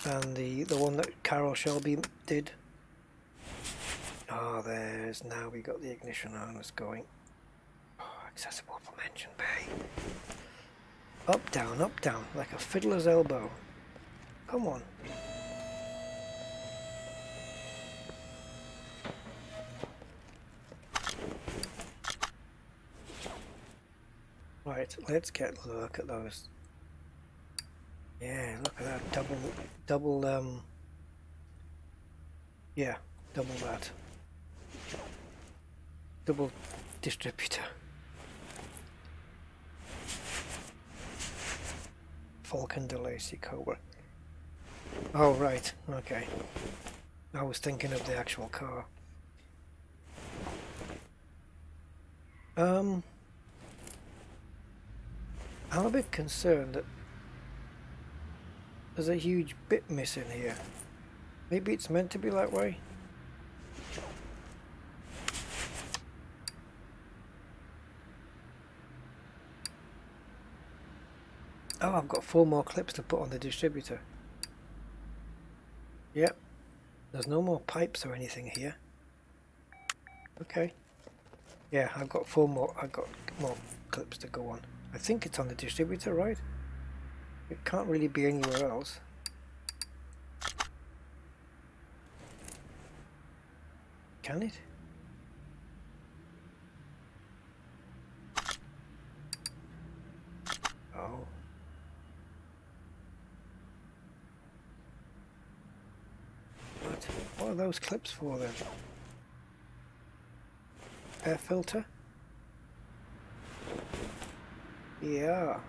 And the one that Carol Shelby did. Ah, now we got the ignition harness going. Oh, accessible from engine bay. Up, down, like a fiddler's elbow. Come on. Right, let's get a look at those. Yeah, look at that double yeah, double that. Double distributor. Falcon DLC Cobra. Oh right, okay. I was thinking of the actual car. I'm a bit concerned that there's a huge bit missing here. Maybe it's meant to be that way. Oh, I've got 4 more clips to put on the distributor. Yep. There's no more pipes or anything here. Okay. Yeah, I've got 4 more. I've got more clips to go on. I think it's on the distributor, right? It can't really be anywhere else. Can it? Oh. What are those clips for then? Air filter? Yeah.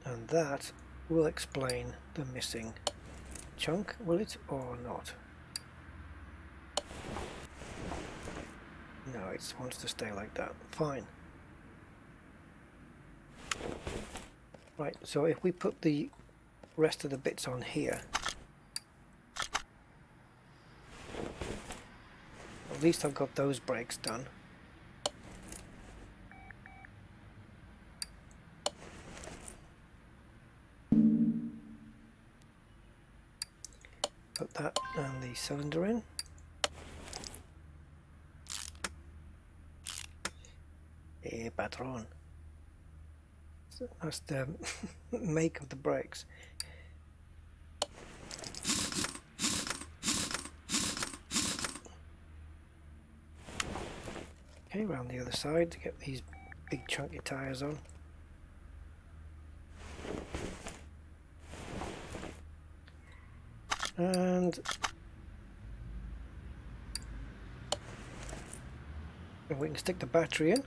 And that will explain the missing chunk, will it, or not? No, it wants to stay like that. Fine. Right, so if we put the rest of the bits on here, at least I've got those brakes done. Put that and the cylinder in. Eh, patron. That's the make of the brakes. Okay, around the other side to get these big chunky tyres on. And we can stick the battery in,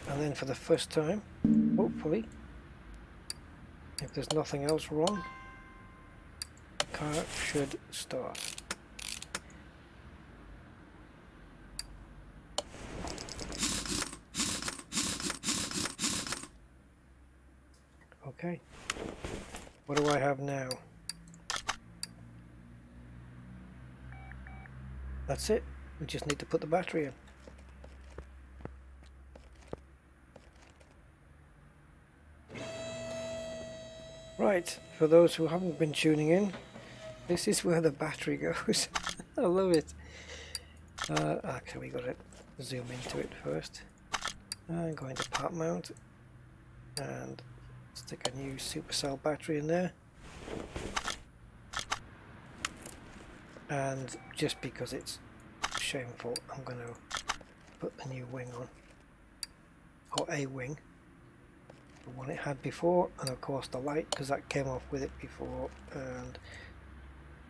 and then for the first time, hopefully, if there's nothing else wrong, the car should start. Okay, what do I have now? That's it, we just need to put the battery in. Right, for those who haven't been tuning in, this is where the battery goes. I love it. Actually, we got to zoom into it first. I'm going to part mount and stick a new supercell battery in there. And just because it's shameful, I'm going to put the new wing on, or a wing, the one it had before, and of course the light, because that came off with it before, and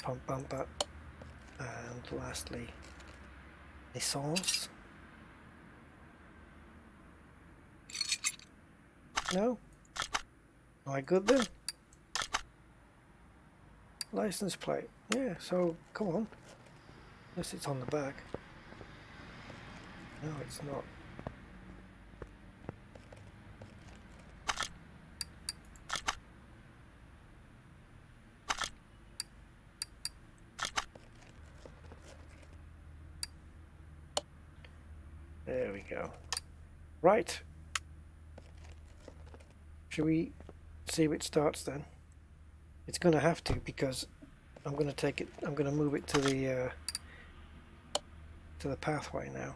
pump bumper, and lastly essence. No? Am I good then? License plate. Yeah, so come on. Unless it's on the back. No, it's not. There we go. Right. Should we see if it starts then? It's going to have to, because I'm going to take it. I'm going to move it to the pathway now.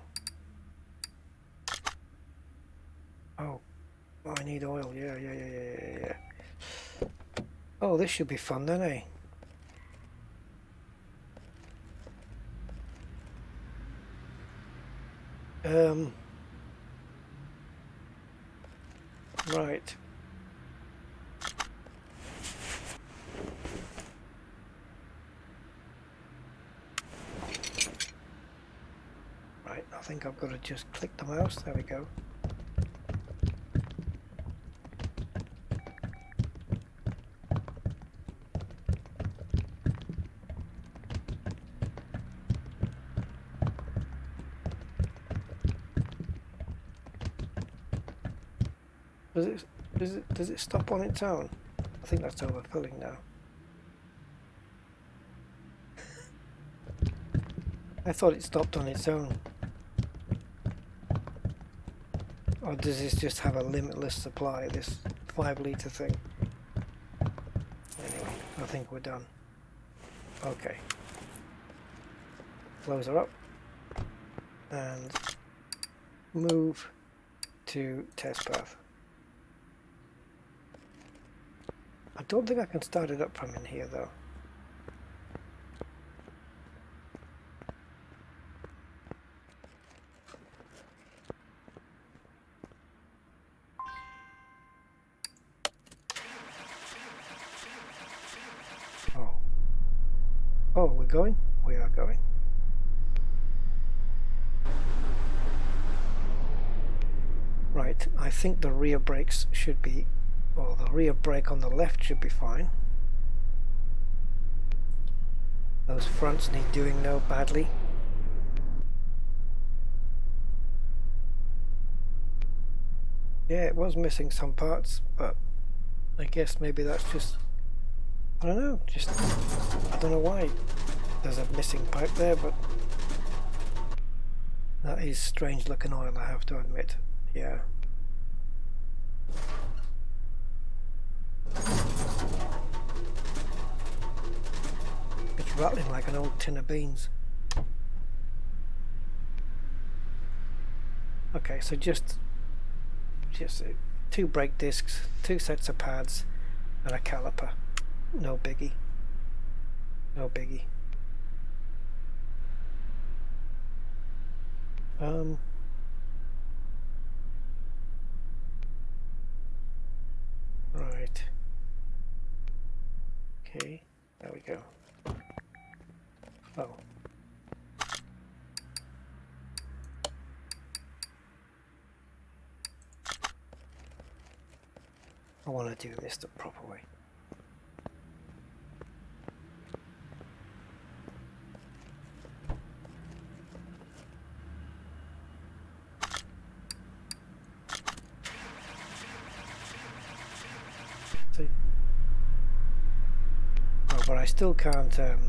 Oh, I need oil. Yeah. Oh, this should be fun then, eh? Right. Right, I think I've got to just click the mouse. There we go. Does it stop on its own? I think that's overfilling now. I thought it stopped on its own. Or does this just have a limitless supply, this 5-litre thing? Anyway, I think we're done. Okay. Close her up. And move to test path. I don't think I can start it up from in here though. Oh, we're going? We are going. Right, I think the rear brakes should be, or the rear brake on the left should be fine. Those fronts need doing no badly. Yeah, it was missing some parts, but I guess maybe that's just, I don't know, just, I don't know why there's a missing pipe there, but that is strange looking oil, I have to admit. Yeah. It's rattling like an old tin of beans. Okay, so just 2 brake discs, 2 sets of pads, and a caliper. No biggie. No biggie. Right. Okay, there we go. Oh. I want to do this the proper way. See? Oh, but I still can't. I'm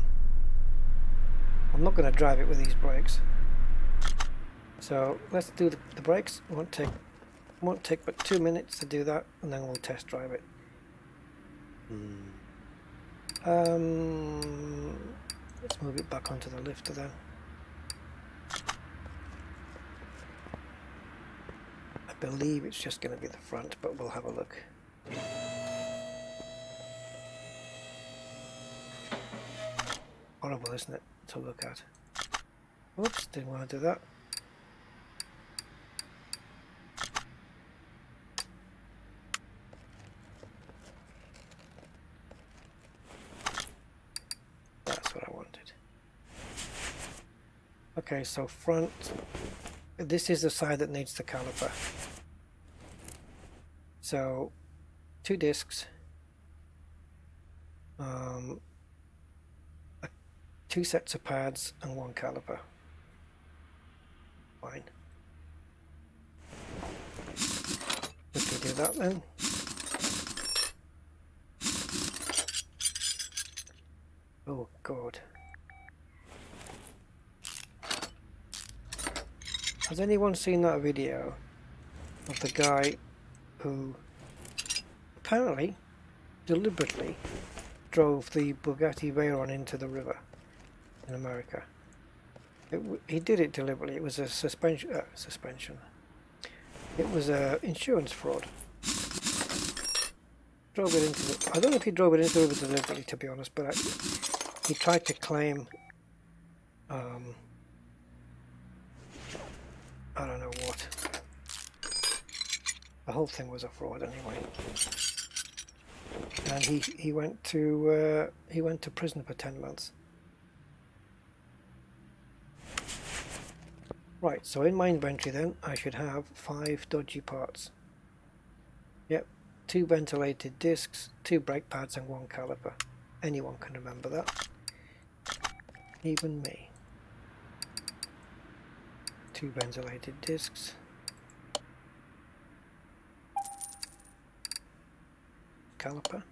not going to drive it with these brakes. So let's do the brakes. Won't take but 2 minutes to do that, and then we'll test drive it. Let's move it back onto the lifter then. I believe it's just going to be the front, but we'll have a look. Horrible, isn't it, to look at? Oops, didn't want to do that. That's what I wanted. Okay, so front. This is the side that needs the caliper. So 2 discs, 2 sets of pads and 1 caliper. Fine. We can do that then. Oh God. Has anyone seen that video of the guy who apparently deliberately drove the Bugatti Veyron into the river in America? He did it deliberately. It was a suspension. It was a insurance fraud. Drove it into the. I don't know if he drove it into the river deliberately, to be honest, but he tried to claim. I don't know what. The whole thing was a fraud anyway. And he went to prison for 10 months. Right, so in my inventory then I should have 5 dodgy parts. Yep, 2 ventilated discs, 2 brake pads and 1 caliper. Anyone can remember that. Even me. 2 ventilated discs. Caliper.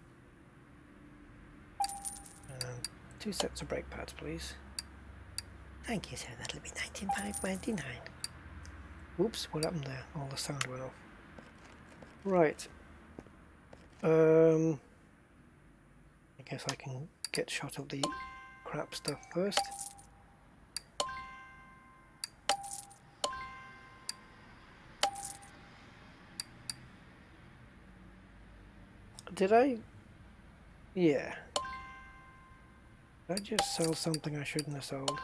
And 2 sets of brake pads, please. Thank you, sir. That'll be £19.99. Oops, what happened there? All the sound went off. Right. I guess I can get shot of the crap stuff first. Did I? Yeah. Did I just sell something I shouldn't have sold?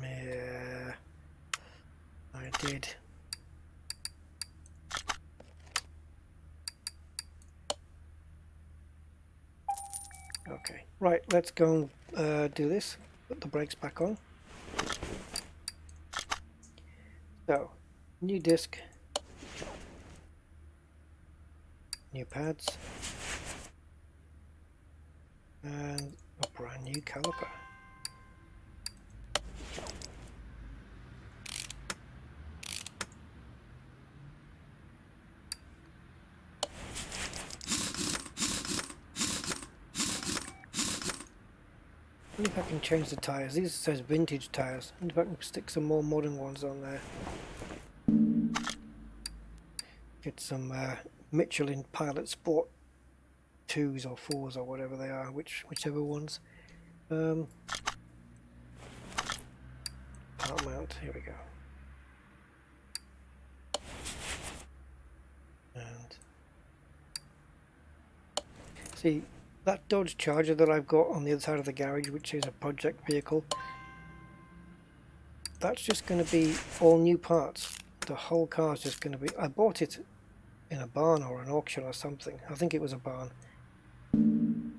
Yeah, I did. Okay, right, let's go and do this. Put the brakes back on. So, new disc, new pads, and a brand new caliper. I wonder if I can change the tyres. These says vintage tyres. I wonder if I can stick some more modern ones on there. Get some Michelin Pilot Sport 2s or 4s or whatever they are, whichever ones. Part mount, here we go. And see, that Dodge Charger that I've got on the other side of the garage, which is a project vehicle, that's just going to be all new parts. The whole car is just going to be... I bought it in a barn or an auction or something. I think it was a barn.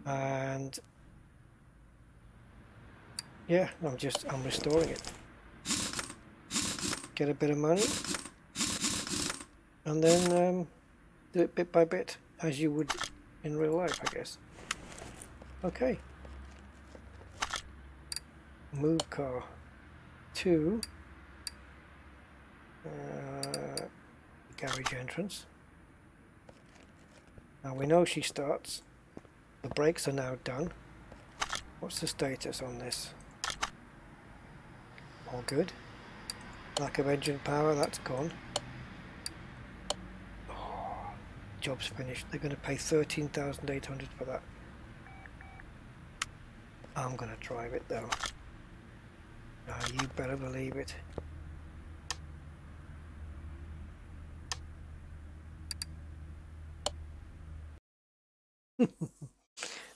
And yeah, I'm restoring it. Get a bit of money and then do it bit by bit, as you would in real life, I guess. Okay. Move car to garage entrance. Now we know she starts. The brakes are now done. What's the status on this? All good. Lack of engine power, that's gone. Oh, job's finished. They're going to pay 13,800 for that. I'm going to drive it though. You better believe it.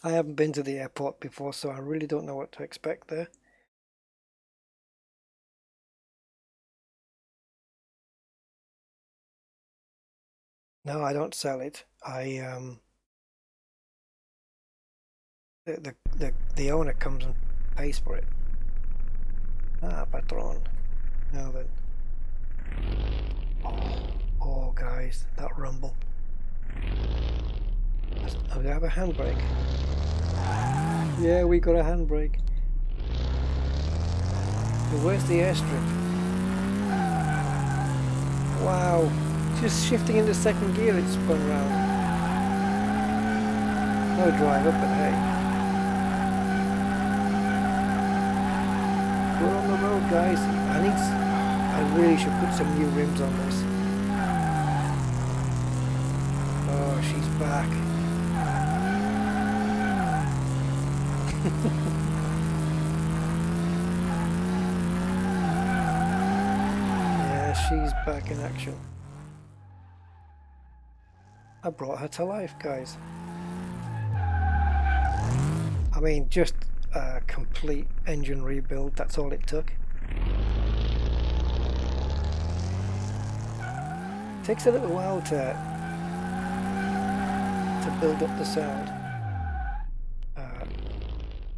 I haven't been to the airport before, so I really don't know what to expect there. No, I don't sell it. The owner comes and pays for it. Ah, patron. Now then. Oh, guys, that rumble. Oh, we have a handbrake. Yeah, we got a handbrake. So where's the airstrip? Wow, just shifting into second gear, it's spun round. No driver, but hey. We're on the road, guys. I really should put some new rims on this. Oh, she's back. Yeah, she's back in action. I brought her to life, guys. I mean, just a complete engine rebuild, that's all it took. Takes a little while to build up the sound.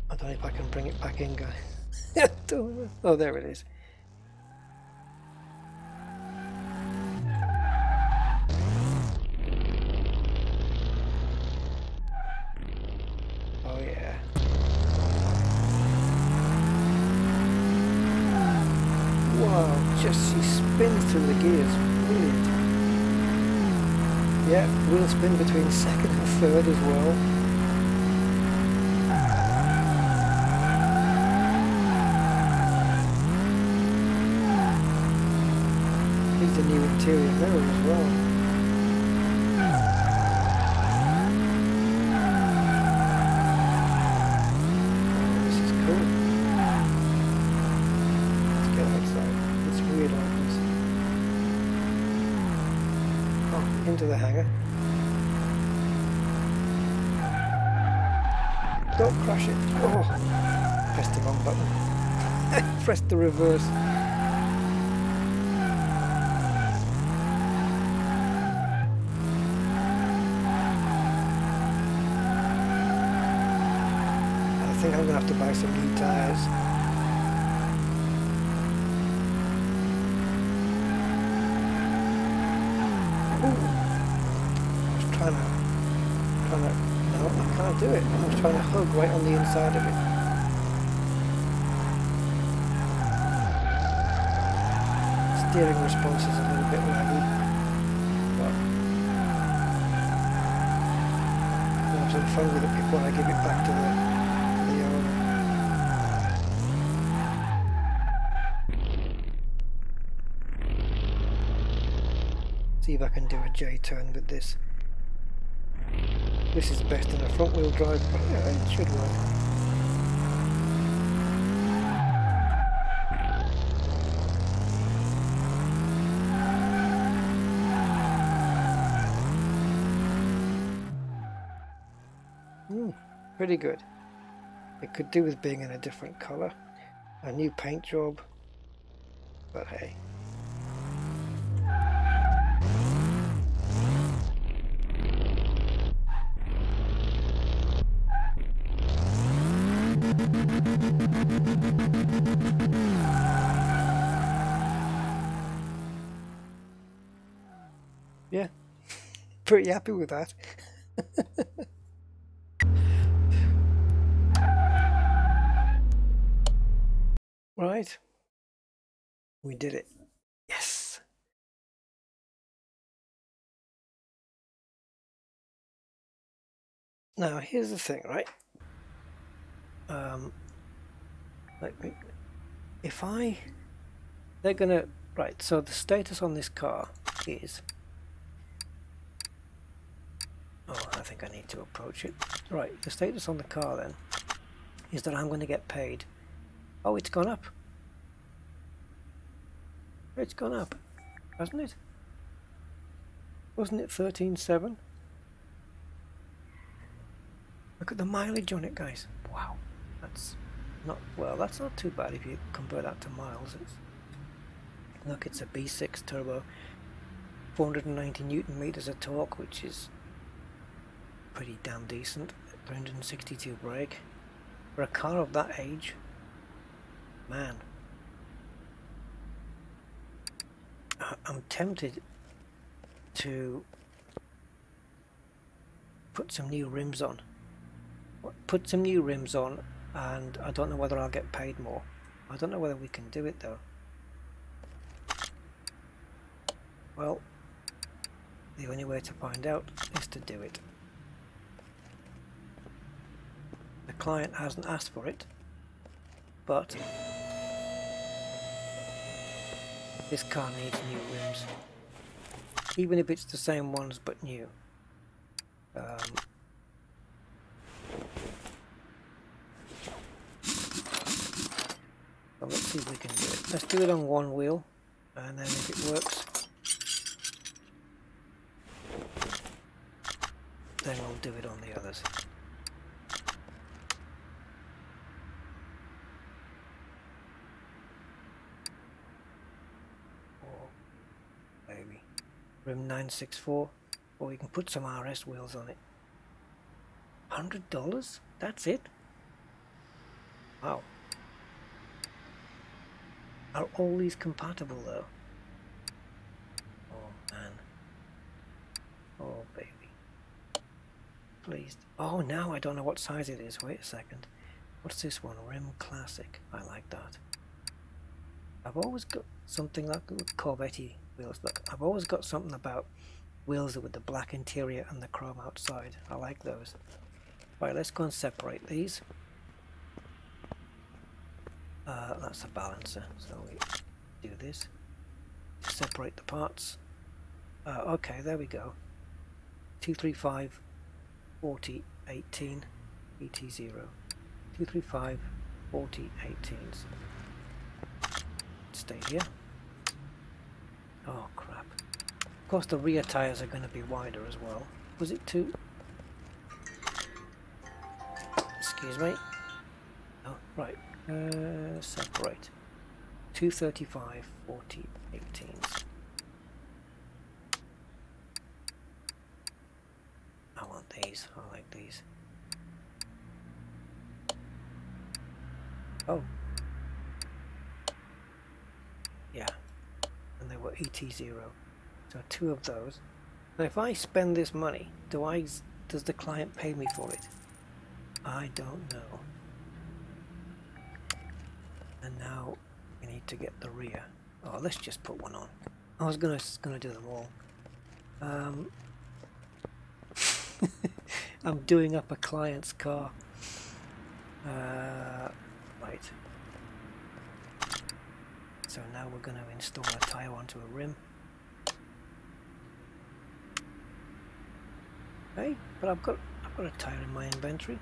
I don't know if I can bring it back in, guys. Oh, there it is. Oh yeah. Wow, just she spins through the gears. Brilliant. Yeah, wheel spin between second and third as well. Needs a new interior mirror as well. Oh, this is cool. Let's get outside. It's weird like this. Oh, into the hangar. Don't crash it. Oh, pressed the wrong button. Pressed the reverse. I think I'm going to have to buy some new tyres. I was trying to, no, I can't do it. I was trying to hug right on the inside of it. Steering response is a little bit laggy, but I'll have some fun with it before I give it back to the owner. See if I can do a J-turn with this. This is best in a front wheel drive, but yeah, it should work. Pretty good. It could do with being in a different colour. A new paint job. but hey. Yeah, pretty happy with that. Right, we did it. Yes. Now here's the thing, right? Let me. If they're gonna. Right. So the status on this car is. Oh, I think I need to approach it. Right. The status on the car then is that I'm going to get paid. Oh, it's gone up. It's gone up, hasn't it? Wasn't it 13.7? Look at the mileage on it, guys. Wow, that's not well. That's not too bad if you compare that to miles. Look, it's a B6 turbo, 490 Newton meters of torque, which is pretty damn decent. 362 brake for a car of that age. Man, I'm tempted to put some new rims on. And I don't know whether I'll get paid more. I don't know whether we can do it though. Well, the only way to find out is to do it. The client hasn't asked for it, but this car needs new rims, even if it's the same ones but new. So let's see if we can do it. Let's do it on one wheel, and then if it works, then we'll do it on the others. Oh, baby. Rim 964, or you can put some RS wheels on it. $100? That's it? Wow. Are all these compatible though? Oh man. Oh baby. Please. Oh, now I don't know what size it is. Wait a second. What's this one? Rim Classic. I like that. I've always got something like Corvette wheels. Look, I've always got something about wheels with the black interior and the chrome outside. I like those. Right, let's go and separate these. That's a balancer, so we do this. Separate the parts. Okay, there we go. 235 40 18 ET0. 235 40 18s. Stay here. Oh crap. Of course the rear tyres are going to be wider as well. Was it too... Excuse me. Oh, right. Separate. 235 40 18s. I want these. I like these. Oh. Yeah. And they were ET0. So two of those. Now if I spend this money, does the client pay me for it? I don't know. And now we need to get the rear. Oh, let's just put one on. I was gonna do them all. I'm doing up a client's car. Right. So now we're going to install a tyre onto a rim. Hey, but I've got a tyre in my inventory.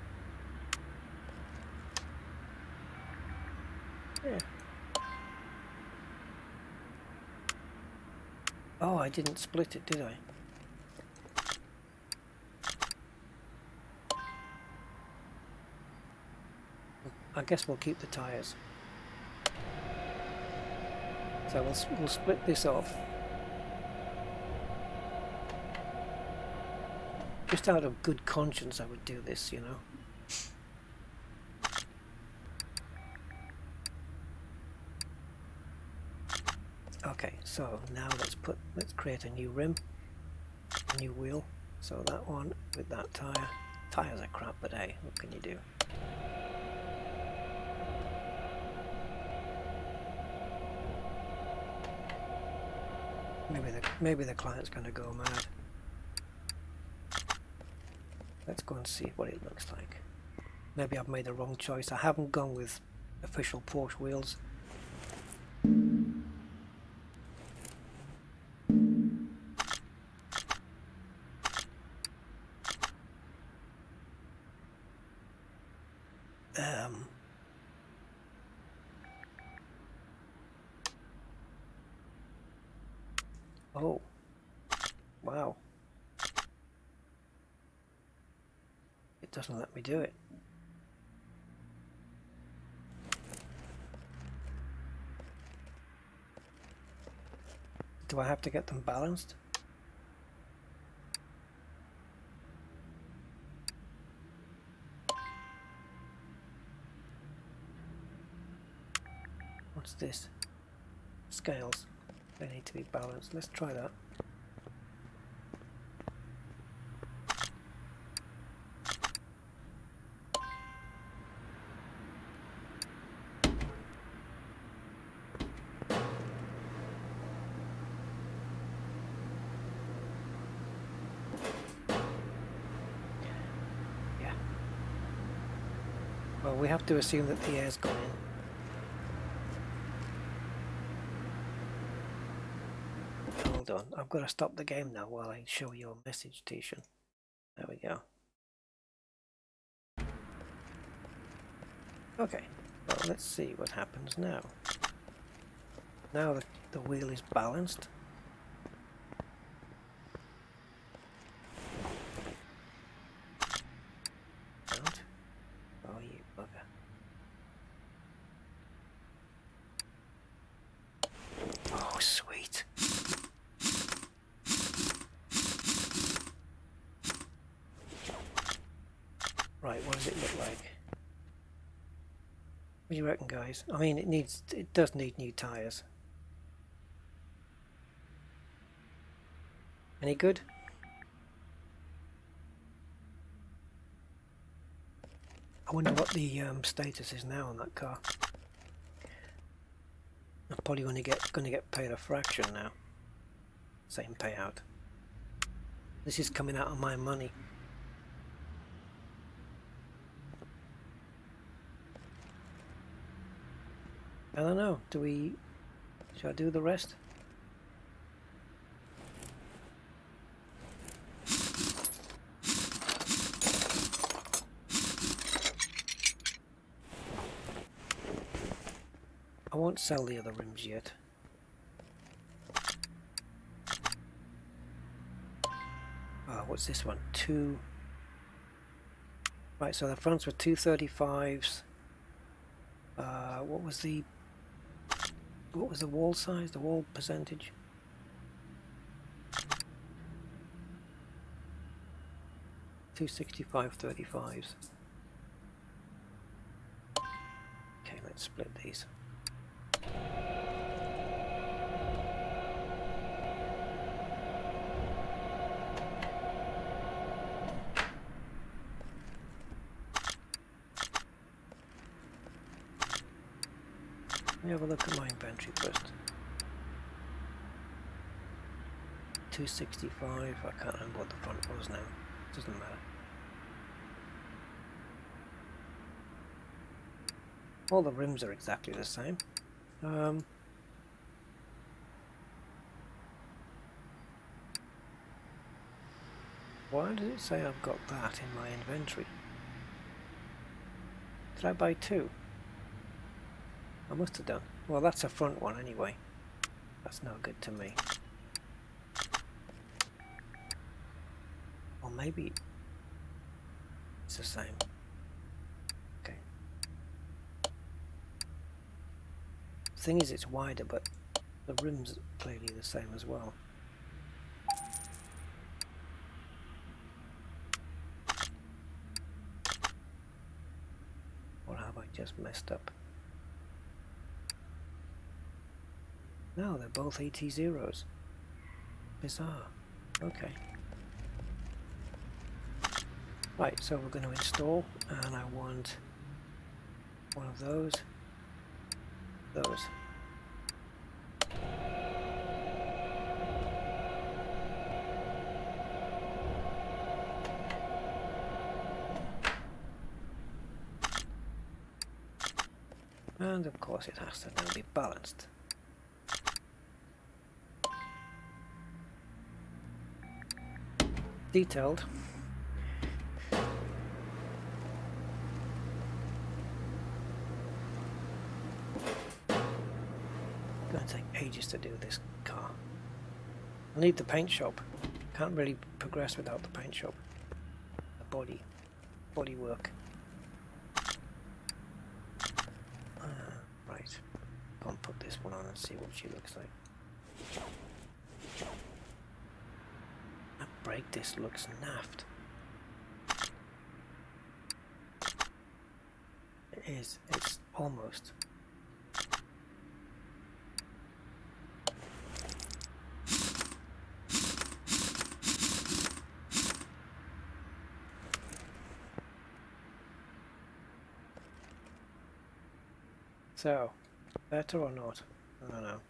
Yeah. Oh, I didn't split it, did I? I guess we'll keep the tyres. So we'll split this off. Just out of good conscience I would do this, you know. Okay, so now let's create a new rim, a new wheel. So that one with that tire. Tires are crap, but hey, what can you do? Maybe the client's going to go mad. Let's go and see what it looks like. Maybe I've made the wrong choice. I haven't gone with official Porsche wheels. Oh, wow. It doesn't let me do it. Do I have to get them balanced? What's this? Scales. They need to be balanced. Let's try that. Yeah. Well, we have to assume that the air's gone in. Hold on, I've got to stop the game now while I show you a message station. There we go. Okay, well let's see what happens now. Now that the wheel is balanced. Don't. Oh, you bugger. Oh, sweet. Right, what does it look like? What do you reckon, guys? I mean, it does need new tires. Any good? I wonder what the status is now on that car. I'm probably going to get paid a fraction now. Same payout. This is coming out of my money. I don't know. Should I do the rest? I won't sell the other rims yet. Oh, what's this one? Right, so the fronts were 235s. What was the wall size? The wall percentage? $265.35s. Okay, let's split these. Let me have a look at my inventory first. 265, I can't remember what the front was now. Doesn't matter. All the rims are exactly the same. Why does it say I've got that in my inventory? Did I buy two? I must have done. Well, that's a front one anyway. That's no good to me. Or maybe it's the same. Okay. Thing is, it's wider, but The rim's clearly the same as well. Or have I just messed up? No, they're both AT0s. Bizarre. Okay. Right, so we're going to install, and I want one of those. And of course it has to now be balanced. Detailed. Going to take ages to do this car. I need the paint shop. Can't really progress without the paint shop. The body work. Right. I'll put this one on and see what she looks like. That brake disc looks naffed. It is. It's almost. So, better or not? I don't know.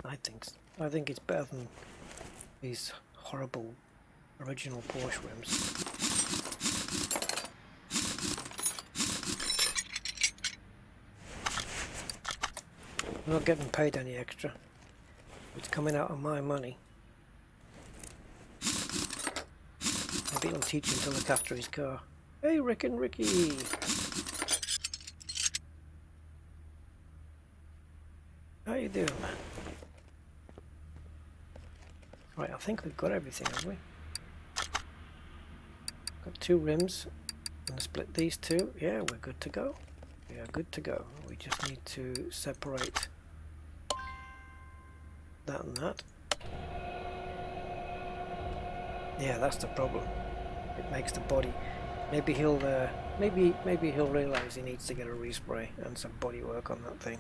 I think it's better than these horrible original Porsche rims. I'm not getting paid any extra. It's coming out of my money. Maybe I'll teach him to look after his car. Hey, Rick and Ricky! How you doing, man? Right, I think we've got everything, have we? Got two rims. I'm going to split these two. Yeah, we're good to go. We are good to go. We just need to separate that and that. Yeah, that's the problem. It makes the body. Maybe he'll maybe he'll realise he needs to get a respray and some body work on that thing.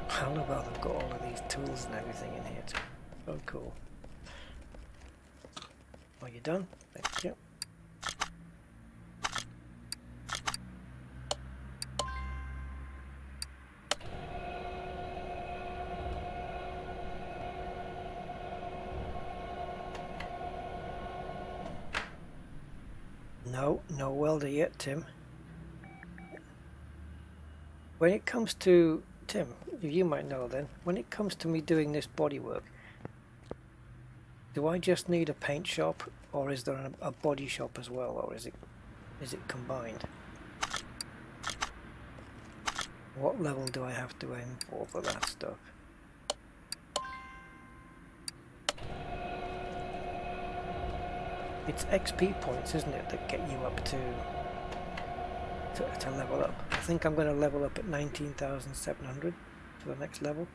I love how they've got all of these tools and everything in here too. So cool. Are you done? Thank you. No welder yet, Tim. When it comes to Tim, you might know then, when it comes to me doing this bodywork, do I just need a paint shop, or is there a body shop as well, or is it combined? What level do I have to aim for that stuff? It's XP points, isn't it, that get you up to level up. I think I'm going to level up at 19,700 for the next level.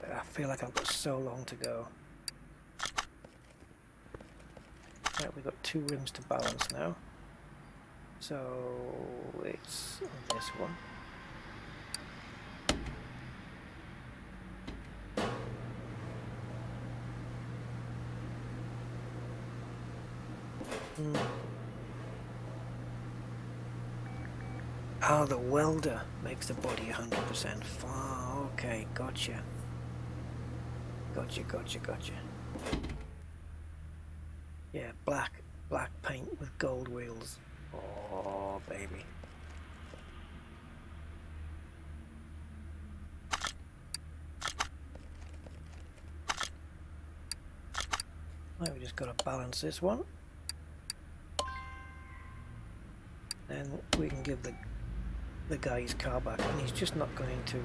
I feel like I've got so long to go. Right, we've got two rims to balance now. So it's this one. Oh, the welder makes the body 100%. Oh, okay, gotcha. Gotcha. Yeah, black paint with gold wheels. Oh, baby. Right, we just got to balance this one. Then we can give the guy his car back, and he's just not going to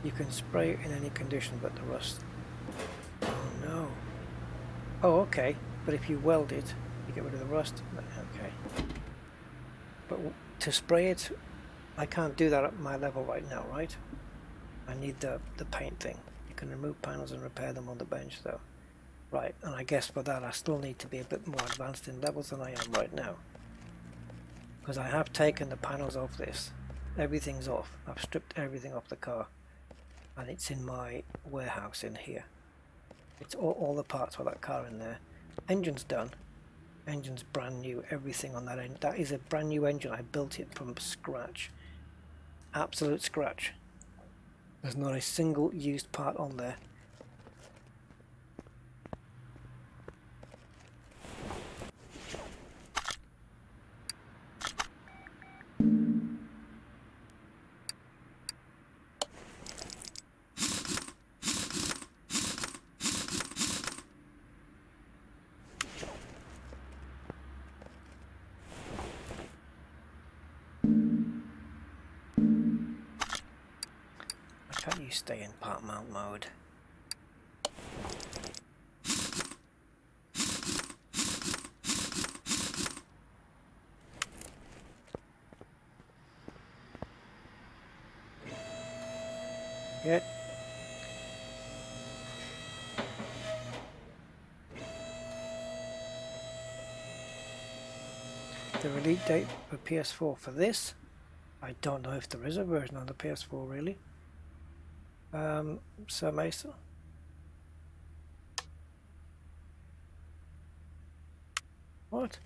you can spray it in any condition but the rust. Oh no, Oh, okay. But if you weld it, you get rid of the rust. Okay. But to spray it, I can't do that at my level right now, right? I need the paint thing. You can remove panels and repair them on the bench though. Right, and I guess for that I still need to be a bit more advanced in levels than I am right now. Because I have taken the panels off this. Everything's off. I've stripped everything off the car. And it's in my warehouse in here. It's all the parts for that car in there. Engine's done. Engine's brand new. Everything on that engine. That is a brand new engine. I built it from scratch. Absolute scratch. There's not a single used part on there. Why can't you stay in part mount mode? Yeah. The release date for PS4 for this, I don't know if there is a version on the PS4 really. Sir Mason. What?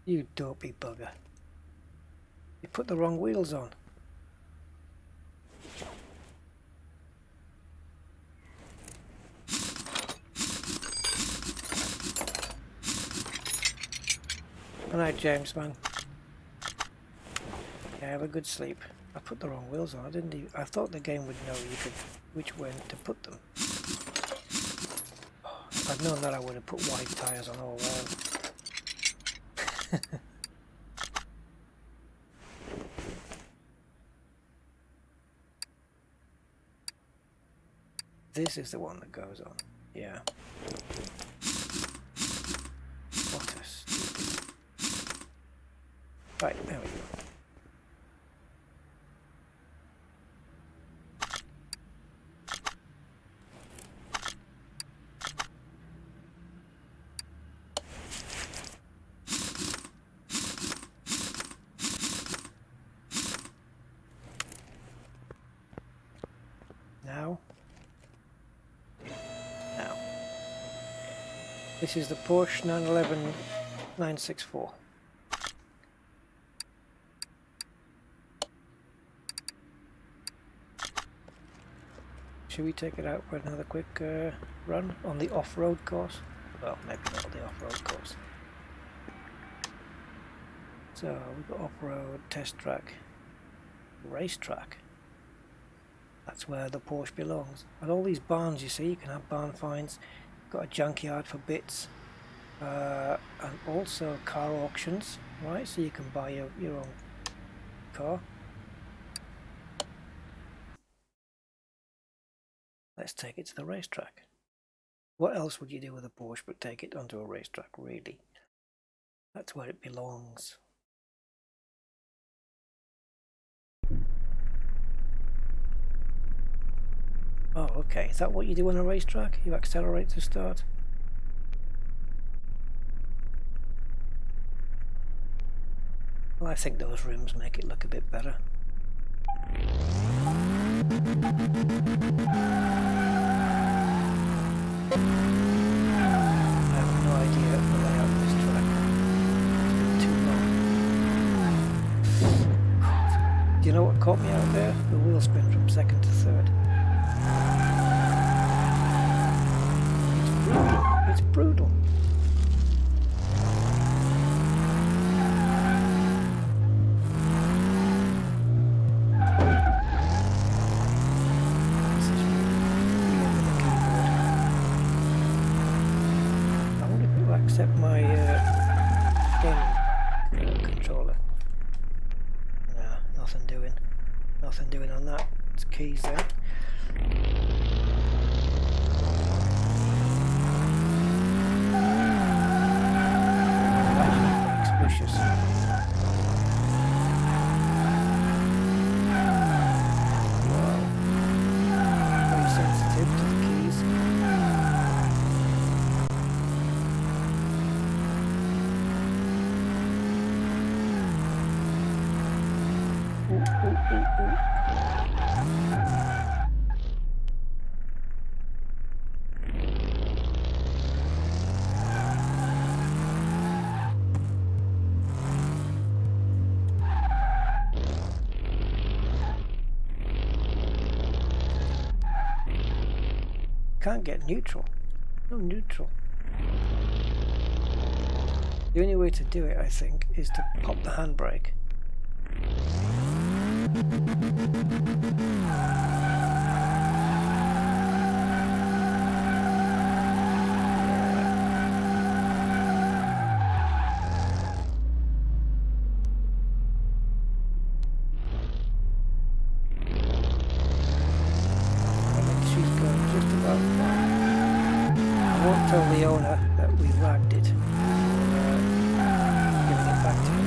You dopey bugger. You put the wrong wheels on. Good night, James, man. Yeah, have a good sleep. I put the wrong wheels on. I thought the game would know which way to put them. If I'd known that, I would have put wide tyres on all round. This is the one that goes on. Yeah. What a stupid. Right, there we go. Now. This is the Porsche 911 964. Should we take it out for another quick run on the off-road course? Well, maybe not the off-road course. So we've got off-road, test track, racetrack. That's where the Porsche belongs. And all these barns, you see, you can have barn finds. Got a junkyard for bits, and also car auctions, right? So you can buy your own car. Let's take it to the racetrack. What else would you do with a Porsche but take it onto a racetrack, really? That's where it belongs. Oh, okay. Is that what you do on a racetrack? You accelerate to start? Well, I think those rims make it look a bit better. I have no idea the layout of this track. It's been too long. God. Do you know what caught me out there? The wheel spin from second to third. It's brutal. This is really with the keyboard. I wonder if it will accept my game controller. Nah, nothing doing. nothing doing on that. It's keys there. Expeditious. Wow. Very sensitive to the keys. Can't get neutral. No neutral. The only way to do it, I think, is to pop the handbrake. Tell the owner that we ragged it, giving it back to him.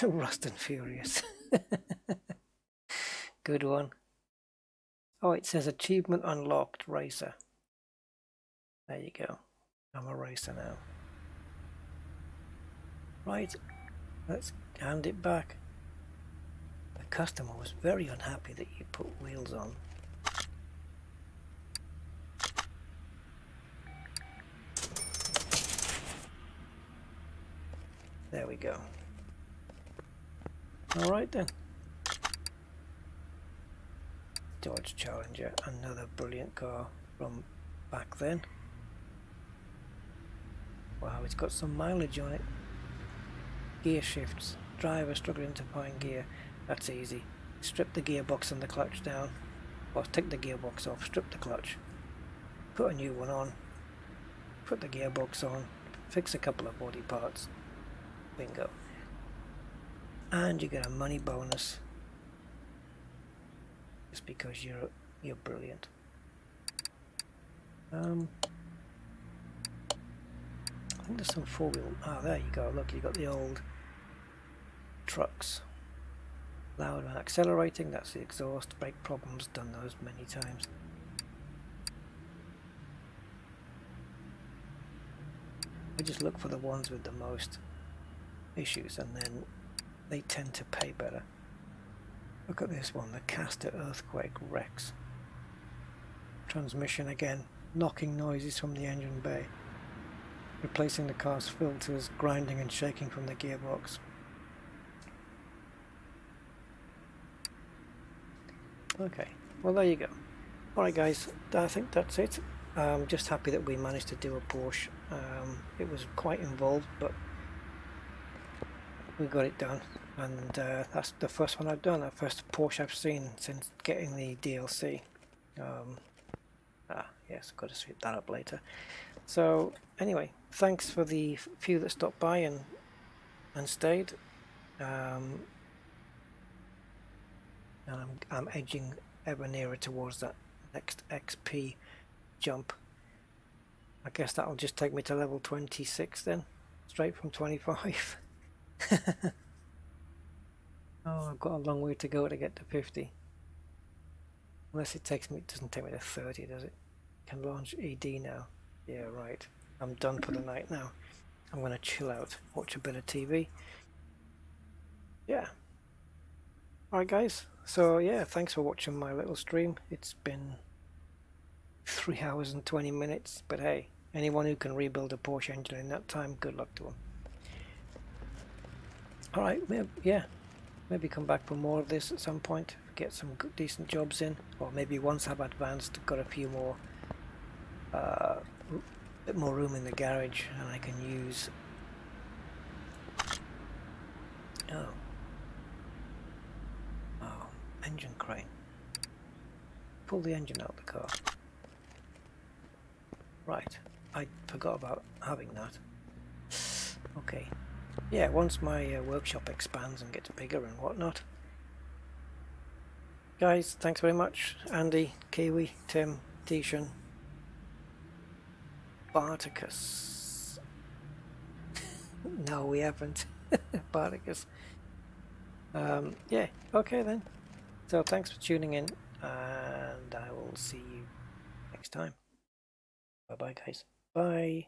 Rust and Furious. Good one. Oh, it says achievement unlocked, racer. There you go. I'm a racer now. Right, let's hand it back. The customer was very unhappy that you put wheels on. There we go. Alright then. Dodge Challenger, another brilliant car from back then. Wow, it's got some mileage on it. Gear shifts. Driver struggling to find gear. That's easy. Strip the gearbox and the clutch down. Or take the gearbox off, strip the clutch. Put a new one on. Put the gearbox on. Fix a couple of body parts. Bingo. And you get a money bonus just because you're brilliant. I think there's some four-wheel. Ah, there you go. Look, you got the old trucks. Loud and accelerating. That's the exhaust. Brake problems. Done those many times. I just look for the ones with the most issues, and then they tend to pay better. Look at this one, the Caster Earthquake Rex. Transmission again, knocking noises from the engine bay. Replacing the car's filters, grinding and shaking from the gearbox. Okay, well there you go. Alright guys, I think that's it. I'm just happy that we managed to do a Porsche. It was quite involved, but we got it done, and that's the first one I've done, the first Porsche I've seen since getting the DLC. Yes, I've got to sweep that up later. So anyway, thanks for the few that stopped by and stayed. And I'm edging ever nearer towards that next XP jump. I guess that'll just take me to level 26 then, straight from 25. Oh, I've got a long way to go to get to 50. Unless it doesn't take me to 30, does it? Can launch ED now. Yeah, right. I'm done for the night now. I'm gonna chill out, watch a bit of TV. Yeah. Alright guys, so yeah, thanks for watching my little stream. It's been 3 hours and 20 minutes, but hey, anyone who can rebuild a Porsche engine in that time, good luck to them. Alright, yeah, maybe come back for more of this at some point, get some good, decent jobs in, or maybe once I've advanced, got a few more a bit more room in the garage, and I can use engine crane. Pull the engine out of the car. Right, I forgot about having that. Okay, yeah, once my workshop expands and gets bigger and whatnot. Guys, thanks very much. Andy, Kiwi, Tim, Tishan, Barticus. No, we haven't. Barticus. Yeah, okay then. So thanks for tuning in, and I will see you next time. Bye bye, guys. Bye.